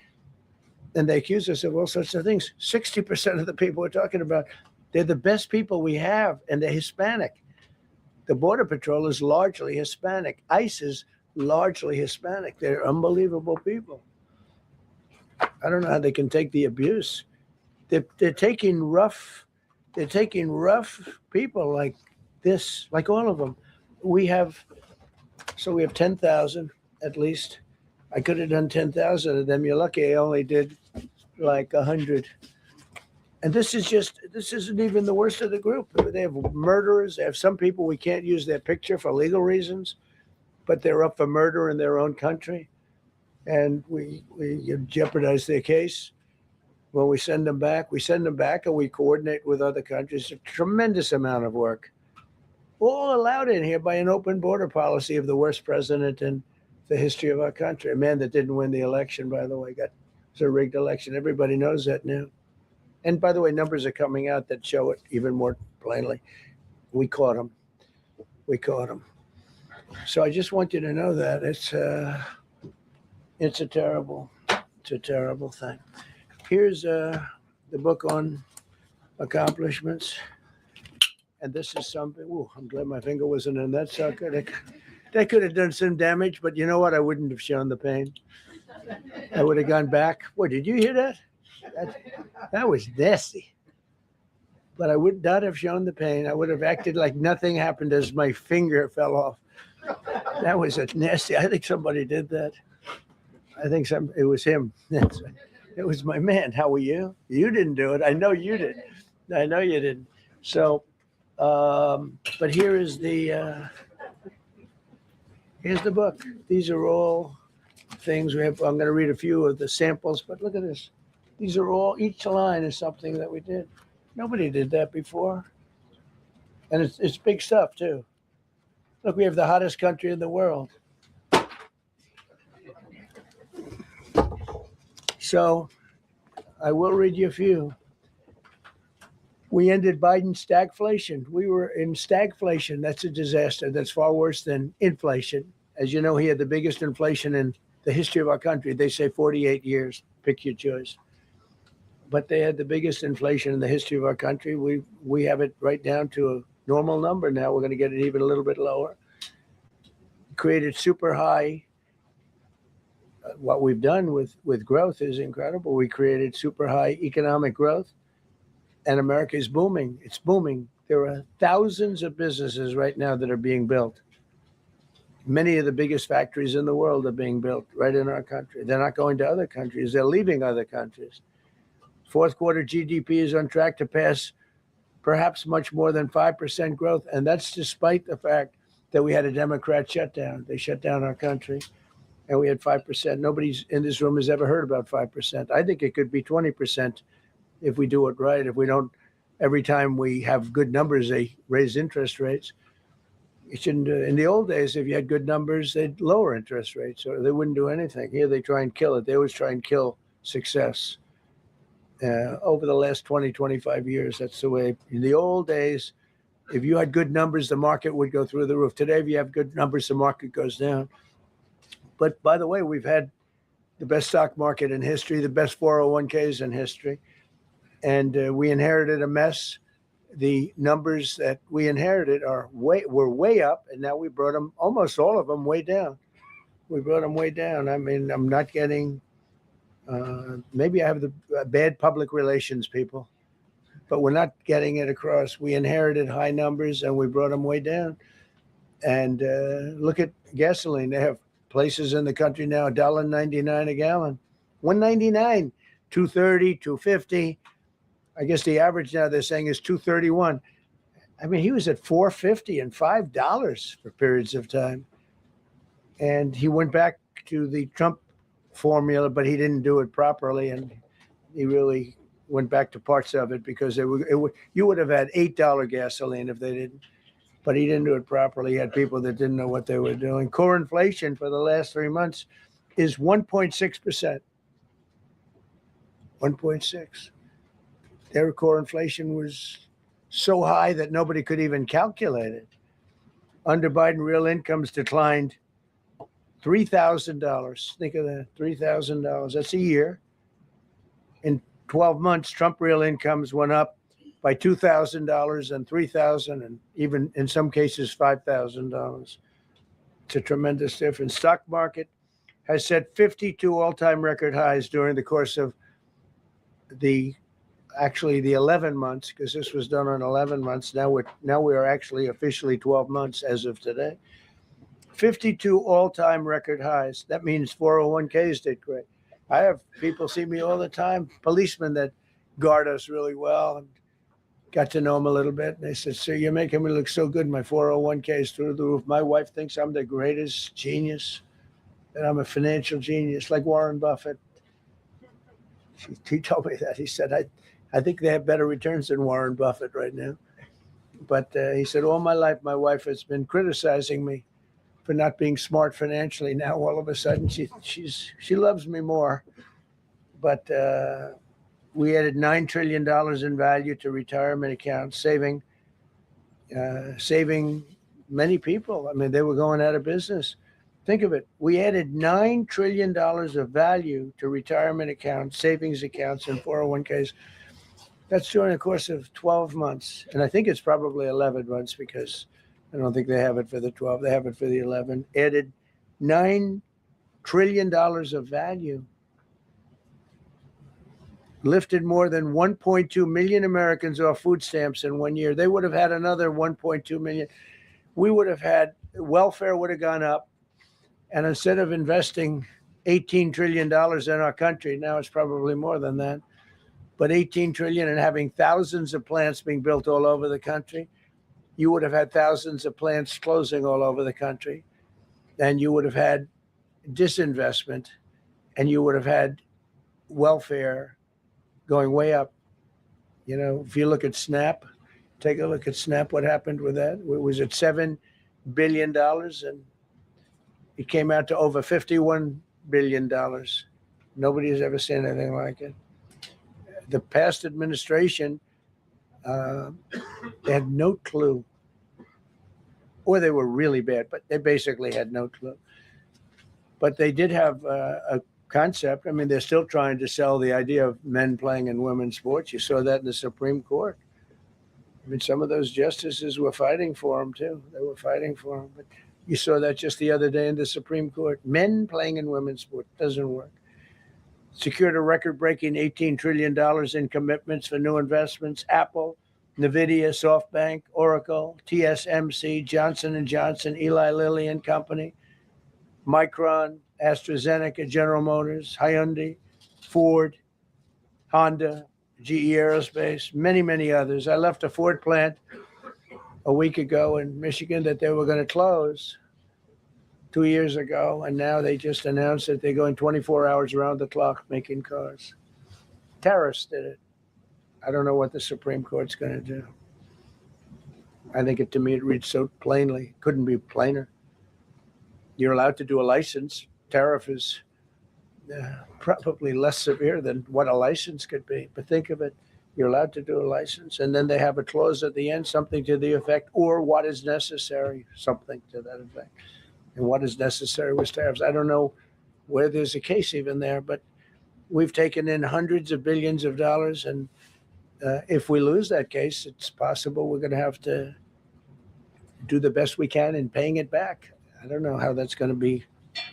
And they accuse us of all sorts of things. 60% of the people we're talking about, they're the best people we have, and they're Hispanic. The Border Patrol is largely Hispanic. ICE is largely Hispanic. They're unbelievable people. I don't know how they can take the abuse. They're taking rough people like this, like all of them. We have 10,000 at least. I could have done 10,000 of them. You're lucky I only did like 100. And this isn't even the worst of the group. They have murderers. They have some people we can't use their picture for legal reasons, but they're up for murder in their own country. And we jeopardize their case. When we send them back and we coordinate with other countries. A tremendous amount of work. All allowed in here by an open border policy of the worst president in the history of our country. A man that didn't win the election, by the way, it was a rigged election. Everybody knows that now. And by the way, numbers are coming out that show it even more plainly. We caught him. So I just want you to know that it's a terrible thing. Here's the book on accomplishments. And this is something, ooh, I'm glad my finger wasn't in that sucker. That could have done some damage, but you know what? I wouldn't have shown the pain. I would have gone back. What, did you hear that? That was nasty. But I would not have shown the pain. I would have acted like nothing happened as my finger fell off. That was a nasty. I think somebody did that. It was him. It was my man. How were you? You didn't do it. I know you did. I know you didn't. So, but here's the book. These are all things we have. I'm going to read a few of the samples, but look at this. These are all, each line is something that we did. Nobody did that before. And it's big stuff too. Look, we have the hottest country in the world. So I will read you a few. We ended Biden's stagflation. We were in stagflation. That's a disaster. That's far worse than inflation. As you know, he had the biggest inflation in the history of our country. They say 48 years. Pick your choice. But they had the biggest inflation in the history of our country. We have it right down to a normal number now. We're going to get it even a little bit lower. Created super high. What we've done with growth is incredible. We created super high economic growth, and America is booming. It's booming. There are thousands of businesses right now that are being built. Many of the biggest factories in the world are being built right in our country. They're not going to other countries. They're leaving other countries. Fourth quarter GDP is on track to pass perhaps much more than 5% growth. And that's despite the fact that we had a Democrat shutdown. They shut down our country and we had 5%. Nobody's in this room has ever heard about 5%. I think it could be 20% if we do it right. If we don't, every time we have good numbers, they raise interest rates. You shouldn't do it. In the old days, if you had good numbers, they'd lower interest rates or they wouldn't do anything. Here they try and kill it. They always try and kill success. Over the last 20, 25 years, that's the way. In the old days, if you had good numbers, the market would go through the roof. Today, if you have good numbers, the market goes down. But by the way, we've had the best stock market in history, the best 401ks in history. And we inherited a mess. The numbers that we inherited were way up, and now we brought them, almost all of them, way down. We brought them way down. I mean, I'm not getting, maybe I have the bad public relations people, but we're not getting it across. We inherited high numbers, and we brought them way down. And look at gasoline. They have places in the country now, $1.99 a gallon, $1.99, $2.30, $2.50. I guess the average now they're saying is $2.31. I mean, he was at $4.50 and $5 for periods of time. And he went back to the Trump formula, but he didn't do it properly. And he really went back to parts of it because you would have had $8 gasoline if they didn't. But he didn't do it properly. He had people that didn't know what they were doing. Core inflation for the last 3 months is 1.6%. 1.6. Their core inflation was so high that nobody could even calculate it. Under Biden, real incomes declined $3,000. Think of that, $3,000. That's a year. In 12 months, Trump real incomes went up by $2,000 and $3,000 and even in some cases $5,000. It's a tremendous difference. Stock market has set 52 all-time record highs during the course of the 11 months, because this was done on 11 months. Now we are actually officially 12 months as of today. 52 all-time record highs. That means 401ks did great. I have people see me all the time, policemen that guard us really well, and got to know them a little bit. And they said, "Sir, you're making me look so good. My 401k is through the roof. My wife thinks I'm the greatest genius, that I'm a financial genius, like Warren Buffett." He told me that. He said, I think they have better returns than Warren Buffett right now. But he said, all my life, my wife has been criticizing me for not being smart financially. Now, all of a sudden, she loves me more. But we added $9 trillion in value to retirement accounts, saving many people. I mean, they were going out of business. Think of it. We added $9 trillion of value to retirement accounts, savings accounts, and 401ks. That's during the course of 12 months. And I think it's probably 11 months, because I don't think they have it for the 12. They have it for the 11. Added $9 trillion of value. Lifted more than 1.2 million Americans off food stamps in 1 year. They would have had another 1.2 million. We would have had, welfare would have gone up. And instead of investing $18 trillion in our country, now it's probably more than that, but 18 trillion, and having thousands of plants being built all over the country, you would have had thousands of plants closing all over the country. And you would have had disinvestment, and you would have had welfare going way up. You know, if you look at SNAP, take a look at SNAP, what happened with that? It was at $7 billion, and it came out to over $51 billion. Nobody has ever seen anything like it. The past administration, they had no clue, or they were really bad, but they basically had no clue. But they did have a concept. I mean, they're still trying to sell the idea of men playing in women's sports. You saw that in the Supreme Court. I mean, some of those justices were fighting for them, too. They were fighting for them. But you saw that just the other day in the Supreme Court. Men playing in women's sport doesn't work. Secured a record-breaking $18 trillion in commitments for new investments. Apple, NVIDIA, SoftBank, Oracle, TSMC, Johnson & Johnson, Eli Lilly and Company, Micron, AstraZeneca, General Motors, Hyundai, Ford, Honda, GE Aerospace, many, many others. I left a Ford plant a week ago in Michigan that they were going to close 2 years ago, and now they just announced that they're going 24 hours around the clock making cars. Tariffs did it. I don't know what the Supreme Court's going to do. I think to me it reads so plainly. Couldn't be plainer. You're allowed to do a license. Tariff is probably less severe than what a license could be. But think of it. You're allowed to do a license, and then they have a clause at the end, something to the effect, or what is necessary, something to that effect. And what is necessary with tariffs. I don't know where there's a case even there, but we've taken in hundreds of billions of dollars. And if we lose that case, it's possible we're going to have to do the best we can in paying it back. I don't know how that's going to be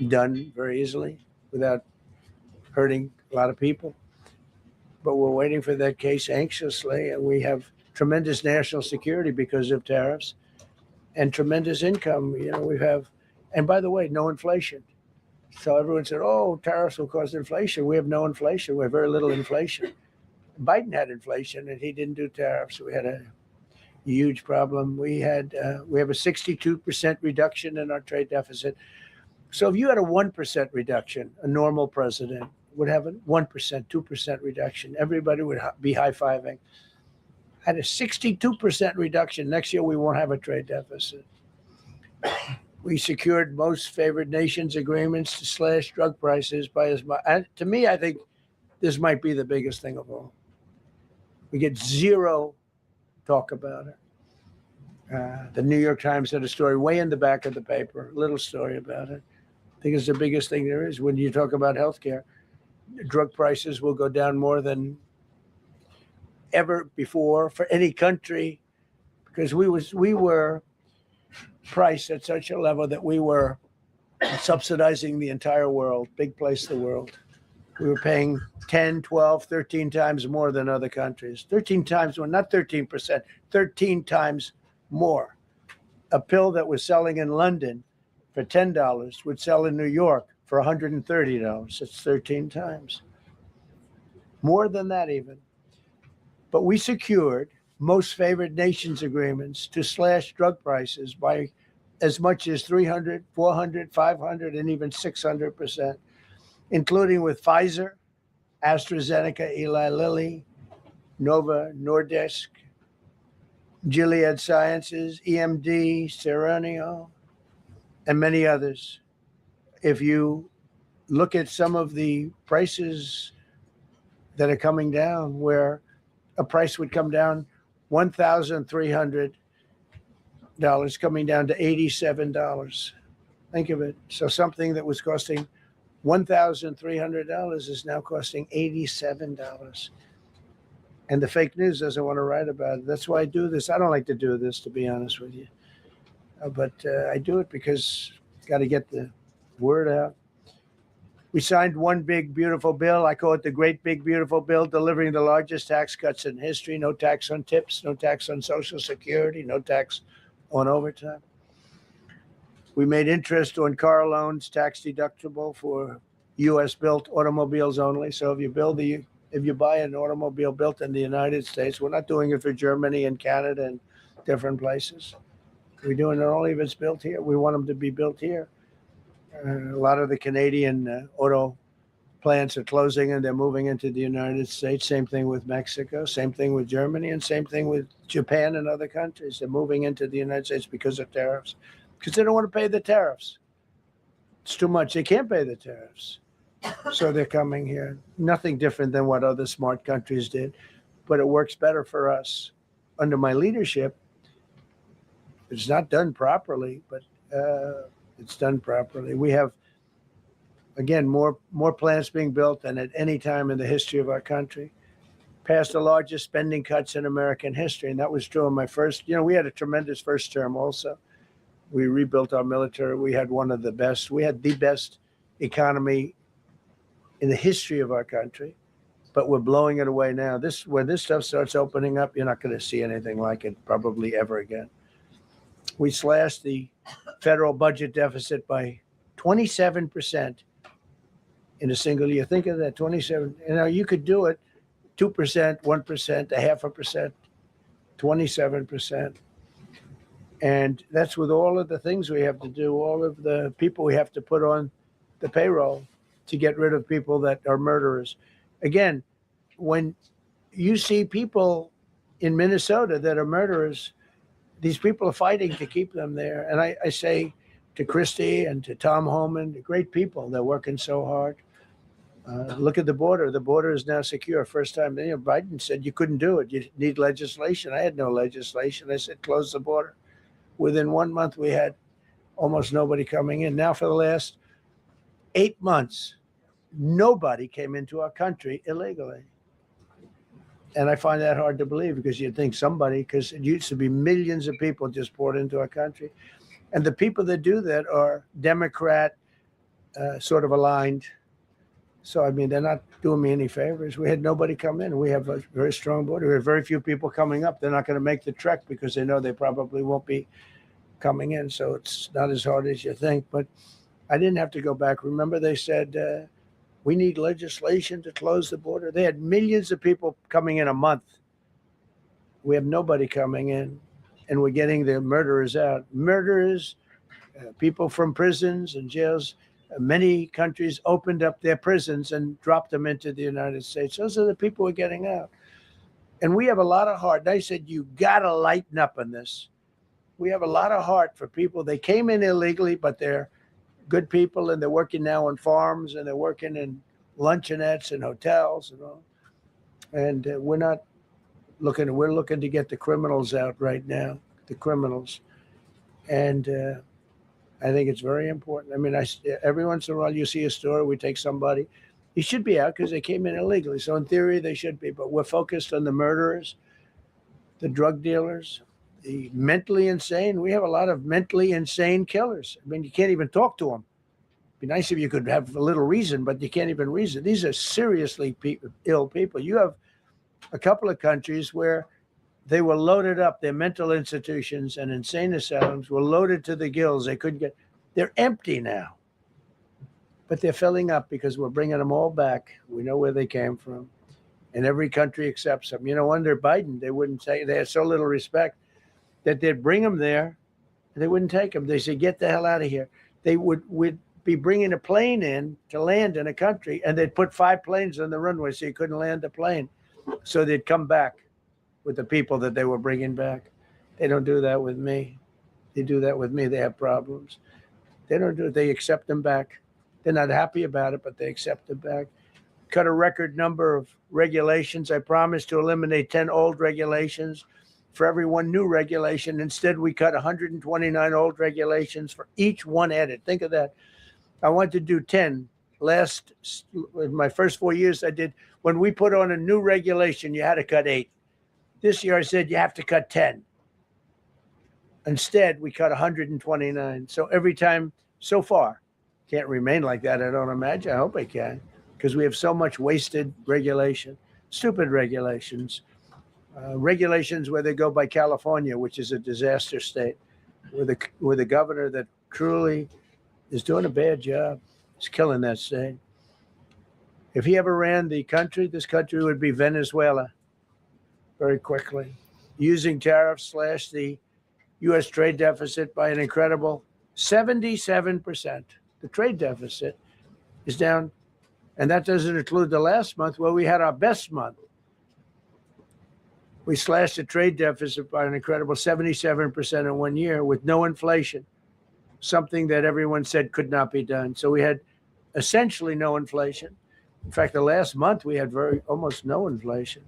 done very easily without hurting a lot of people. But we're waiting for that case anxiously. And we have tremendous national security because of tariffs and tremendous income. You know, we have, and by the way, no inflation. So everyone said, oh, tariffs will cause inflation. We have no inflation. We have very little inflation. Biden had inflation and he didn't do tariffs. We had a huge problem. We have a 62% reduction in our trade deficit. So if you had a 1% reduction, a normal president would have a 1%, 2% reduction. Everybody would be high-fiving. Had a 62% reduction. Next year, we won't have a trade deficit. We secured most favored nations agreements to slash drug prices by as much. And to me, I think this might be the biggest thing of all. We get zero talk about it. The New York Times had a story way in the back of the paper, little story about it. I think it's the biggest thing there is. When you talk about healthcare, drug prices will go down more than ever before for any country, because we were priced at such a level that we were subsidizing the entire world, big place the world. We were paying 10, 12, 13 times more than other countries. 13 times more, not 13%, 13 times more. A pill that was selling in London for $10 would sell in New York for $130. It's 13 times. More than that even. But we secured most favored nations agreements to slash drug prices by as much as 300, 400, 500, and even 600%, including with Pfizer, AstraZeneca, Eli Lilly, Nova Nordisk, Gilead Sciences, EMD, Serenio, and many others. If you look at some of the prices that are coming down, where a price would come down $1,300 coming down to $87. Think of it. So something that was costing $1,300 is now costing $87. And the fake news doesn't want to write about it. That's why I do this. I don't like to do this, to be honest with you. But I do it because got to get the word out. We signed one big, beautiful bill. I call it the Great Big Beautiful Bill, delivering the largest tax cuts in history. No tax on tips, no tax on Social Security, no tax on overtime. We made interest on car loans tax deductible for U.S. built automobiles only. So if you buy an automobile built in the United States, we're not doing it for Germany and Canada and different places. We're doing it only if it's built here. We want them to be built here. A lot of the Canadian auto plants are closing and they're moving into the United States. Same thing with Mexico, same thing with Germany, and same thing with Japan and other countries. They're moving into the United States because of tariffs, because they don't want to pay the tariffs. It's too much. They can't pay the tariffs. So they're coming here. Nothing different than what other smart countries did, but it works better for us. Under my leadership, it's not done properly, but it's done properly. We have, again, more plants being built than at any time in the history of our country. Passed the largest spending cuts in American history, and that was true in my first. We had a tremendous first term also. We rebuilt our military. We had one of the best. We had the best economy in the history of our country, but we're blowing it away now. When this stuff starts opening up, you're not going to see anything like it probably ever again. We slashed the federal budget deficit by 27% in a single year. Think of that, 27. You could do it 2%, 1%, 0.5%, 27%. And that's with all of the things we have to do, all of the people we have to put on the payroll to get rid of people that are murderers. Again, when you see people in Minnesota that are murderers, these people are fighting to keep them there. And I say to Christie and to Tom Homan, great people, they're working so hard. Look at the border. The border is now secure. First time, Biden said you couldn't do it. You need legislation. I had no legislation. I said, close the border. Within 1 month, we had almost nobody coming in. Now for the last 8 months, nobody came into our country illegally. And I find that hard to believe, because you'd think somebody, because it used to be millions of people just poured into our country. And the people that do that are Democrat sort of aligned. So, they're not doing me any favors. We had nobody come in. We have a very strong border. We have very few people coming up. They're not going to make the trek because they know they probably won't be coming in. So it's not as hard as you think. But I didn't have to go back. Remember, they said, we need legislation to close the border. They had millions of people coming in a month. We have nobody coming in, and we're getting the murderers out. Murderers, people from prisons and jails. Many countries opened up their prisons and dropped them into the United States. Those are the people we're getting out. And we have a lot of heart. They said, you got to lighten up on this. We have a lot of heart for people. They came in illegally, but they're good people, and they're working now on farms, and they're working in luncheonettes and hotels and all. And we're looking to get the criminals out right now, the criminals. And I think it's very important. I mean, every once in a while you see a story, we take somebody, he should be out because they came in illegally. So in theory, they should be, but we're focused on the murderers, the drug dealers, the mentally insane. We have a lot of mentally insane killers. I mean, you can't even talk to them. It'd be nice if you could have a little reason, but you can't even reason. These are seriously ill people. You have a couple of countries where they were loaded up. Their mental institutions and insane asylums were loaded to the gills. They couldn't get, they're empty now. But they're filling up because we're bringing them all back. We know where they came from. And every country accepts them. You know, under Biden, they wouldn't say, they had so little respect that they'd bring them there. And they wouldn't take them. They said, get the hell out of here. They would be bringing a plane in to land in a country, and they'd put 5 planes on the runway so you couldn't land a plane. So they'd come back with the people that they were bringing back. They don't do that with me. They do that with me. They have problems. They don't do it. They accept them back. They're not happy about it, but they accept them back. Cut a record number of regulations. I promised to eliminate 10 old regulations for every one new regulation. Instead, we cut 129 old regulations for each one added. Think of that. I wanted to do 10. In my first 4 years, I did. When we put on a new regulation, you had to cut 8. This year, I said you have to cut 10. Instead, we cut 129. So every time so far, can't remain like that, I don't imagine. I hope I can, because we have so much wasted regulation, stupid regulations, regulations where they go by California, which is a disaster state, with a governor that truly is doing a bad job. He's killing that state. If he ever ran the country, this country would be Venezuela very quickly. Using tariffs slash the U.S. trade deficit by an incredible 77%. The trade deficit is down, and that doesn't include the last month where we had our best month. We slashed the trade deficit by an incredible 77% in 1 year with no inflation, something that everyone said could not be done. So we had essentially no inflation. In fact, the last month we had almost no inflation.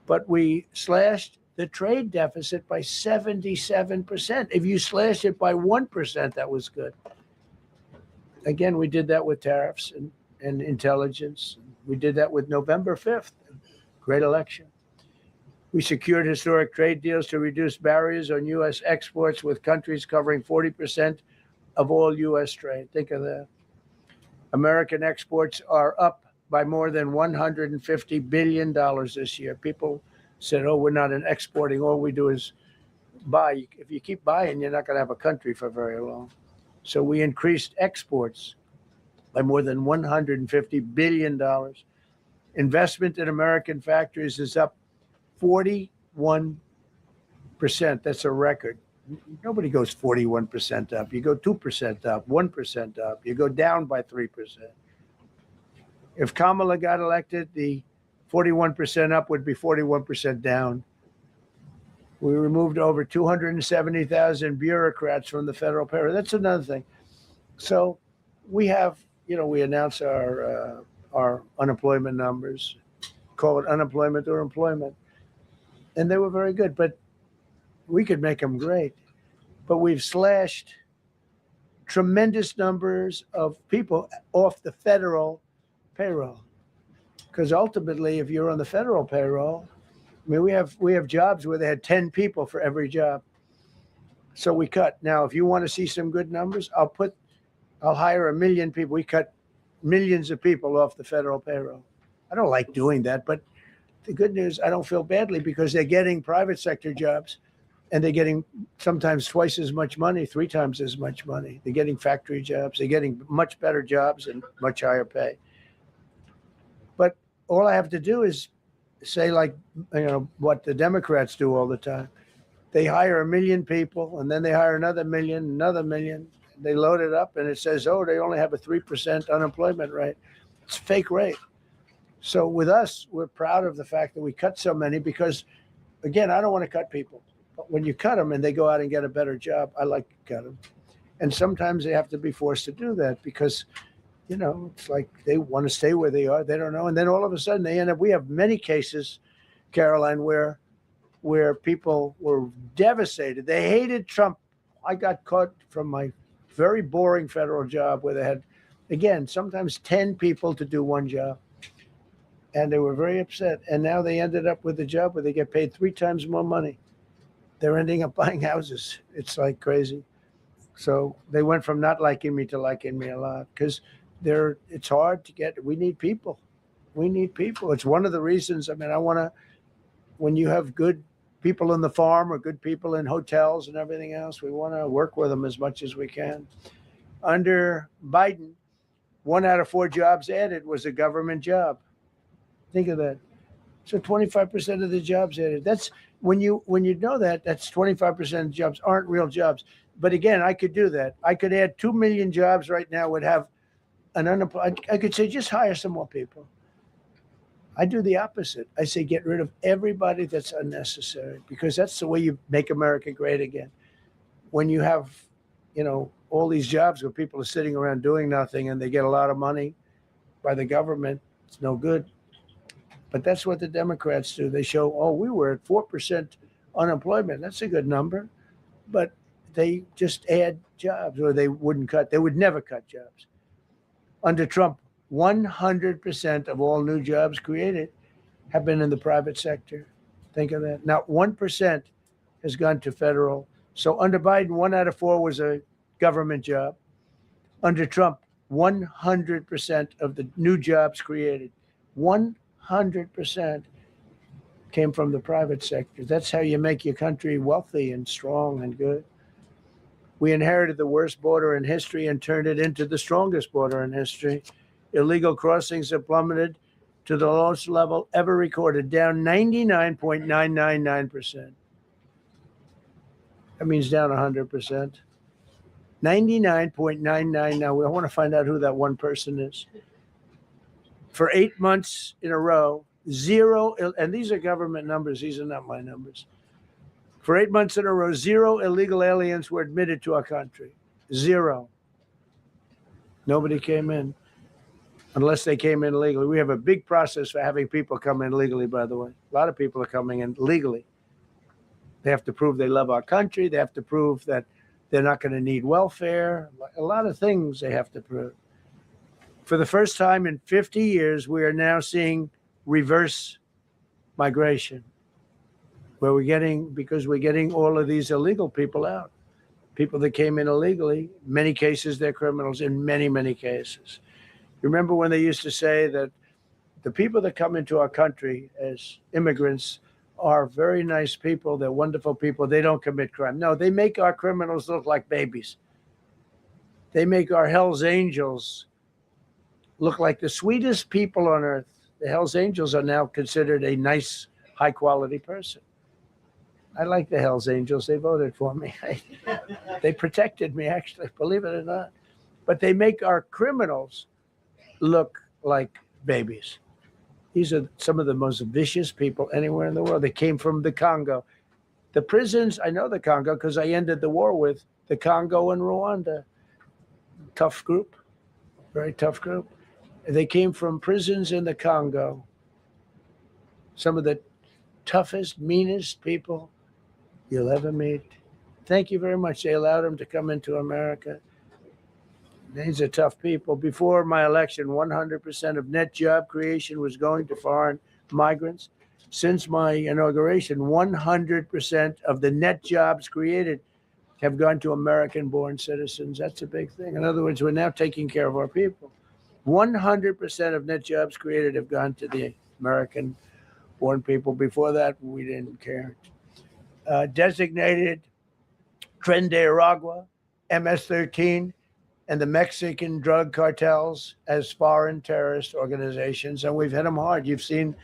But we slashed the trade deficit by 77%. If you slashed it by 1%, that was good. Again, we did that with tariffs and intelligence. We did that with November 5th, great election. We secured historic trade deals to reduce barriers on U.S. exports with countries covering 40% of all U.S. trade. Think of that. American exports are up by more than $150 billion this year. People said, oh, we're not exporting. All we do is buy. If you keep buying, you're not going to have a country for very long. So we increased exports by more than $150 billion. Investment in American factories is up 41%. That's a record. Nobody goes 41% up. You go 2% up, 1% up. You go down by 3%. If Kamala got elected, the 41% up would be 41% down. We removed over 270,000 bureaucrats from the federal payroll. That's another thing. So we have, we announce our unemployment numbers, call it unemployment or employment. And they were very good, but we could make them great. But we've slashed tremendous numbers of people off the federal payroll. Because ultimately, if you're on the federal payroll, I mean, we have jobs where they had 10 people for every job. So we cut. Now, if you want to see some good numbers, I'll hire 1 million people. We cut millions of people off the federal payroll. I don't like doing that, but the good news, I don't feel badly because they're getting private sector jobs and they're getting sometimes twice as much money, 3 times as much money. They're getting factory jobs. They're getting much better jobs and much higher pay. But all I have to do is say, like, what the Democrats do all the time. They hire 1 million people and then they hire another million. They load it up and it says, oh, they only have a 3% unemployment rate. It's a fake rate. So with us, we're proud of the fact that we cut so many because, again, I don't want to cut people. But when you cut them and they go out and get a better job, I like to cut them. And sometimes they have to be forced to do that because, you know, it's like they want to stay where they are. They don't know. And then all of a sudden they end up, we have many cases, Caroline, where people were devastated. They hated Trump. I got caught from my very boring federal job where they had, again, sometimes 10 people to do one job. And they were very upset. And now they ended up with a job where they get paid 3 times more money. They're ending up buying houses. It's like crazy. So they went from not liking me to liking me a lot because it's hard to get. We need people. We need people. It's one of the reasons. I mean, when you have good people in the farm or good people in hotels and everything else, we want to work with them as much as we can. Under Biden, 1 out of 4 jobs added was a government job. Think of that. So 25% of the jobs added. That's when you know that, that's 25% of jobs aren't real jobs. But again, I could do that. I could add 2 million jobs right now, would have an unemployed. I could say, just hire some more people. I do the opposite. I say, get rid of everybody that's unnecessary, because that's the way you make America great again. When you have, you know, all these jobs where people are sitting around doing nothing and they get a lot of money by the government, it's no good. But that's what the Democrats do. They show, oh, we were at 4% unemployment. That's a good number. But they just add jobs, or they wouldn't cut. They would never cut jobs. Under Trump, 100% of all new jobs created have been in the private sector. Think of that. Not 1% has gone to federal. So under Biden, 1 out of 4 was a government job. Under Trump, 100% of the new jobs created, 100% came from the private sector. That's how you make your country wealthy and strong and good. We inherited the worst border in history and turned it into the strongest border in history. Illegal crossings have plummeted to the lowest level ever recorded, down 99.999%. That means down 100%. 99.99. Now, I want to find out who that one person is. For 8 months in a row, 0, and these are government numbers, these are not my numbers. For 8 months in a row, 0 illegal aliens were admitted to our country. 0. Nobody came in unless they came in legally. We have a big process for having people come in legally, by the way. A lot of people are coming in legally. They have to prove they love our country. They have to prove that they're not going to need welfare. A lot of things they have to prove. For the first time in 50 years, we are now seeing reverse migration, where because we're getting all of these illegal people out. People that came in illegally, many cases, they're criminals in many, many cases. Remember when they used to say that the people that come into our country as immigrants are very nice people, they're wonderful people, they don't commit crime. No, they make our criminals look like babies. They make our Hells Angels look like the sweetest people on earth. The Hells Angels are now considered a nice, high-quality person. I like the Hells Angels. They voted for me. They protected me, actually, believe it or not. But they make our criminals look like babies. These are some of the most vicious people anywhere in the world. They came from the Congo. The prisons, I know the Congo because I ended the war with the Congo and Rwanda. Tough group, very tough group. They came from prisons in the Congo. Some of the toughest, meanest people you'll ever meet. Thank you very much. They allowed them to come into America. These are tough people. Before my election, 100% of net job creation was going to foreign migrants. Since my inauguration, 100% of the net jobs created have gone to American-born citizens. That's a big thing. In other words, we're now taking care of our people. 100% of net jobs created have gone to the American-born people. Before that, we didn't care. Designated Tren de Aragua, MS-13, and the Mexican drug cartels as foreign terrorist organizations, and we've hit them hard. You've seen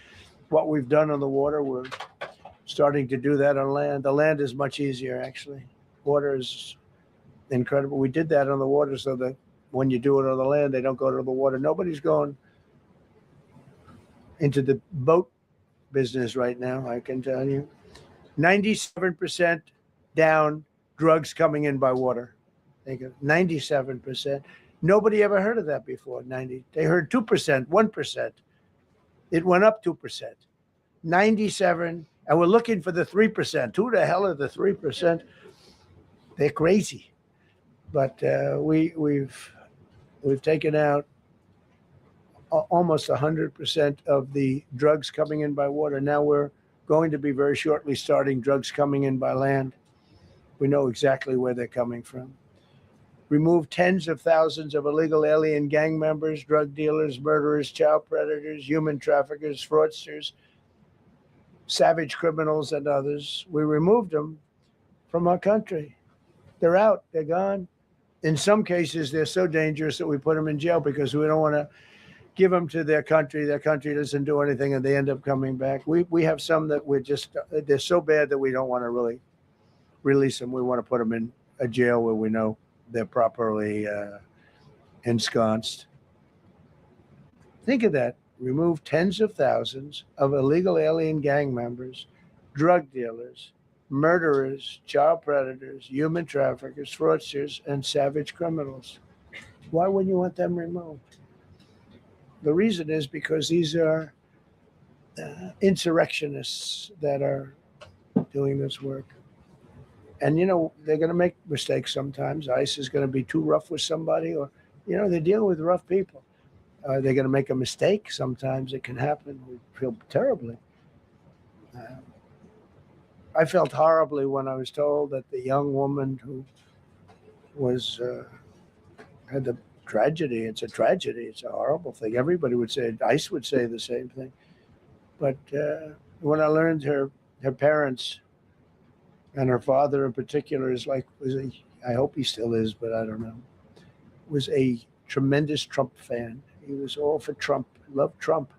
what we've done on the water. We're starting to do that on land. The land is much easier, actually. Water is incredible. We did that on the water so that when you do it on the land, they don't go to the water. Nobody's going into the boat business right now, I can tell you. 97% down drugs coming in by water. 97%. Nobody ever heard of that before. 90. They heard 2%, 1%. It went up 2%. 97, and we're looking for the 3%. Who the hell are the 3%? They're crazy. But we've taken out almost 100% of the drugs coming in by water. Now we're going to be very shortly starting drugs coming in by land. We know exactly where they're coming from. Removed tens of thousands of illegal alien gang members, drug dealers, murderers, child predators, human traffickers, fraudsters, savage criminals, and others. We removed them from our country. They're out. They're gone. In some cases, they're so dangerous that we put them in jail because we don't want to give them to their country. Their country doesn't do anything, and they end up coming back. We have some that they're so bad that we don't want to really release them. We want to put them in a jail where we know they're properly ensconced. Think of that. Remove tens of thousands of illegal alien gang members, drug dealers, murderers, child predators, human traffickers, fraudsters, and savage criminals. Why wouldn't you want them removed? The reason is because these are insurrectionists that are doing this work. And, they're going to make mistakes sometimes. ICE is going to be too rough with somebody, or, they're dealing with rough people. They're going to make a mistake. Sometimes it can happen. We feel terribly. I felt horribly when I was told that the young woman who had the tragedy, it's a tragedy. It's a horrible thing. Everybody would say, ICE would say the same thing. But when I learned her parents, and her father in particular I hope he still is, but I don't know, was a tremendous Trump fan. He was all for Trump, loved Trump.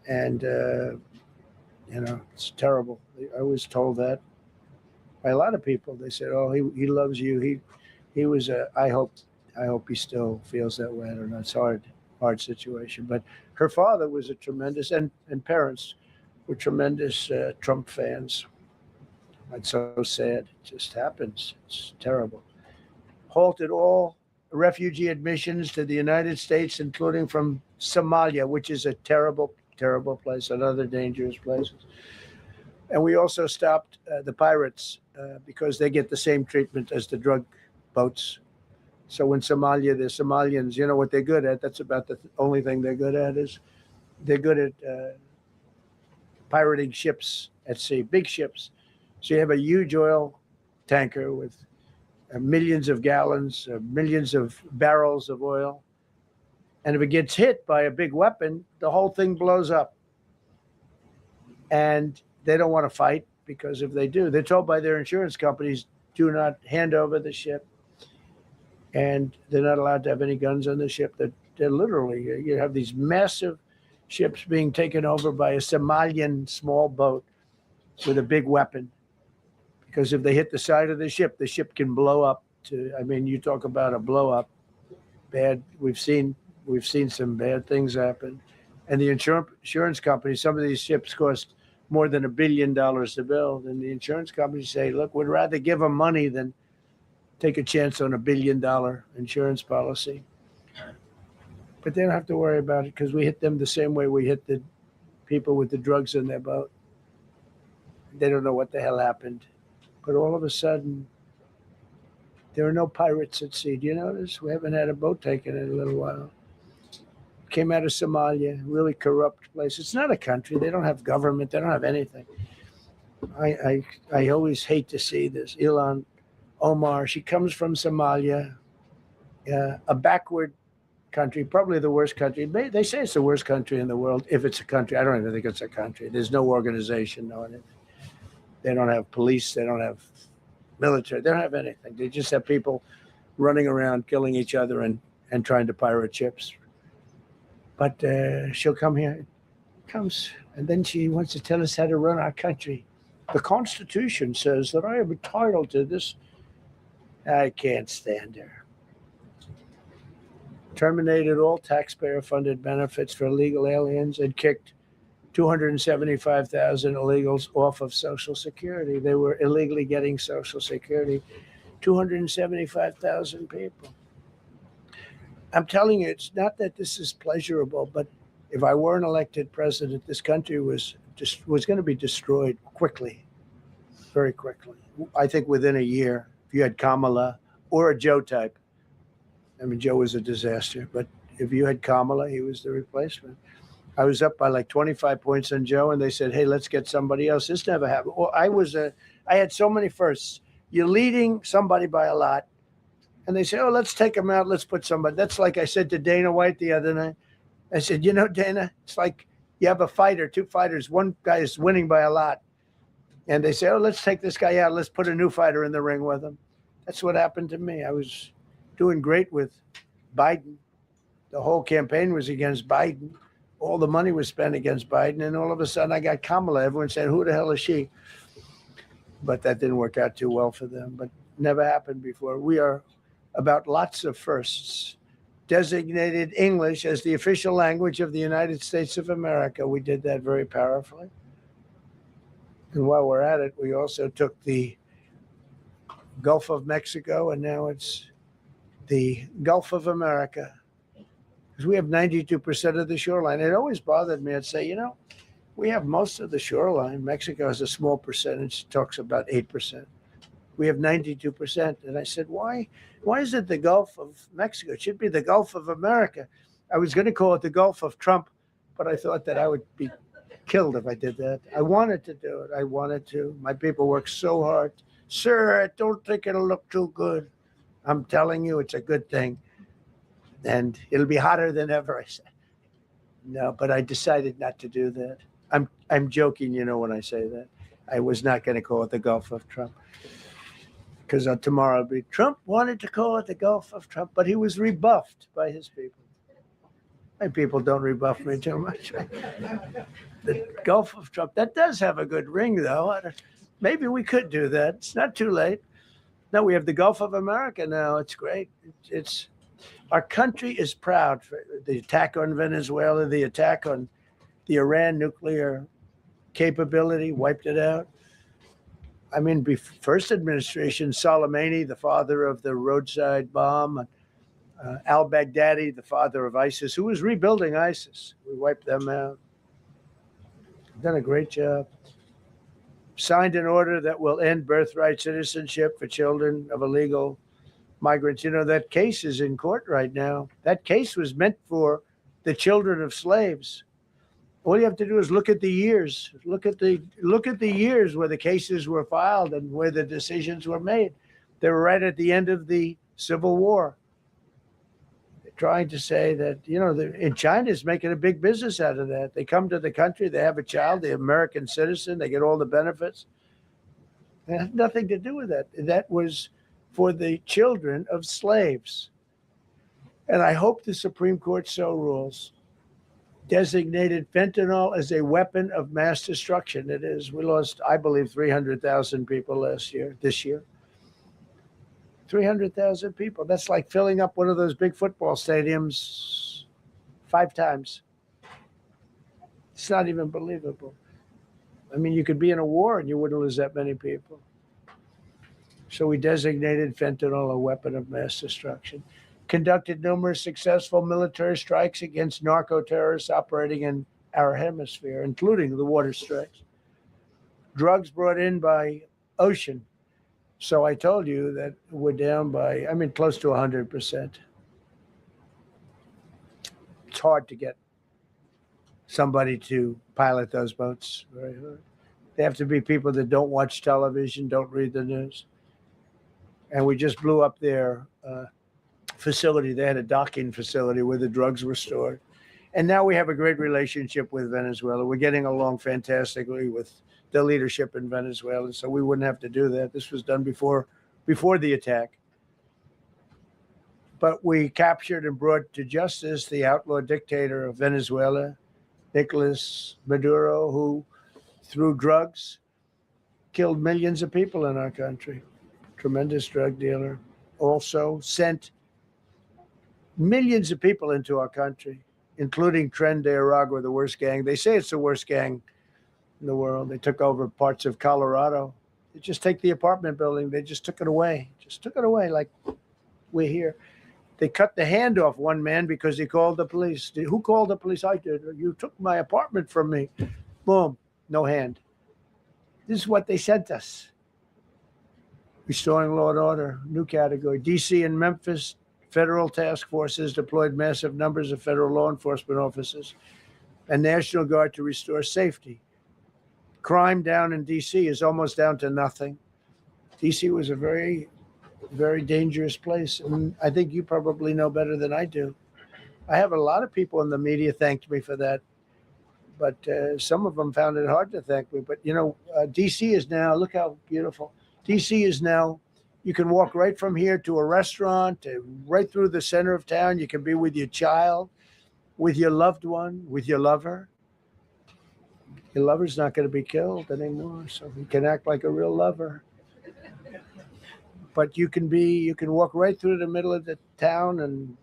And, it's terrible. I was told that by a lot of people. They said, oh, he loves you. He was I hope he still feels that way. I don't know. It's a hard situation. But her father was a tremendous, and parents were tremendous Trump fans. It's so sad. It just happens. It's terrible. Halted all refugee admissions to the United States, including from Somalia, which is a terrible, terrible place, and other dangerous places. And we also stopped the pirates because they get the same treatment as the drug boats. So in Somalia, the Somalians, what they're good at, that's about the only thing they're good at, is they're good at pirating ships at sea, big ships. So you have a huge oil tanker with millions of gallons, millions of barrels of oil. And if it gets hit by a big weapon, the whole thing blows up. And they don't want to fight, because if they do, they're told by their insurance companies, do not hand over the ship. And they're not allowed to have any guns on the ship. They're literally, you have these massive ships being taken over by a Somalian small boat with a big weapon. Because if they hit the side of the ship can blow up. You talk about a blow up. Bad. We've seen some bad things happen. And the insurance companies, some of these ships cost more than $1 billion to build. And the insurance companies say, look, we'd rather give them money than take a chance on $1 billion insurance policy. But they don't have to worry about it, because we hit them the same way we hit the people with the drugs in their boat. They don't know what the hell happened. But all of a sudden, there are no pirates at sea. Do you notice? We haven't had a boat taken in a little while. Came out of Somalia, really corrupt place. It's not a country. They don't have government. They don't have anything. I always hate to see this. Ilhan Omar, she comes from Somalia, a backward country, probably the worst country. They say it's the worst country in the world, if it's a country. I don't even think it's a country. There's no organization, no anything. They don't have police. They don't have military. They don't have anything. They just have people running around killing each other and trying to pirate ships. But she'll come here, comes, and then she wants to tell us how to run our country. The Constitution says that I am entitled to this. I can't stand her. Terminated all taxpayer-funded benefits for illegal aliens and kicked 275,000 illegals off of Social Security. They were illegally getting Social Security. 275,000 people. I'm telling you, it's not that this is pleasurable, but if I weren't elected president, this country was going to be destroyed quickly, very quickly. I think within a year, if you had Kamala or a Joe type. I mean, Joe was a disaster, but if you had Kamala, he was the replacement. I was up by like 25 points on Joe, and they said, "Hey, let's get somebody else." This never happened. Well, I had so many firsts. You're leading somebody by a lot, and they say, "Oh, let's take him out. Let's put somebody." That's like I said to Dana White the other night. I said, "You know, Dana, it's like you have a fighter, two fighters. One guy is winning by a lot, and they say, "Oh, let's take this guy out. Let's put a new fighter in the ring with him." That's what happened to me. I was doing great with Biden. The whole campaign was against Biden. All the money was spent against Biden. And all of a sudden I got Kamala. Everyone said, "Who the hell is she?" But that didn't work out too well for them. But never happened before. We are about lots of firsts. Designated English as the official language of the United States of America. We did that very powerfully. And while we're at it, we also took the Gulf of Mexico, and now it's the Gulf of America, because we have 92% of the shoreline. It always bothered me. I'd say, you know, we have most of the shoreline. Mexico has a small percentage, talks about 8%. We have 92%. And I said, why is it the Gulf of Mexico? It should be the Gulf of America. I was going to call it the Gulf of Trump, but I thought that I would be killed if I did that. I wanted to do it. I wanted to. My people worked so hard. Sir, I don't think it'll look too good. I'm telling you, it's a good thing. And it'll be hotter than ever, I said. No, but I decided not to do that. I'm joking, you know, when I say that. I was not going to call it the Gulf of Trump. Because tomorrow it'll be, Trump wanted to call it the Gulf of Trump, but he was rebuffed by his people. My people don't rebuff me too much. The Gulf of Trump, that does have a good ring, though. Maybe we could do that. It's not too late. No, we have the Gulf of America now. It's great. It's our country is proud for the attack on Venezuela, the attack on the Iran nuclear capability, wiped it out. I mean, first administration, Soleimani, the father of the roadside bomb, al-Baghdadi, the father of ISIS, who was rebuilding ISIS. We wiped them out. Done a great job. Signed an order that will end birthright citizenship for children of illegal migrants. You know, that case is in court right now. That case was meant for the children of slaves. All you have to do is look at the years. Look at the years where the cases were filed and where the decisions were made. They were right at the end of the Civil War. They're trying to say that, you know, in China's making a big business out of that. They come to the country, they have a child, the American citizen, they get all the benefits. It had nothing to do with that. That was for the children of slaves. And I hope the Supreme Court so rules. Designated fentanyl as a weapon of mass destruction. It is. We lost, I believe, 300,000 people this year. 300,000 people. That's like filling up one of those big football stadiums 5 times. It's not even believable. I mean, you could be in a war and you wouldn't lose that many people. So we designated fentanyl a weapon of mass destruction. Conducted numerous successful military strikes against narco-terrorists operating in our hemisphere, including the water strikes. Drugs brought in by ocean. So I told you that we're down by, I mean, close to 100%. It's hard to get somebody to pilot those boats. Very hard. They have to be people that don't watch television, don't read the news. And we just blew up their facility. They had a docking facility where the drugs were stored. And now we have a great relationship with Venezuela. We're getting along fantastically with the leadership in Venezuela. So we wouldn't have to do that. This was done before the attack. But we captured and brought to justice the outlaw dictator of Venezuela, Nicolas Maduro, who through drugs killed millions of people in our country. Tremendous drug dealer. Also sent millions of people into our country, including Tren de Aragua, the worst gang. They say it's the worst gang in the world. They took over parts of Colorado. They just take the apartment building. They just took it away. Just took it away like we're here. They cut the hand off one man because he called the police. Who called the police? I did. You took my apartment from me. Boom, no hand. This is what they sent us. Restoring law and order, new category. DC and Memphis, federal task forces deployed massive numbers of federal law enforcement officers and National Guard to restore safety. Crime down in DC is almost down to nothing. DC was a very, very dangerous place. And I think you probably know better than I do. I have a lot of people in the media thanked me for that, but some of them found it hard to thank me. But, you know, DC is now, look how beautiful. DC is now, you can walk right from here to a restaurant, right through the center of town. You can be with your child, with your loved one, with your lover. Your lover's not going to be killed anymore, so you can act like a real lover. But you can walk right through the middle of the town, and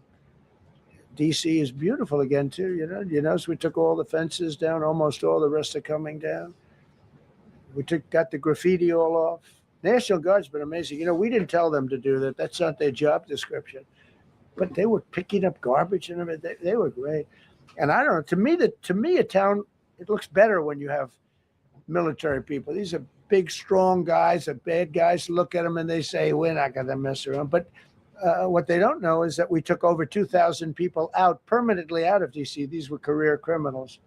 DC is beautiful again too. You notice we took all the fences down, almost all. The rest are coming down. We got the graffiti all off. National Guard's been amazing. You know, we didn't tell them to do that. That's not their job description. But they were picking up garbage and everything. They were great. And I don't know. To me, a town, it looks better when you have military people. These are big, strong guys, bad guys. Look at them and they say, we're not going to mess around. But what they don't know is that we took over 2,000 people permanently out of DC. These were career criminals.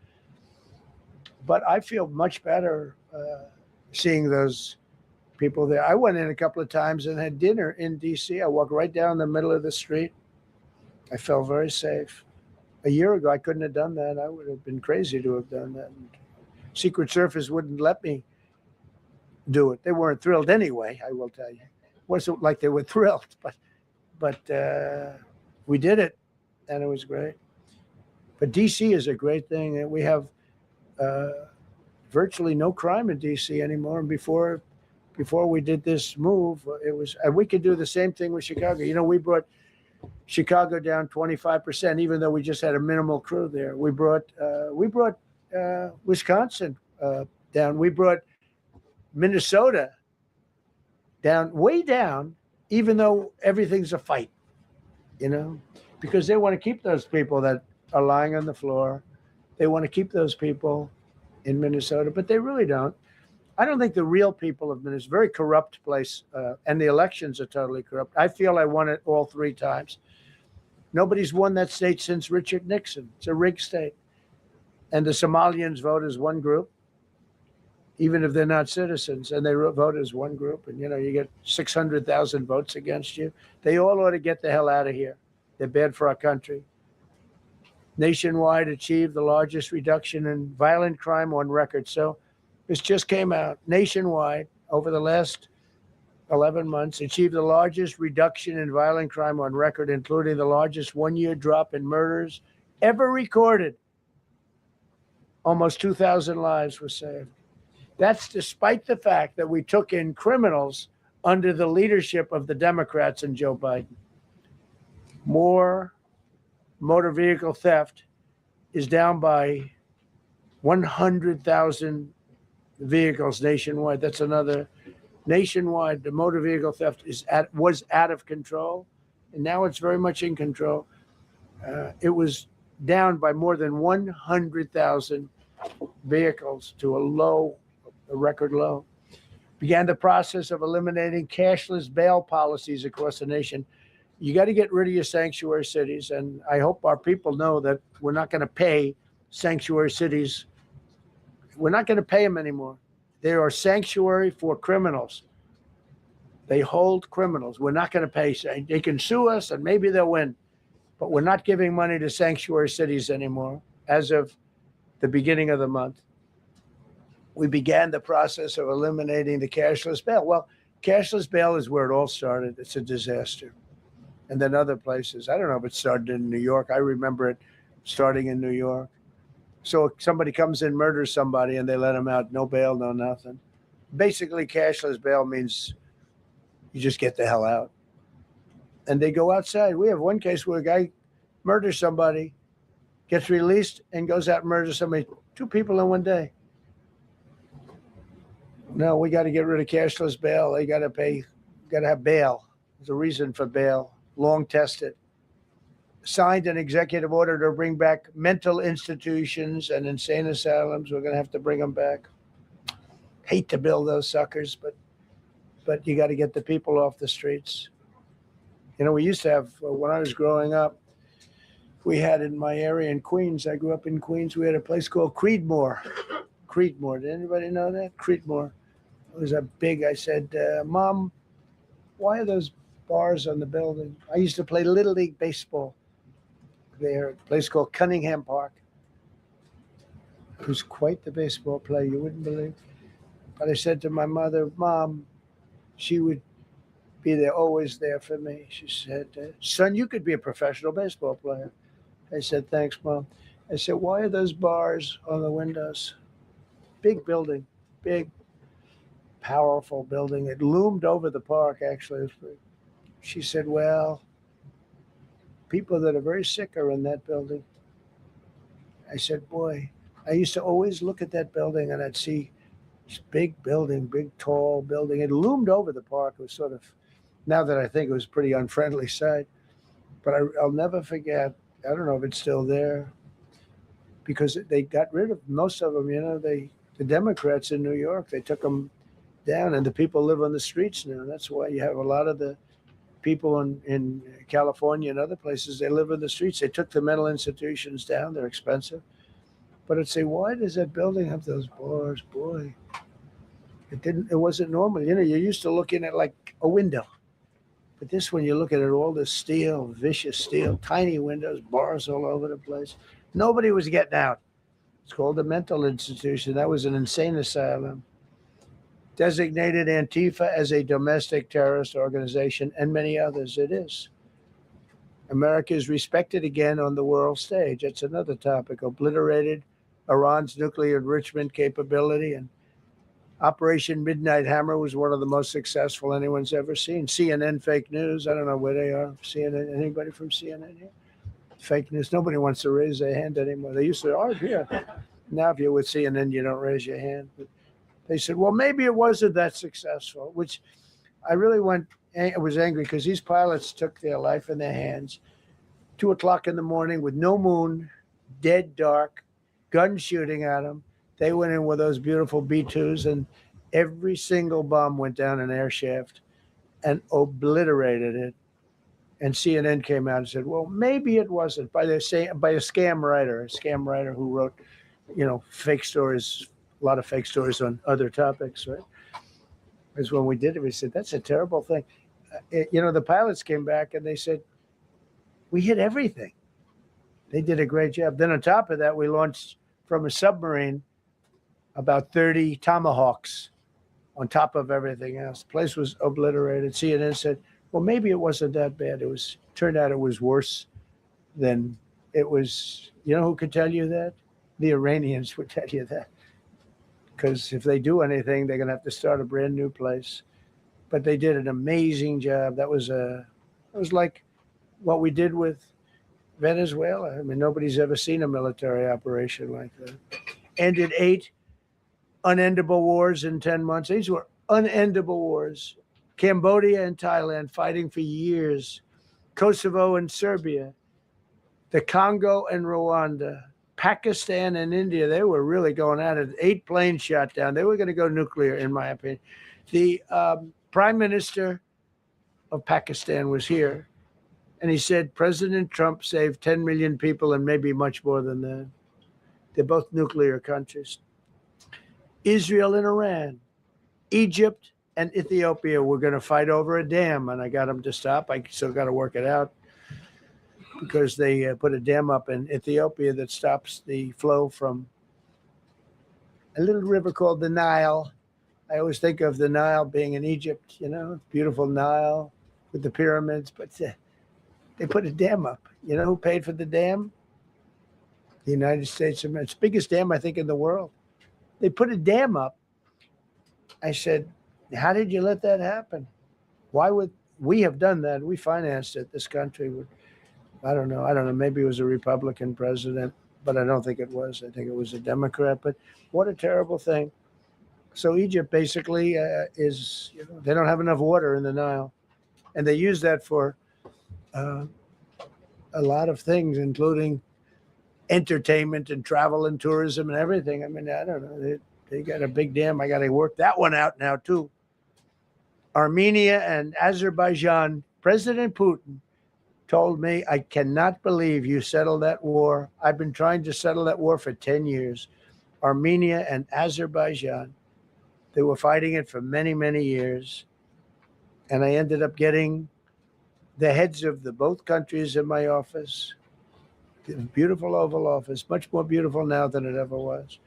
But I feel much better seeing those people there. I went in a couple of times and had dinner in DC. I walked right down the middle of the street. I felt very safe. A year ago, I couldn't have done that. I would have been crazy to have done that. Secret Service wouldn't let me do it. They weren't thrilled anyway, I will tell you. It wasn't like they were thrilled, but we did it, and it was great. But DC is a great thing. We have virtually no crime in DC anymore. And before we did this move, and we could do the same thing with Chicago. You know, we brought Chicago down 25%, even though we just had a minimal crew there. We brought Wisconsin down. We brought Minnesota down, way down, even though everything's a fight, you know, because they want to keep those people that are lying on the floor. They want to keep those people in Minnesota, but they really don't. I don't think the real people of Minnesota, very corrupt place, and the elections are totally corrupt. I feel I won it all 3 times. Nobody's won that state since Richard Nixon. It's a rigged state. And the Somalians vote as one group, even if they're not citizens, and they vote as one group. And, you know, you get 600,000 votes against you. They all ought to get the hell out of here. They're bad for our country. Nationwide achieved the largest reduction in violent crime on record. So this just came out. Nationwide, over the last 11 months, achieved the largest reduction in violent crime on record, including the largest one-year drop in murders ever recorded. Almost 2,000 lives were saved. That's despite the fact that we took in criminals under the leadership of the Democrats and Joe Biden. More motor vehicle theft is down by 100,000 vehicles nationwide. That's another nationwide. The motor vehicle theft was out of control, and now it's very much in control. It was down by more than 100,000 vehicles to a record low. Began the process of eliminating cashless bail policies across the nation. You got to get rid of your sanctuary cities, and I hope our people know that we're not going to pay sanctuary cities. We're not going to pay them anymore. They are sanctuary for criminals. They hold criminals. We're not going to pay. They can sue us, and maybe they'll win, but we're not giving money to sanctuary cities anymore as of the beginning of the month. We began the process of eliminating the cashless bail. Well, cashless bail is where it all started. It's a disaster. And then other places. I don't know if it started in New York. I remember it starting in New York. So somebody comes in, murders somebody, and they let them out. No bail, no nothing. Basically, cashless bail means you just get the hell out. And they go outside. We have one case where a guy murders somebody, gets released, and goes out and murders somebody. 2 people in one day. No, we got to get rid of cashless bail. They got to pay, got to have bail. There's a reason for bail. Long tested. signed an executive order to bring back mental institutions and insane asylums. We're going to have to bring them back. Hate to build those suckers, but you got to get the people off the streets. You know, we used to have, when I was growing up, we had in my area in Queens, I grew up in Queens, we had a place called Creedmoor. Creedmoor, did anybody know that? Creedmoor. It was a big, I said, Mom, why are those bars on the building? I used to play Little League baseball there, a place called Cunningham Park. He was quite the baseball player, you wouldn't believe. But I said to my mother, Mom, she would be there, always there for me. She said, son, you could be a professional baseball player. I said, thanks, Mom. I said, why are those bars on the windows? Big building, big, powerful building. It loomed over the park, actually. She said, well, people that are very sick are in that building. I said, boy, I used to always look at that building and I'd see this big building, big, tall building. It loomed over the park. It was sort of, now that I think, it was a pretty unfriendly sight. But I'll never forget, I don't know if it's still there, because they got rid of most of them, you know, the Democrats in New York, they took them down, and the people live on the streets now. That's why you have a lot of the people in California and other places, they live in the streets. They took the mental institutions down. They're expensive. But I'd say, why does that building have those bars? Boy, it wasn't normal. You know, you're used to looking at like a window. But this one, you look at it, all this steel, vicious steel, tiny windows, bars all over the place. Nobody was getting out. It's called a mental institution. That was an insane asylum. Designated Antifa as a domestic terrorist organization, and many others. It is. America is respected again on the world stage. That's another topic. Obliterated Iran's nuclear enrichment capability, and Operation Midnight Hammer was one of the most successful anyone's ever seen. CNN fake news. I don't know where they are. CNN. Anybody from CNN here? Fake news. Nobody wants to raise their hand anymore. They used to, oh, yeah. Now, if you're with CNN, you don't raise your hand. But they said, well, maybe it wasn't that successful, which I really was angry because these pilots took their life in their hands. 2 o'clock in the morning with no moon, dead dark, guns shooting at them. They went in with those beautiful B-2s, and every single bomb went down an air shaft and obliterated it. And CNN came out and said, well, maybe it wasn't, by a scam writer who wrote, you know, fake stories, a lot of fake stories on other topics, right? Because when we did it, we said, that's a terrible thing. You know, the pilots came back and they said, we hit everything. They did a great job. Then on top of that, we launched from a submarine about 30 Tomahawks on top of everything else. The place was obliterated. CNN said, well, maybe it wasn't that bad. Turned out it was worse than it was. You know who could tell you that? The Iranians would tell you that. Because if they do anything, they're going to have to start a brand new place. But they did an amazing job. That was like what we did with Venezuela. I mean, nobody's ever seen a military operation like that. Ended 8 unendable wars in 10 months. These were unendable wars. Cambodia and Thailand fighting for years. Kosovo and Serbia. The Congo and Rwanda. Pakistan and India, they were really going at it. 8 planes shot down. They were going to go nuclear, in my opinion. The prime minister of Pakistan was here, and he said President Trump saved 10 million people and maybe much more than that. They're both nuclear countries. Israel and Iran, Egypt and Ethiopia were going to fight over a dam, and I got them to stop. I still got to work it out because they put a dam up in Ethiopia that stops the flow from a little river called the Nile. I always think of the Nile being in Egypt, you know, beautiful Nile with the pyramids, but they put a dam up. You know who paid for the dam? The United States of America. It's the biggest dam, I think, in the world. They put a dam up. I said, how did you let that happen? Why would we have done that? We financed it. This country would, I don't know. Maybe it was a Republican president, but I don't think it was. I think it was a Democrat. But what a terrible thing. So Egypt basically is, you know, they don't have enough water in the Nile. And they use that for a lot of things, including entertainment and travel and tourism and everything. I mean, I don't know. They got a big dam. I got to work that one out now, too. Armenia and Azerbaijan, President Putin told me, I cannot believe you settled that war. I've been trying to settle that war for 10 years. Armenia and Azerbaijan, they were fighting it for many, many years. And I ended up getting the heads of the both countries in my office. Beautiful Oval Office, much more beautiful now than it ever was.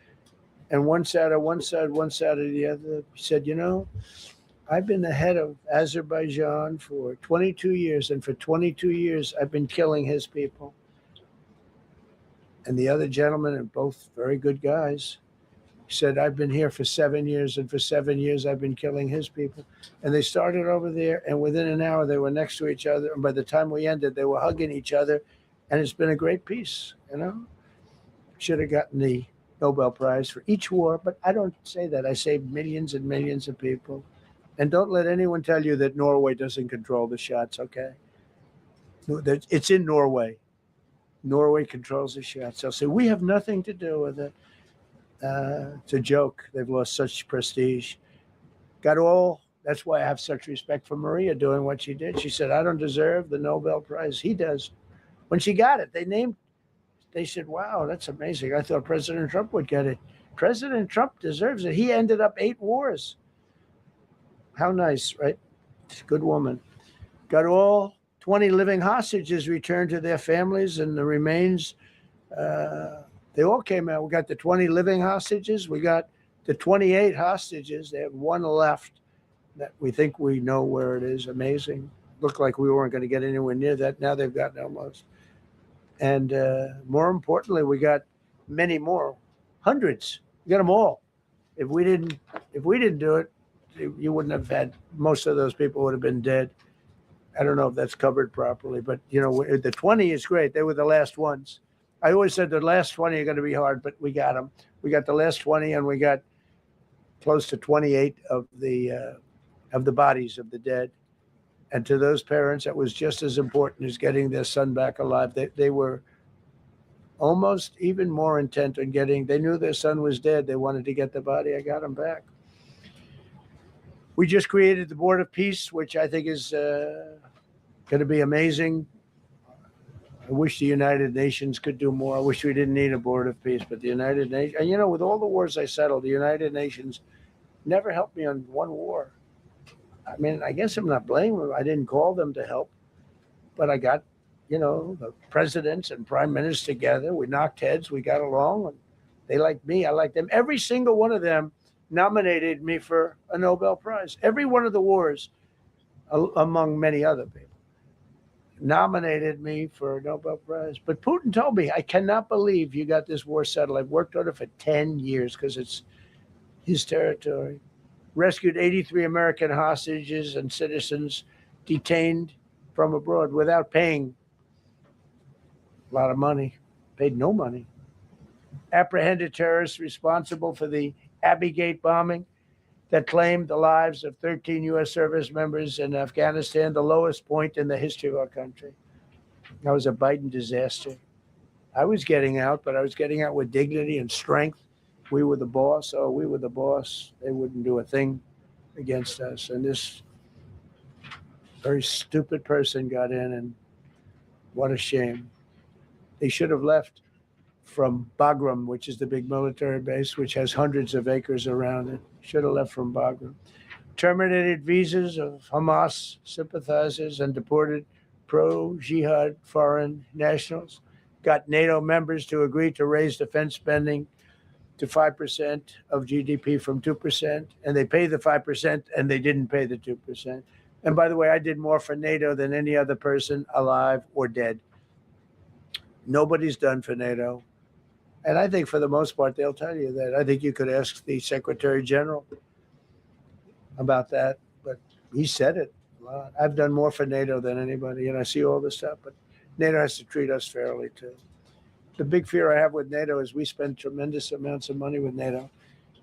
And one sat on one side, one sat on the other. He said, you know, I've been the head of Azerbaijan for 22 years, and for 22 years, I've been killing his people. And the other gentleman, and both very good guys, said, I've been here for 7 years, and for 7 years, I've been killing his people. And they started over there, and within an hour, they were next to each other. And by the time we ended, they were hugging each other. And it's been a great peace, you know. Should have gotten the Nobel Prize for each war, but I don't say that. I say millions and millions of people. And don't let anyone tell you that Norway doesn't control the shots, okay? It's in Norway. Norway controls the shots. They'll say, we have nothing to do with it. It's a joke. They've lost such prestige. That's why I have such respect for Maria doing what she did. She said, I don't deserve the Nobel Prize. He does. When she got it, they said, wow, that's amazing. I thought President Trump would get it. President Trump deserves it. He ended up 8 wars. How nice, right? Good woman. Got all 20 living hostages returned to their families, and the remains, they all came out. We got the 20 living hostages. We got the 28 hostages. They have one left that we think we know where it is. Amazing. Looked like we weren't going to get anywhere near that. Now they've gotten almost. And more importantly, we got many more, hundreds. We got them all. If we didn't do it, you wouldn't have had, most of those people would have been dead. I don't know if that's covered properly, but you know, the 20 is great. They were the last ones. I always said the last 20 are going to be hard, but we got them. We got the last 20, and we got close to 28 of the bodies of the dead. And to those parents, that was just as important as getting their son back alive. They were almost even more intent on they knew their son was dead. They wanted to get the body. I got him back. We just created the Board of Peace, which I think is going to be amazing. I wish the United Nations could do more. I wish we didn't need a Board of Peace, but the United Nations, and you know, with all the wars I settled, the United Nations never helped me on one war. I mean, I guess I'm not blaming them. I didn't call them to help, but I got, you know, the presidents and prime ministers together. We knocked heads. We got along, and they liked me. I liked them. Every single one of them nominated me for a Nobel Prize. Every one of the wars, among many other people, nominated me for a Nobel Prize. But Putin told me, I cannot believe you got this war settled. I've worked on it for 10 years because it's his territory. Rescued 83 American hostages and citizens detained from abroad without paying a lot of money, paid no money. Apprehended terrorists responsible for the Abbey bombing that claimed the lives of 13 U.S. service members in Afghanistan, the lowest point in the history of our country. That was a Biden disaster. I was getting out, but I was getting out with dignity and strength. We were the boss. Oh, we were the boss. They wouldn't do a thing against us. And this very stupid person got in, and what a shame. They should have left from Bagram, which is the big military base, which has hundreds of acres around it. Should have left from Bagram. Terminated visas of Hamas sympathizers and deported pro-jihad foreign nationals. Got NATO members to agree to raise defense spending to 5% of GDP from 2%, and they pay the 5%, and they didn't pay the 2%. And by the way, I did more for NATO than any other person alive or dead. Nobody's done for NATO. And I think for the most part, they'll tell you that. I think you could ask the Secretary General about that, but he said it a lot. I've done more for NATO than anybody, and I see all this stuff, but NATO has to treat us fairly too. The big fear I have with NATO is we spend tremendous amounts of money with NATO,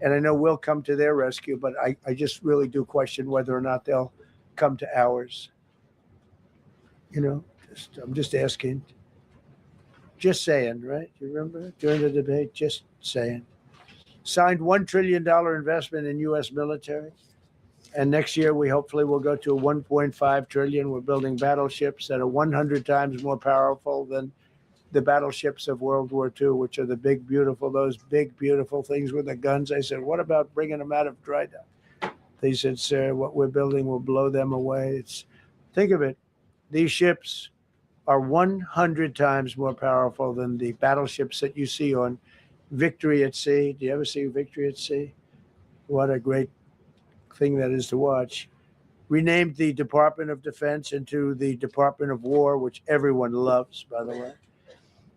and I know we'll come to their rescue, but I just really do question whether or not they'll come to ours. You know, I'm just asking. Just saying, right? You remember during the debate? Just saying. Signed $1 trillion investment in U.S. military. And next year, we hopefully will go to a 1.5 trillion. We're building battleships that are 100 times more powerful than the battleships of World War II, which are the big, beautiful, those big, beautiful things with the guns. I said, what about bringing them out of dry dock? They said, sir, what we're building will blow them away. Think of it. These ships are 100 times more powerful than the battleships that you see on Victory at Sea. Do you ever see Victory at Sea? What a great thing that is to watch. Renamed the Department of Defense into the Department of War, which everyone loves, by the way.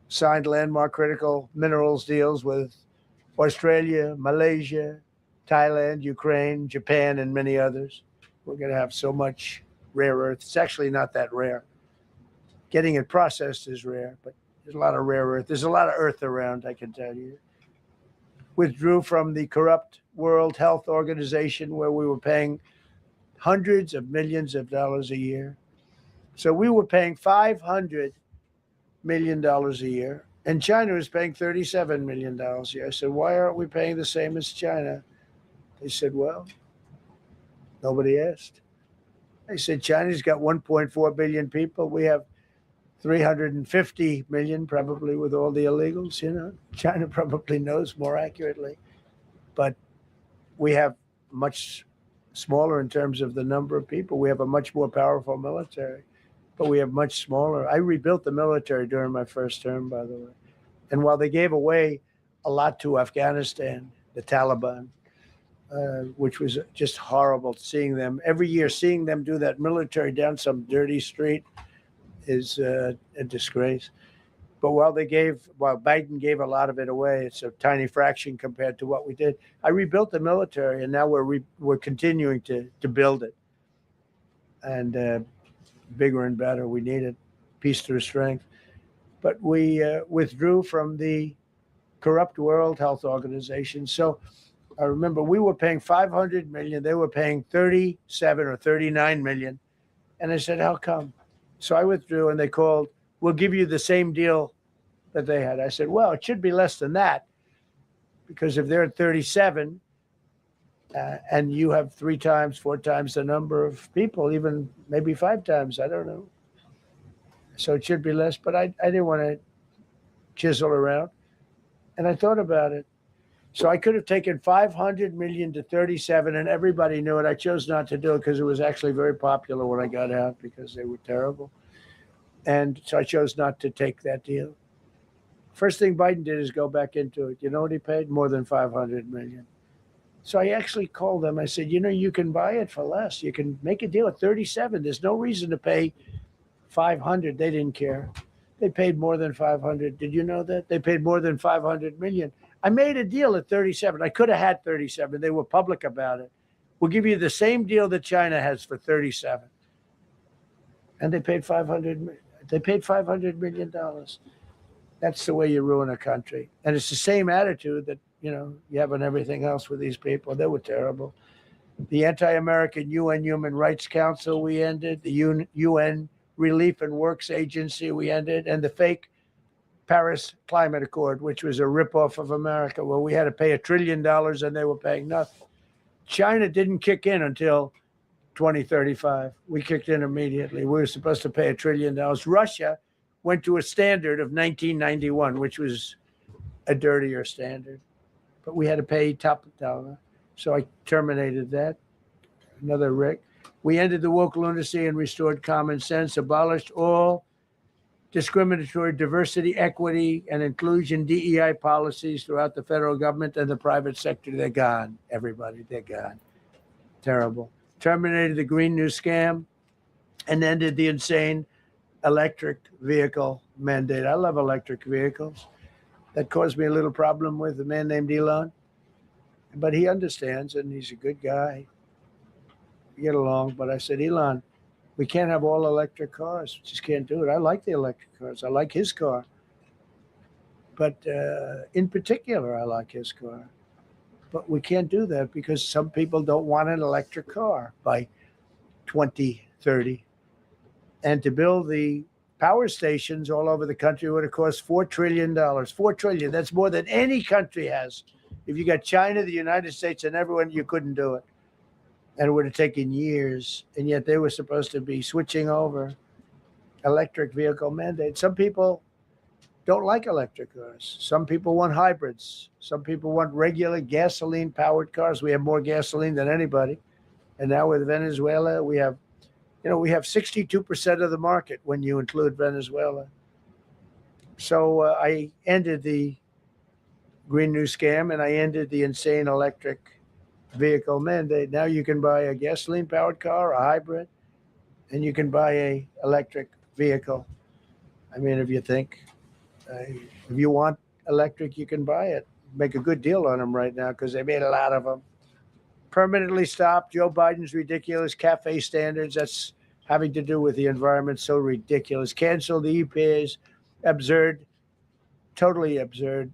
Signed landmark critical minerals deals with Australia, Malaysia, Thailand, Ukraine, Japan, and many others. We're going to have so much rare earth. It's actually not that rare. Getting it processed is rare, but there's a lot of rare earth. There's a lot of earth around, I can tell you. Withdrew from the corrupt World Health Organization where we were paying hundreds of millions of dollars a year. So we were paying $500 million a year, and China was paying $37 million a year. I said, why aren't we paying the same as China? They said, well, nobody asked. I said, China's got 1.4 billion people. We have 350 million, probably with all the illegals, you know. China probably knows more accurately. But we have much smaller in terms of the number of people. We have a much more powerful military, but we have much smaller. I rebuilt the military during my first term, by the way. And while they gave away a lot to Afghanistan, the Taliban, which was just horrible seeing them. Every year, seeing them do that military down some dirty street is a disgrace. But while Biden gave a lot of it away, it's a tiny fraction compared to what we did. I rebuilt the military, and now we're continuing to build it. And bigger and better, we need it, peace through strength. But we withdrew from the corrupt World Health Organization. So I remember we were paying 500 million. They were paying 37 or 39 million. And I said, how come? So I withdrew, and they called, we'll give you the same deal that they had. I said, well, it should be less than that, because if they're at 37 and you have 3 times, 4 times the number of people, even maybe 5 times, I don't know. So it should be less, but I didn't want to chisel around. And I thought about it. So I could have taken 500 million to 37, and everybody knew it. I chose not to do it because it was actually very popular when I got out, because they were terrible. And so I chose not to take that deal. First thing Biden did is go back into it. You know what he paid? More than 500 million. So I actually called them. I said, you know, you can buy it for less. You can make a deal at 37. There's no reason to pay 500. They didn't care. They paid more than 500. Did you know that? They paid more than 500 million. I made a deal at 37. I could have had 37. They were public about it. We'll give you the same deal that China has for 37. And they paid 500. They paid $500 million. That's the way you ruin a country. And it's the same attitude that, you know, you have on everything else with these people. They were terrible. The anti-American UN Human Rights Council, we ended. The UN Relief and Works Agency, we ended. And the fake Paris Climate Accord, which was a ripoff of America, where we had to pay $1 trillion and they were paying nothing. China didn't kick in until 2035. We kicked in immediately. We were supposed to pay $1 trillion. Russia went to a standard of 1991, which was a dirtier standard. But we had to pay top dollar. So I terminated that. Another Rick. We ended the woke lunacy and restored common sense, abolished all discriminatory diversity, equity, and inclusion DEI policies throughout the federal government and the private sector. They're gone, everybody. They're gone. Terrible. Terminated the Green New Scam and ended the insane electric vehicle mandate. I love electric vehicles. That caused me a little problem with a man named Elon. But he understands, and he's a good guy. We get along. But I said, Elon, we can't have all electric cars. We just can't do it. I like the electric cars. I like his car. But in particular, I like his car. But we can't do that because some people don't want an electric car by 2030. And to build the power stations all over the country would have cost $4 trillion. $4 trillion. That's more than any country has. If you got China, the United States, and everyone, you couldn't do it. And it would have taken years. And yet they were supposed to be switching over electric vehicle mandate. Some people don't like electric cars. Some people want hybrids. Some people want regular gasoline powered cars. We have more gasoline than anybody. And now with Venezuela, we have 62% of the market when you include Venezuela. So I ended the Green New Scam and I ended the insane electric vehicle mandate. Now you can buy a gasoline powered car, a hybrid, and you can buy a electric vehicle. I mean, if you want electric, you can buy it. Make a good deal on them right now because they made a lot of them. Permanently stopped Joe Biden's ridiculous cafe standards. That's having to do with the environment. So ridiculous. Cancel the EPA's absurd, totally absurd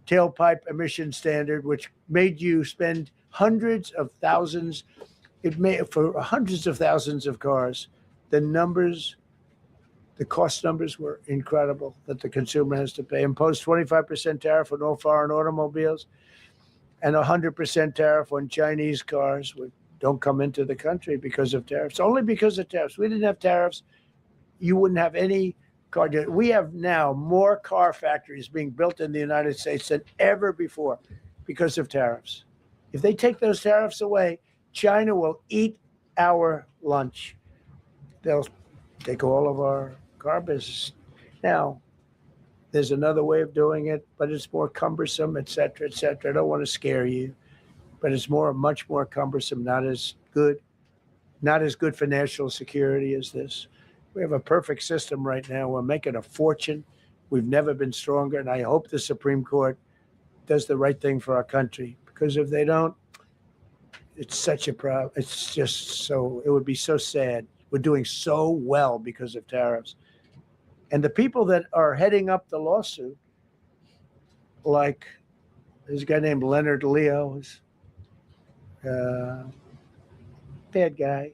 tailpipe emission standard, which made you spend hundreds of thousands. It made for hundreds of thousands of cars. The cost numbers were incredible that the consumer has to pay. Imposed 25% tariff on all foreign automobiles and 100% tariff on Chinese cars which don't come into the country because of tariffs. Only because of tariffs. We didn't have tariffs, you wouldn't have any car. We have now more car factories being built in the United States than ever before because of tariffs. If they take those tariffs away, China will eat our lunch. They'll take all of our car business. Now, there's another way of doing it, but it's more cumbersome, et cetera, et cetera. I don't want to scare you, but it's much more cumbersome, not as good for national security as this. We have a perfect system right now. We're making a fortune. We've never been stronger, and I hope the Supreme Court does the right thing for our country, because if they don't, it's such a problem. It's just it would be so sad. We're doing so well because of tariffs. And the people that are heading up the lawsuit, like there's a guy named Leonard Leo, who's bad guy,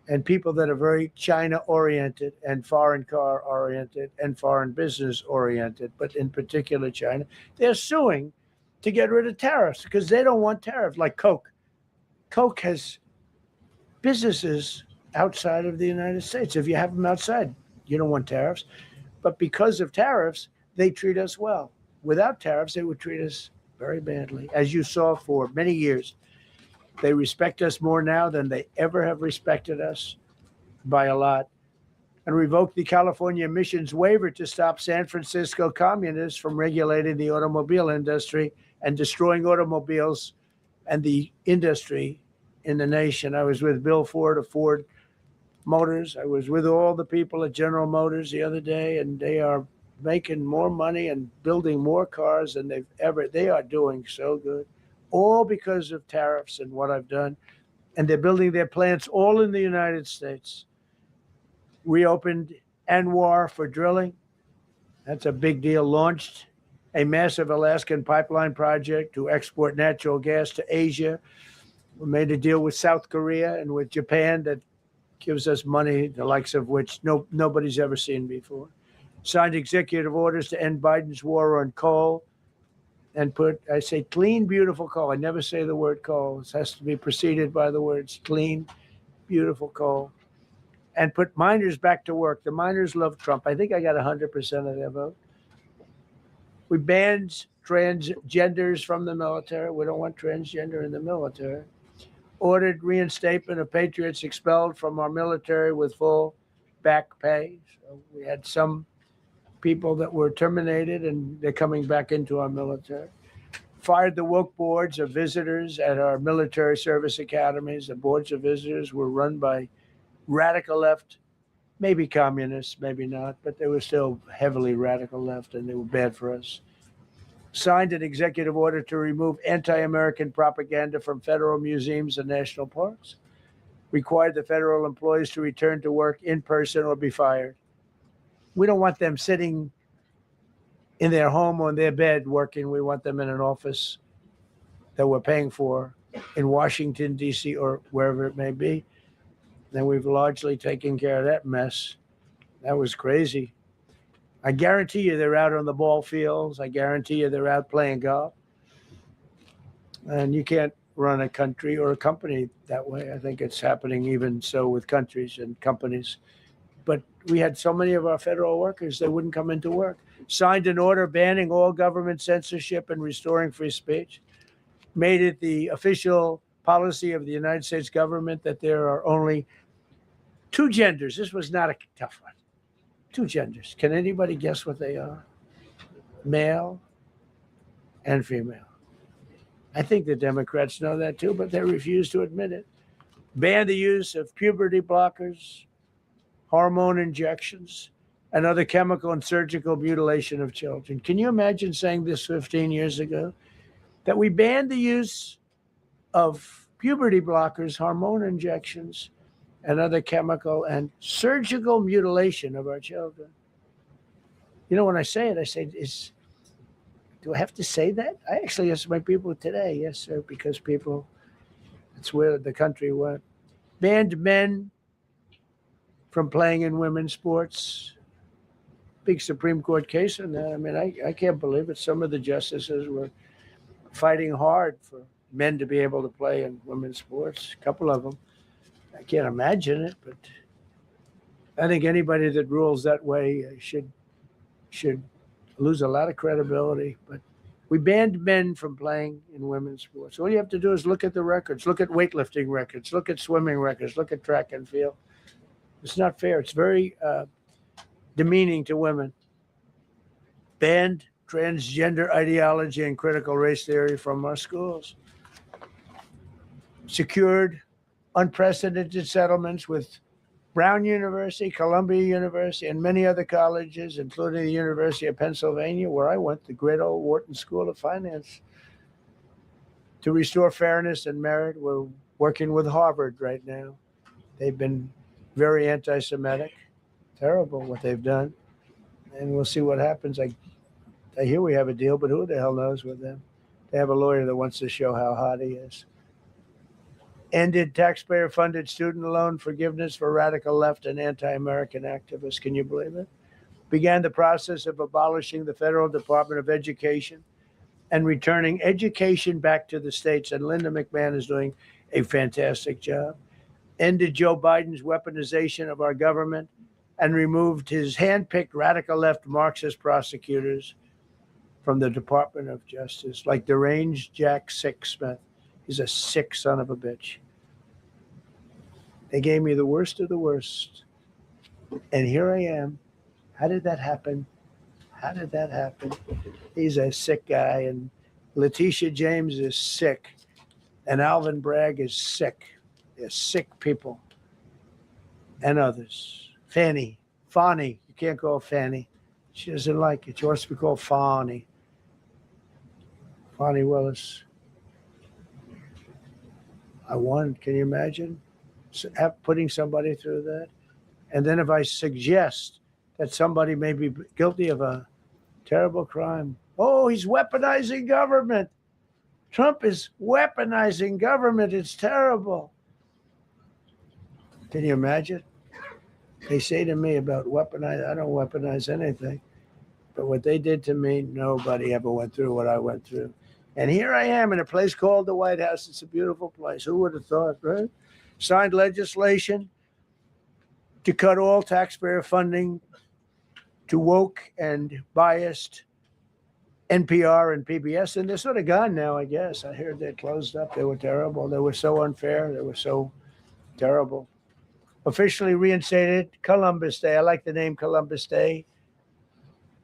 and people that are very China-oriented and foreign car-oriented and foreign business-oriented, but in particular China, they're suing to get rid of tariffs because they don't want tariffs, like Coke. Coke has businesses outside of the United States. If you have them outside, you don't want tariffs. But because of tariffs, they treat us well. Without tariffs, they would treat us very badly. As you saw for many years, they respect us more now than they ever have respected us by a lot. And revoked the California emissions waiver to stop San Francisco communists from regulating the automobile industry and destroying automobiles and the industry in the nation. I was with Bill Ford of Ford Motors. I was with all the people at General Motors the other day, and they are making more money and building more cars than they are doing so good, all because of tariffs and what I've done. And they're building their plants all in the United States. Reopened Anwar for drilling. That's a big deal. Launched a massive Alaskan pipeline project to export natural gas to Asia. We made a deal with South Korea and with Japan that gives us money, the likes of which nobody's ever seen before. Signed executive orders to end Biden's war on coal and I say clean, beautiful coal. I never say the word coal. It has to be preceded by the words clean, beautiful coal. And put miners back to work. The miners love Trump. I think I got 100% of their vote. We banned transgenders from the military. We don't want transgender in the military. Ordered reinstatement of patriots expelled from our military with full back pay. So we had some people that were terminated and they're coming back into our military. Fired the woke boards of visitors at our military service academies. The boards of visitors were run by radical left, maybe communists, maybe not, but they were still heavily radical left and they were bad for us. Signed an executive order to remove anti-American propaganda from federal museums and national parks. Required the federal employees to return to work in person or be fired. We don't want them sitting in their home on their bed working. We want them in an office that we're paying for in Washington, D.C. or wherever it may be. And we've largely taken care of that mess. That was crazy. I guarantee you they're out on the ball fields. I guarantee you they're out playing golf. And you can't run a country or a company that way. I think it's happening even so with countries and companies. But we had so many of our federal workers, they wouldn't come into work. Signed an order banning all government censorship and restoring free speech. Made it the official policy of the United States government that there are only two genders. This was not a tough one. Two genders. Can anybody guess what they are? Male and female. I think the Democrats know that too, but they refuse to admit it. Ban the use of puberty blockers, hormone injections, and other chemical and surgical mutilation of children. Can you imagine saying this 15 years ago? That we banned the use of puberty blockers, hormone injections, and other chemical and surgical mutilation of our children. You know, when I say it, I say, do I have to say that? I actually ask my people today, yes, sir, because people, it's where the country went. Banned men from playing in women's sports. Big Supreme Court case on that. I mean, I can't believe it. Some of the justices were fighting hard for men to be able to play in women's sports, a couple of them. I can't imagine it, but I think anybody that rules that way should lose a lot of credibility. But we banned men from playing in women's sports. All you have to do is look at the records, look at weightlifting records, look at swimming records, look at track and field. It's not fair. It's very demeaning to women. Banned transgender ideology and critical race theory from our schools. Secured unprecedented settlements with Brown University, Columbia University, and many other colleges, including the University of Pennsylvania, where I went, the great old Wharton School of Finance. To restore fairness and merit, we're working with Harvard right now. They've been very anti-Semitic. Terrible what they've done. And we'll see what happens. I hear we have a deal, but who the hell knows with them? They have a lawyer that wants to show how hot he is. Ended taxpayer-funded student loan forgiveness for radical left and anti-American activists. Can you believe it? Began the process of abolishing the Federal Department of Education and returning education back to the states. And Linda McMahon is doing a fantastic job. Ended Joe Biden's weaponization of our government and removed his handpicked radical left Marxist prosecutors from the Department of Justice, like deranged Jack Smith. He's a sick son of a bitch. They gave me the worst of the worst. And here I am. How did that happen? How did that happen? He's a sick guy. And Letitia James is sick. And Alvin Bragg is sick. They're sick people. And others. Fani. You can't call her Fanny. She doesn't like it. She wants to be called Fani. Fani Willis. I won. Can you imagine putting somebody through that? And then if I suggest that somebody may be guilty of a terrible crime, oh, he's weaponizing government. Trump is weaponizing government. It's terrible. Can you imagine? They say to me about weaponize. I don't weaponize anything. But what they did to me, nobody ever went through what I went through. And here I am in a place called the White House. It's a beautiful place. Who would have thought, right? Signed legislation to cut all taxpayer funding to woke and biased NPR and PBS. And they're sort of gone now, I guess. I heard they closed up. They were terrible. They were so unfair. They were so terrible. Officially reinstated Columbus Day. I like the name Columbus Day.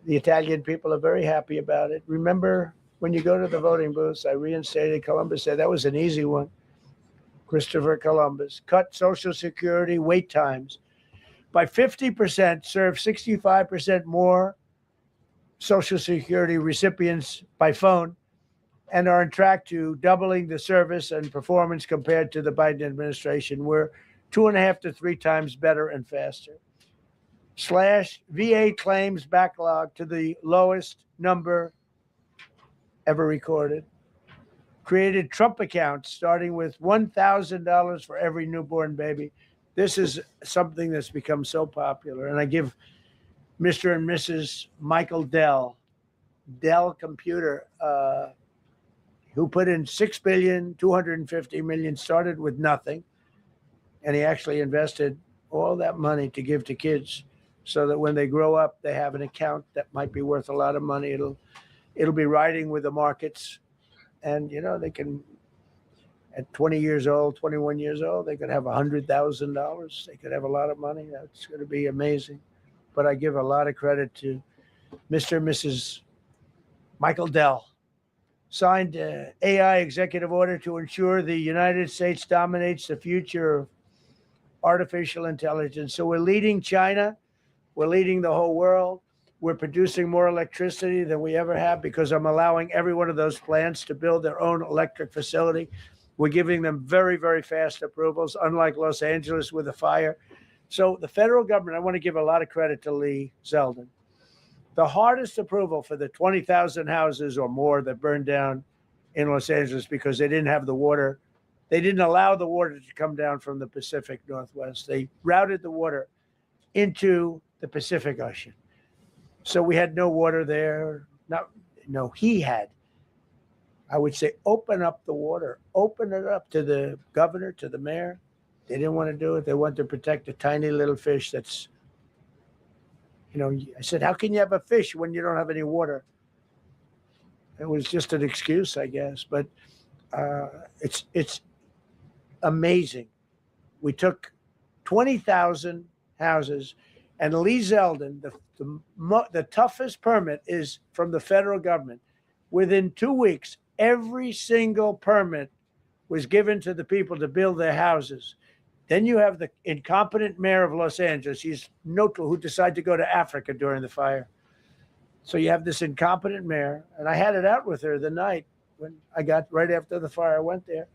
The Italian people are very happy about it. Remember, when you go to the voting booths, I reinstated Columbus Day. That was an easy one. Christopher Columbus. Cut Social Security wait times by 50%, serve 65% more Social Security recipients by phone, and are on track to doubling the service and performance compared to the Biden administration. We're 2.5 to 3 times better and faster. Slash VA claims backlog to the lowest number ever recorded. Created Trump accounts starting with $1,000 for every newborn baby. This is something that's become so popular. And I give Mr. and Mrs. Michael Dell Computer, who put in $6.25 billion, started with nothing. And he actually invested all that money to give to kids so that when they grow up, they have an account that might be worth a lot of money. It'll be riding with the markets. And, you know, they can, at 20 years old, 21 years old, they could have $100,000. They could have a lot of money. That's going to be amazing. But I give a lot of credit to Mr. and Mrs. Michael Dell. Signed AI executive order to ensure the United States dominates the future of artificial intelligence. So we're leading China. We're leading the whole world. We're producing more electricity than we ever have because I'm allowing every one of those plants to build their own electric facility. We're giving them very, very fast approvals, unlike Los Angeles with a fire. So the federal government, I want to give a lot of credit to Lee Zeldin. The hardest approval for the 20,000 houses or more that burned down in Los Angeles because they didn't have the water. They didn't allow the water to come down from the Pacific Northwest. They routed the water into the Pacific Ocean. So we had no water there. No, he had. I would say open up the water, open it up to the governor, to the mayor. They didn't want to do it. They wanted to protect a tiny little fish that's, you know, I said, how can you have a fish when you don't have any water? It was just an excuse, I guess. But it's amazing. We took 20,000 houses, and Lee Zeldin, the toughest permit is from the federal government. Within 2 weeks, every single permit was given to the people to build their houses. Then you have the incompetent mayor of Los Angeles. He's neutral, who decided to go to Africa during the fire. So you have this incompetent mayor, and I had it out with her the night when I got right after the fire. I went there.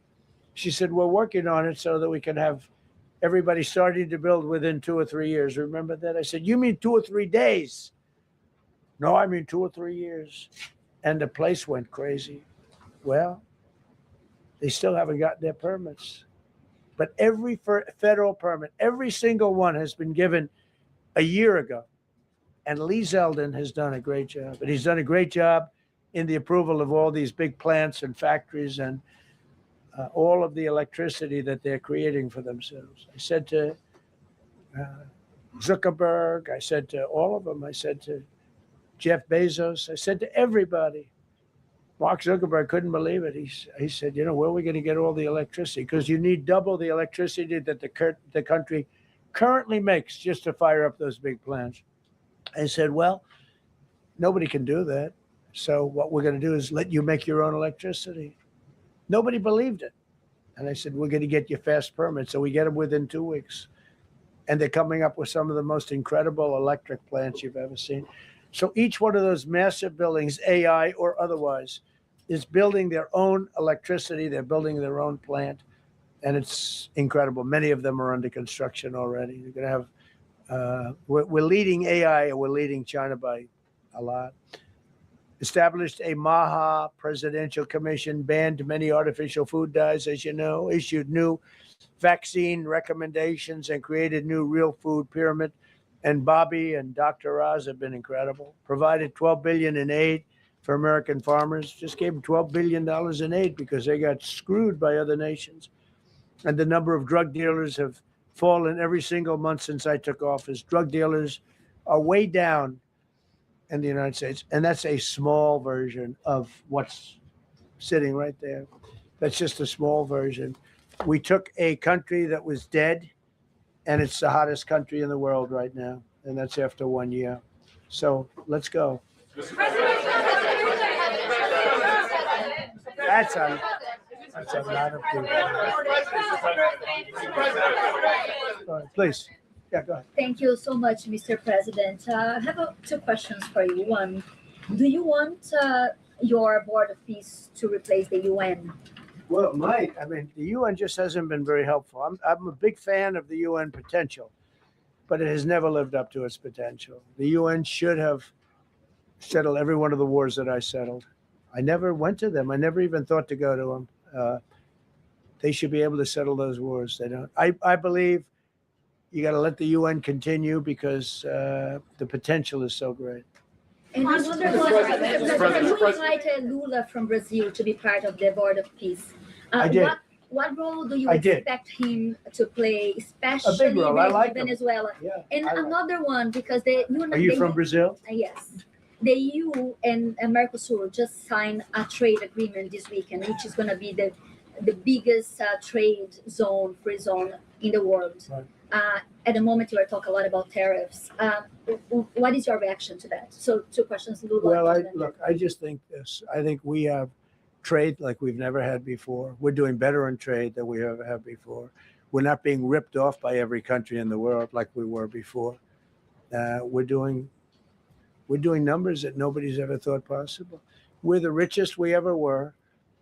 She said, we're working on it so that we can have everybody starting to build within 2 or 3 years. Remember that? I said, you mean 2 or 3 days? No, I mean 2 or 3 years. And the place went crazy. Well, they still haven't gotten their permits. But every federal permit, every single one has been given a year ago. And Lee Zeldin has done a great job. And he's done a great job in the approval of all these big plants and factories and all of the electricity that they're creating for themselves. I said to Zuckerberg, I said to all of them, I said to Jeff Bezos, I said to everybody. Mark Zuckerberg couldn't believe it. He said, you know, where are we going to get all the electricity? Because you need double the electricity that the country currently makes just to fire up those big plants. I said, well, nobody can do that. So what we're going to do is let you make your own electricity. Nobody believed it. And I said, we're going to get you fast permits. So we get them within 2 weeks. And they're coming up with some of the most incredible electric plants you've ever seen. So each one of those massive buildings, AI or otherwise, is building their own electricity. They're building their own plant. And it's incredible. Many of them are under construction already. You're going to have, we're leading AI and we're leading China by a lot. Established a MAHA presidential commission, banned many artificial food dyes, as you know, issued new vaccine recommendations and created new real food pyramid. And Bobby and Dr. Oz have been incredible. Provided $12 billion in aid for American farmers. Just gave them $12 billion in aid because they got screwed by other nations. And the number of drug dealers have fallen every single month since I took office. Drug dealers are way down in the United States. And that's a small version of what's sitting right there. That's just a small version. We took a country that was dead, and it's the hottest country in the world right now. And that's after 1 year. So let's go. That's a lot of people. Go ahead, please. Yeah, go ahead. Thank you so much, Mr. President. I have two questions for you. One, do you want your Board of Peace to replace the UN? Well, it might. I mean, the UN just hasn't been very helpful. I'm a big fan of the UN potential, but it has never lived up to its potential. The UN should have settled every one of the wars that I settled. I never went to them. I never even thought to go to them. They should be able to settle those wars. They don't. I believe you got to let the UN continue because the potential is so great. And I wonder, you invited Lula from Brazil to be part of the Board of Peace. I did. What role do you I did. expect him to play, especially role. I like him. Venezuela? Yeah. And I like- another one, because Are you from Brazil? Yes. The EU and Mercosur just signed a trade agreement this weekend, which is going to be the biggest trade zone, free zone in the world. Right. At the moment, you are talking a lot about tariffs. What is your reaction to that? So, two questions, Lula. Well, I just think this. I think we have trade like we've never had before. We're doing better on trade than we ever have before. We're not being ripped off by every country in the world like we were before. We're doing numbers that nobody's ever thought possible. We're the richest we ever were.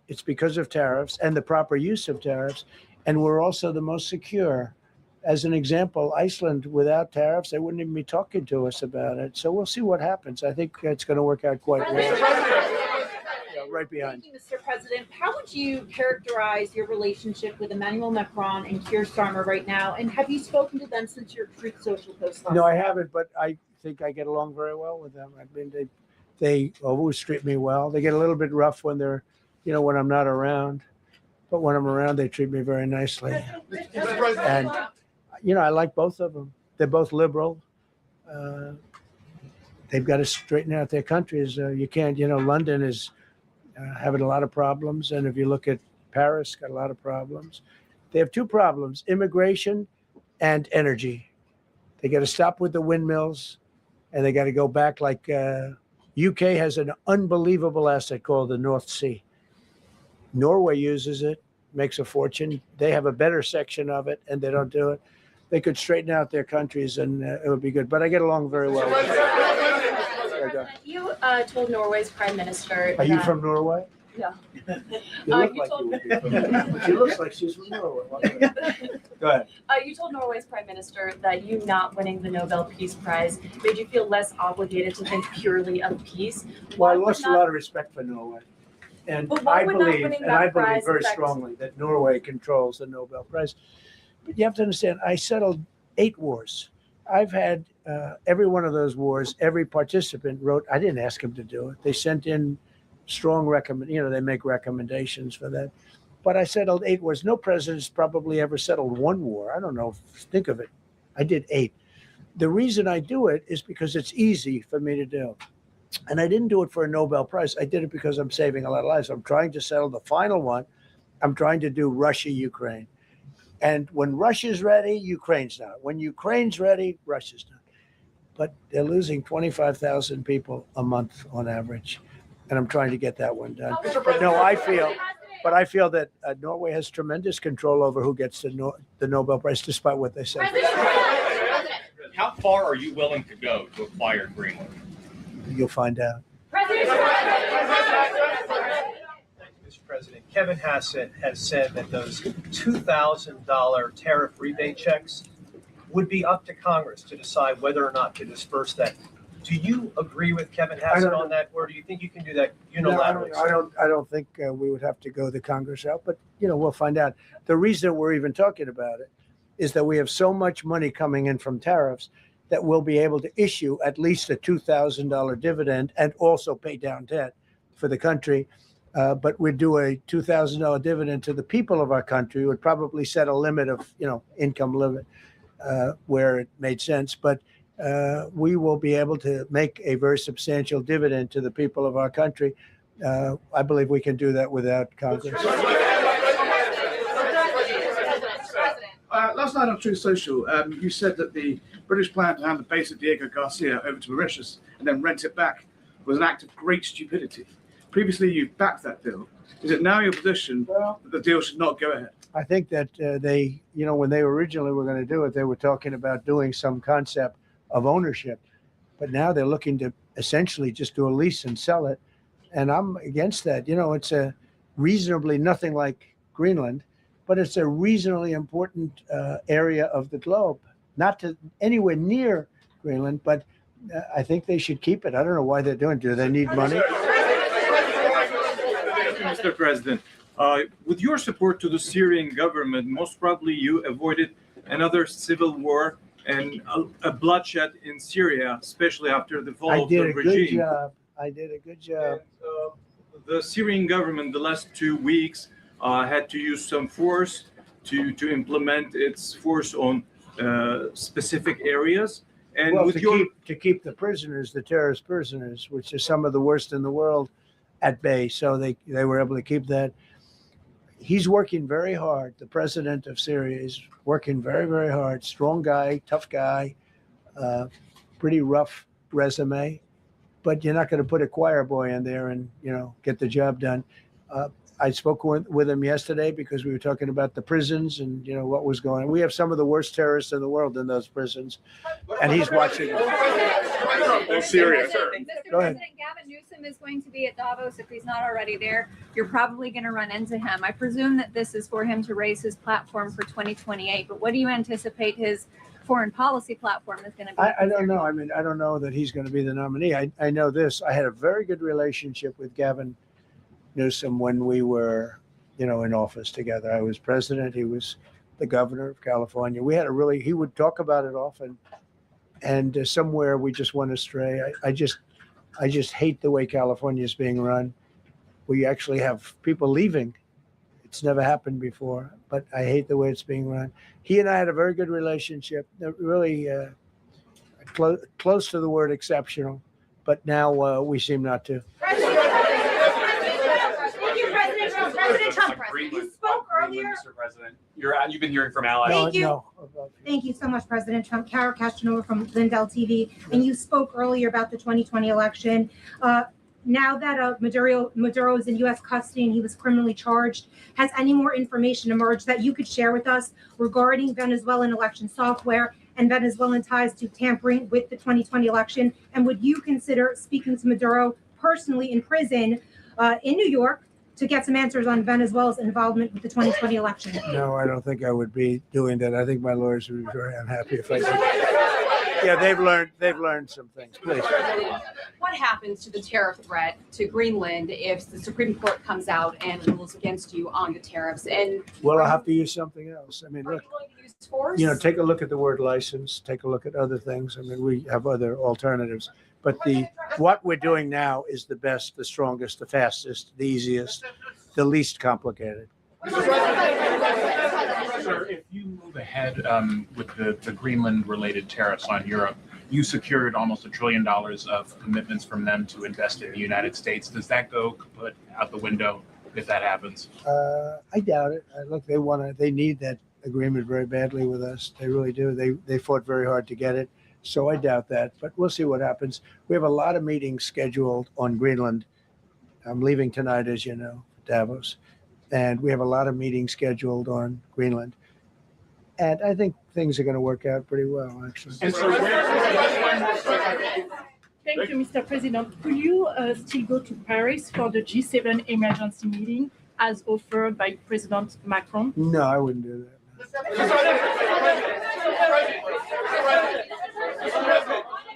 It's because of tariffs and the proper use of tariffs. And we're also the most secure. As an example, Iceland, without tariffs, they wouldn't even be talking to us about it. So we'll see what happens. I think it's going to work out quite well. Yeah, right behind. Thank you, Mr. President. How would you characterize your relationship with Emmanuel Macron and Keir Starmer right now? And have you spoken to them since your Truth Social post? No, I haven't, but I think I get along very well with them. I mean, they always treat me well. They get a little bit rough when they're, when I'm not around. But when I'm around, they treat me very nicely. And, I like both of them. They're both liberal. They've got to straighten out their countries. You can't, London is having a lot of problems. And if you look at Paris, got a lot of problems. They have two problems, immigration and energy. They got to stop with the windmills and they got to go back like UK has an unbelievable asset called the North Sea. Norway uses it, makes a fortune. They have a better section of it and they don't do it. They could straighten out their countries and it would be good. But I get along very well with them. You told Norway's prime minister. Are you from Norway? No. You look You like told- you would be from Norway. She looks like she's from Norway. Go ahead. You told Norway's prime minister that you not winning the Nobel Peace Prize made you feel less obligated to think purely of peace. Well, I Why would lost a not- lot of respect for Norway. And But why I would not believe, winning and that I believe prize very affect- strongly that Norway controls the Nobel Prize. But you have to understand, I settled 8 wars. I've had every one of those wars, every participant wrote, I didn't ask them to do it. They sent in strong they make recommendations for that. But I settled 8 wars. No president's probably ever settled 1 war. I don't know, think of it. I did 8. The reason I do it is because it's easy for me to do. And I didn't do it for a Nobel Prize. I did it because I'm saving a lot of lives. I'm trying to settle the final one. I'm trying to do Russia, Ukraine. And when Russia's ready, Ukraine's not. When Ukraine's ready, Russia's not. But they're losing 25,000 people a month on average. And I'm trying to get that one done. But no, I feel that Norway has tremendous control over who gets the Nobel Prize, despite what they say. How far are you willing to go to acquire Greenland? You'll find out. Mr. President, Kevin Hassett has said that those $2,000 tariff rebate checks would be up to Congress to decide whether or not to disperse that. Do you agree with Kevin Hassett on that, or do you think you can do that unilaterally? No, I don't think we would have to go the Congress route, but we'll find out. The reason we're even talking about it is that we have so much money coming in from tariffs that we'll be able to issue at least a $2,000 dividend and also pay down debt for the country. But we'd do a $2,000 dividend to the people of our country. Would probably set a limit of, income limit where it made sense. But we will be able to make a very substantial dividend to the people of our country. I believe we can do that without Congress. Last night on Truth Social, you said that the British plan to hand the base of Diego Garcia over to Mauritius and then rent it back was an act of great stupidity. Previously, you backed that deal. Is it now your position that the deal should not go ahead? I think that they, when they originally were going to do it, they were talking about doing some concept of ownership. But now they're looking to essentially just do a lease and sell it. And I'm against that. It's a reasonably nothing like Greenland, but it's a reasonably important area of the globe. Not to anywhere near Greenland, but I think they should keep it. I don't know why they're doing it. Do they need money? Mr. President, with your support to the Syrian government, most probably you avoided another civil war and a bloodshed in Syria, especially after the fall I of the did a good regime. job. I did a good job. And, the Syrian government the last 2 weeks had to use some force to implement its force on specific areas. And Well, with to keep the prisoners, the terrorist prisoners, which are some of the worst in the world, at bay. So they were able to keep that. He's working very hard. The president of Syria is working very, very hard. Strong guy, tough guy, pretty rough resume. But you're not going to put a choir boy in there and, get the job done. I spoke with him yesterday because we were talking about the prisons and, what was going on. We have some of the worst terrorists in the world in those prisons. And he's watching. Syria. Go ahead. President Gavin Newsom is going to be at Davos. If he's not already there, you're probably going to run into him. I presume that this is for him to raise his platform for 2028. But what do you anticipate his foreign policy platform is going to be? I don't know. I mean, I don't know that he's going to be the nominee. I know this. I had a very good relationship with Gavin Newsom when we were, in office together. I was president. He was the governor of California. We had he would talk about it often. And somewhere we just went astray. I just hate the way California is being run. We actually have people leaving. It's never happened before, but I hate the way it's being run. He and I had a very good relationship, really close to the word exceptional, but now we seem not to. President Trump, you spoke earlier. Mr. President. You've been hearing from allies. Thank you. Thank you so much, President Trump. Cara Castanova from Lindell TV. And you spoke earlier about the 2020 election. Now that Maduro is in U.S. custody and he was criminally charged, has any more information emerged that you could share with us regarding Venezuelan election software and Venezuelan ties to tampering with the 2020 election? And would you consider speaking to Maduro personally in prison in New York to get some answers on Venezuela's involvement with the 2020 election? No, I don't think I would be doing that. I think my lawyers would be very unhappy if I did. Yeah, they've learned some things. Please. What happens to the tariff threat to Greenland if the Supreme Court comes out and rules against you on the tariffs? And Well, I'll have to use something else. I mean, are look, you going to use force? take a look at the word license, take a look at other things. I mean, we have other alternatives. But what we're doing now is the best, the strongest, the fastest, the easiest, the least complicated. Sir, if you move ahead with the Greenland-related tariffs on Europe, you secured almost $1 trillion of commitments from them to invest in the United States. Does that go kaput out the window if that happens? I doubt it. Look, they need that agreement very badly with us. They really do. They fought very hard to get it. So I doubt that, but we'll see what happens. We have a lot of meetings scheduled on Greenland. I'm leaving tonight, as you know, Davos, and we have a lot of meetings scheduled on Greenland. And I think things are going to work out pretty well, actually. And so Thank you, Mr. President. Could you still go to Paris for the G7 emergency meeting as offered by President Macron? No, I wouldn't do that.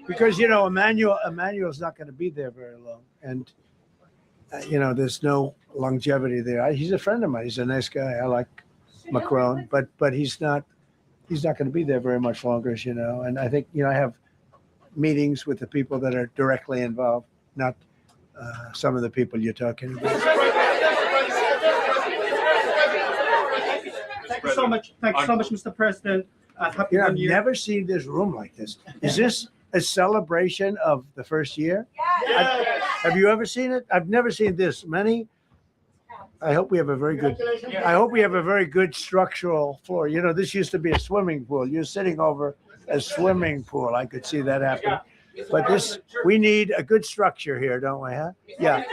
Because, Emmanuel's not going to be there very long. And, there's no longevity there. He's a friend of mine. He's a nice guy. I like Macron, but he's not going to be there very much longer, as you know. And I think, I have meetings with the people that are directly involved, not some of the people you're talking about. Thank you so much. Thank you so much, Mr. President. Happy I've New Year. never seen this room like this. Is this a celebration of the first year? Yes. Have you ever seen it? I've never seen this many. I hope we have a very good structural floor. This used to be a swimming pool. You're sitting over a swimming pool. I could see that happen. But we need a good structure here, don't we, huh? Yeah.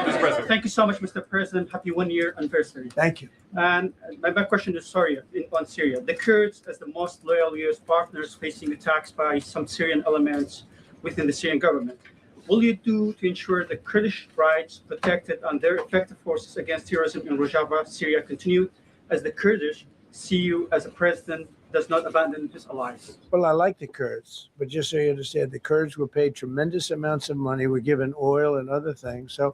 Mr. President. Thank you so much, Mr. President. Happy 1 year anniversary. Thank you. And my question is on Syria. The Kurds, as the most loyal U.S. partners, facing attacks by some Syrian elements within the Syrian government. Will you do to ensure the Kurdish rights protected and their effective forces against terrorism in Rojava, Syria continue, as the Kurdish see you as a president does not abandon his allies? Well, I like the Kurds, but just so you understand, the Kurds were paid tremendous amounts of money, were given oil and other things. So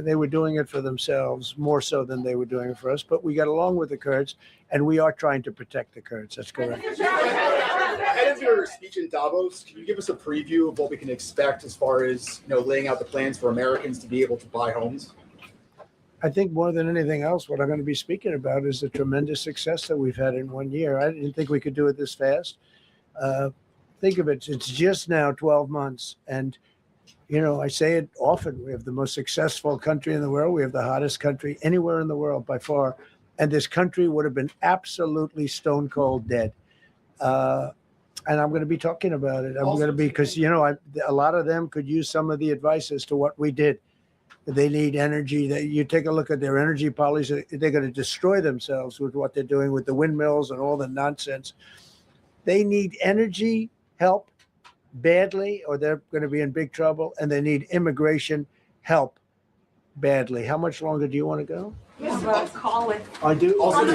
They were doing it for themselves more so than they were doing it for us. But we got along with the Kurds, and we are trying to protect the Kurds. That's correct. Ahead of your speech in Davos, can you give us a preview of what we can expect as far as laying out the plans for Americans to be able to buy homes? I think more than anything else, what I'm going to be speaking about is the tremendous success that we've had in 1 year. I didn't think we could do it this fast. Think of it, it's just now 12 months. And, I say it often, we have the most successful country in the world. We have the hottest country anywhere in the world by far. And this country would have been absolutely stone cold dead. And I'm going to be talking about it. I'm going to be, because, a lot of them could use some of the advice as to what we did. They need energy. You take a look at their energy policy, they're going to destroy themselves with what they're doing with the windmills and all the nonsense. They need energy help badly, or they're going to be in big trouble, and they need immigration help badly. How much longer do you want to go? Call it. I do. Also,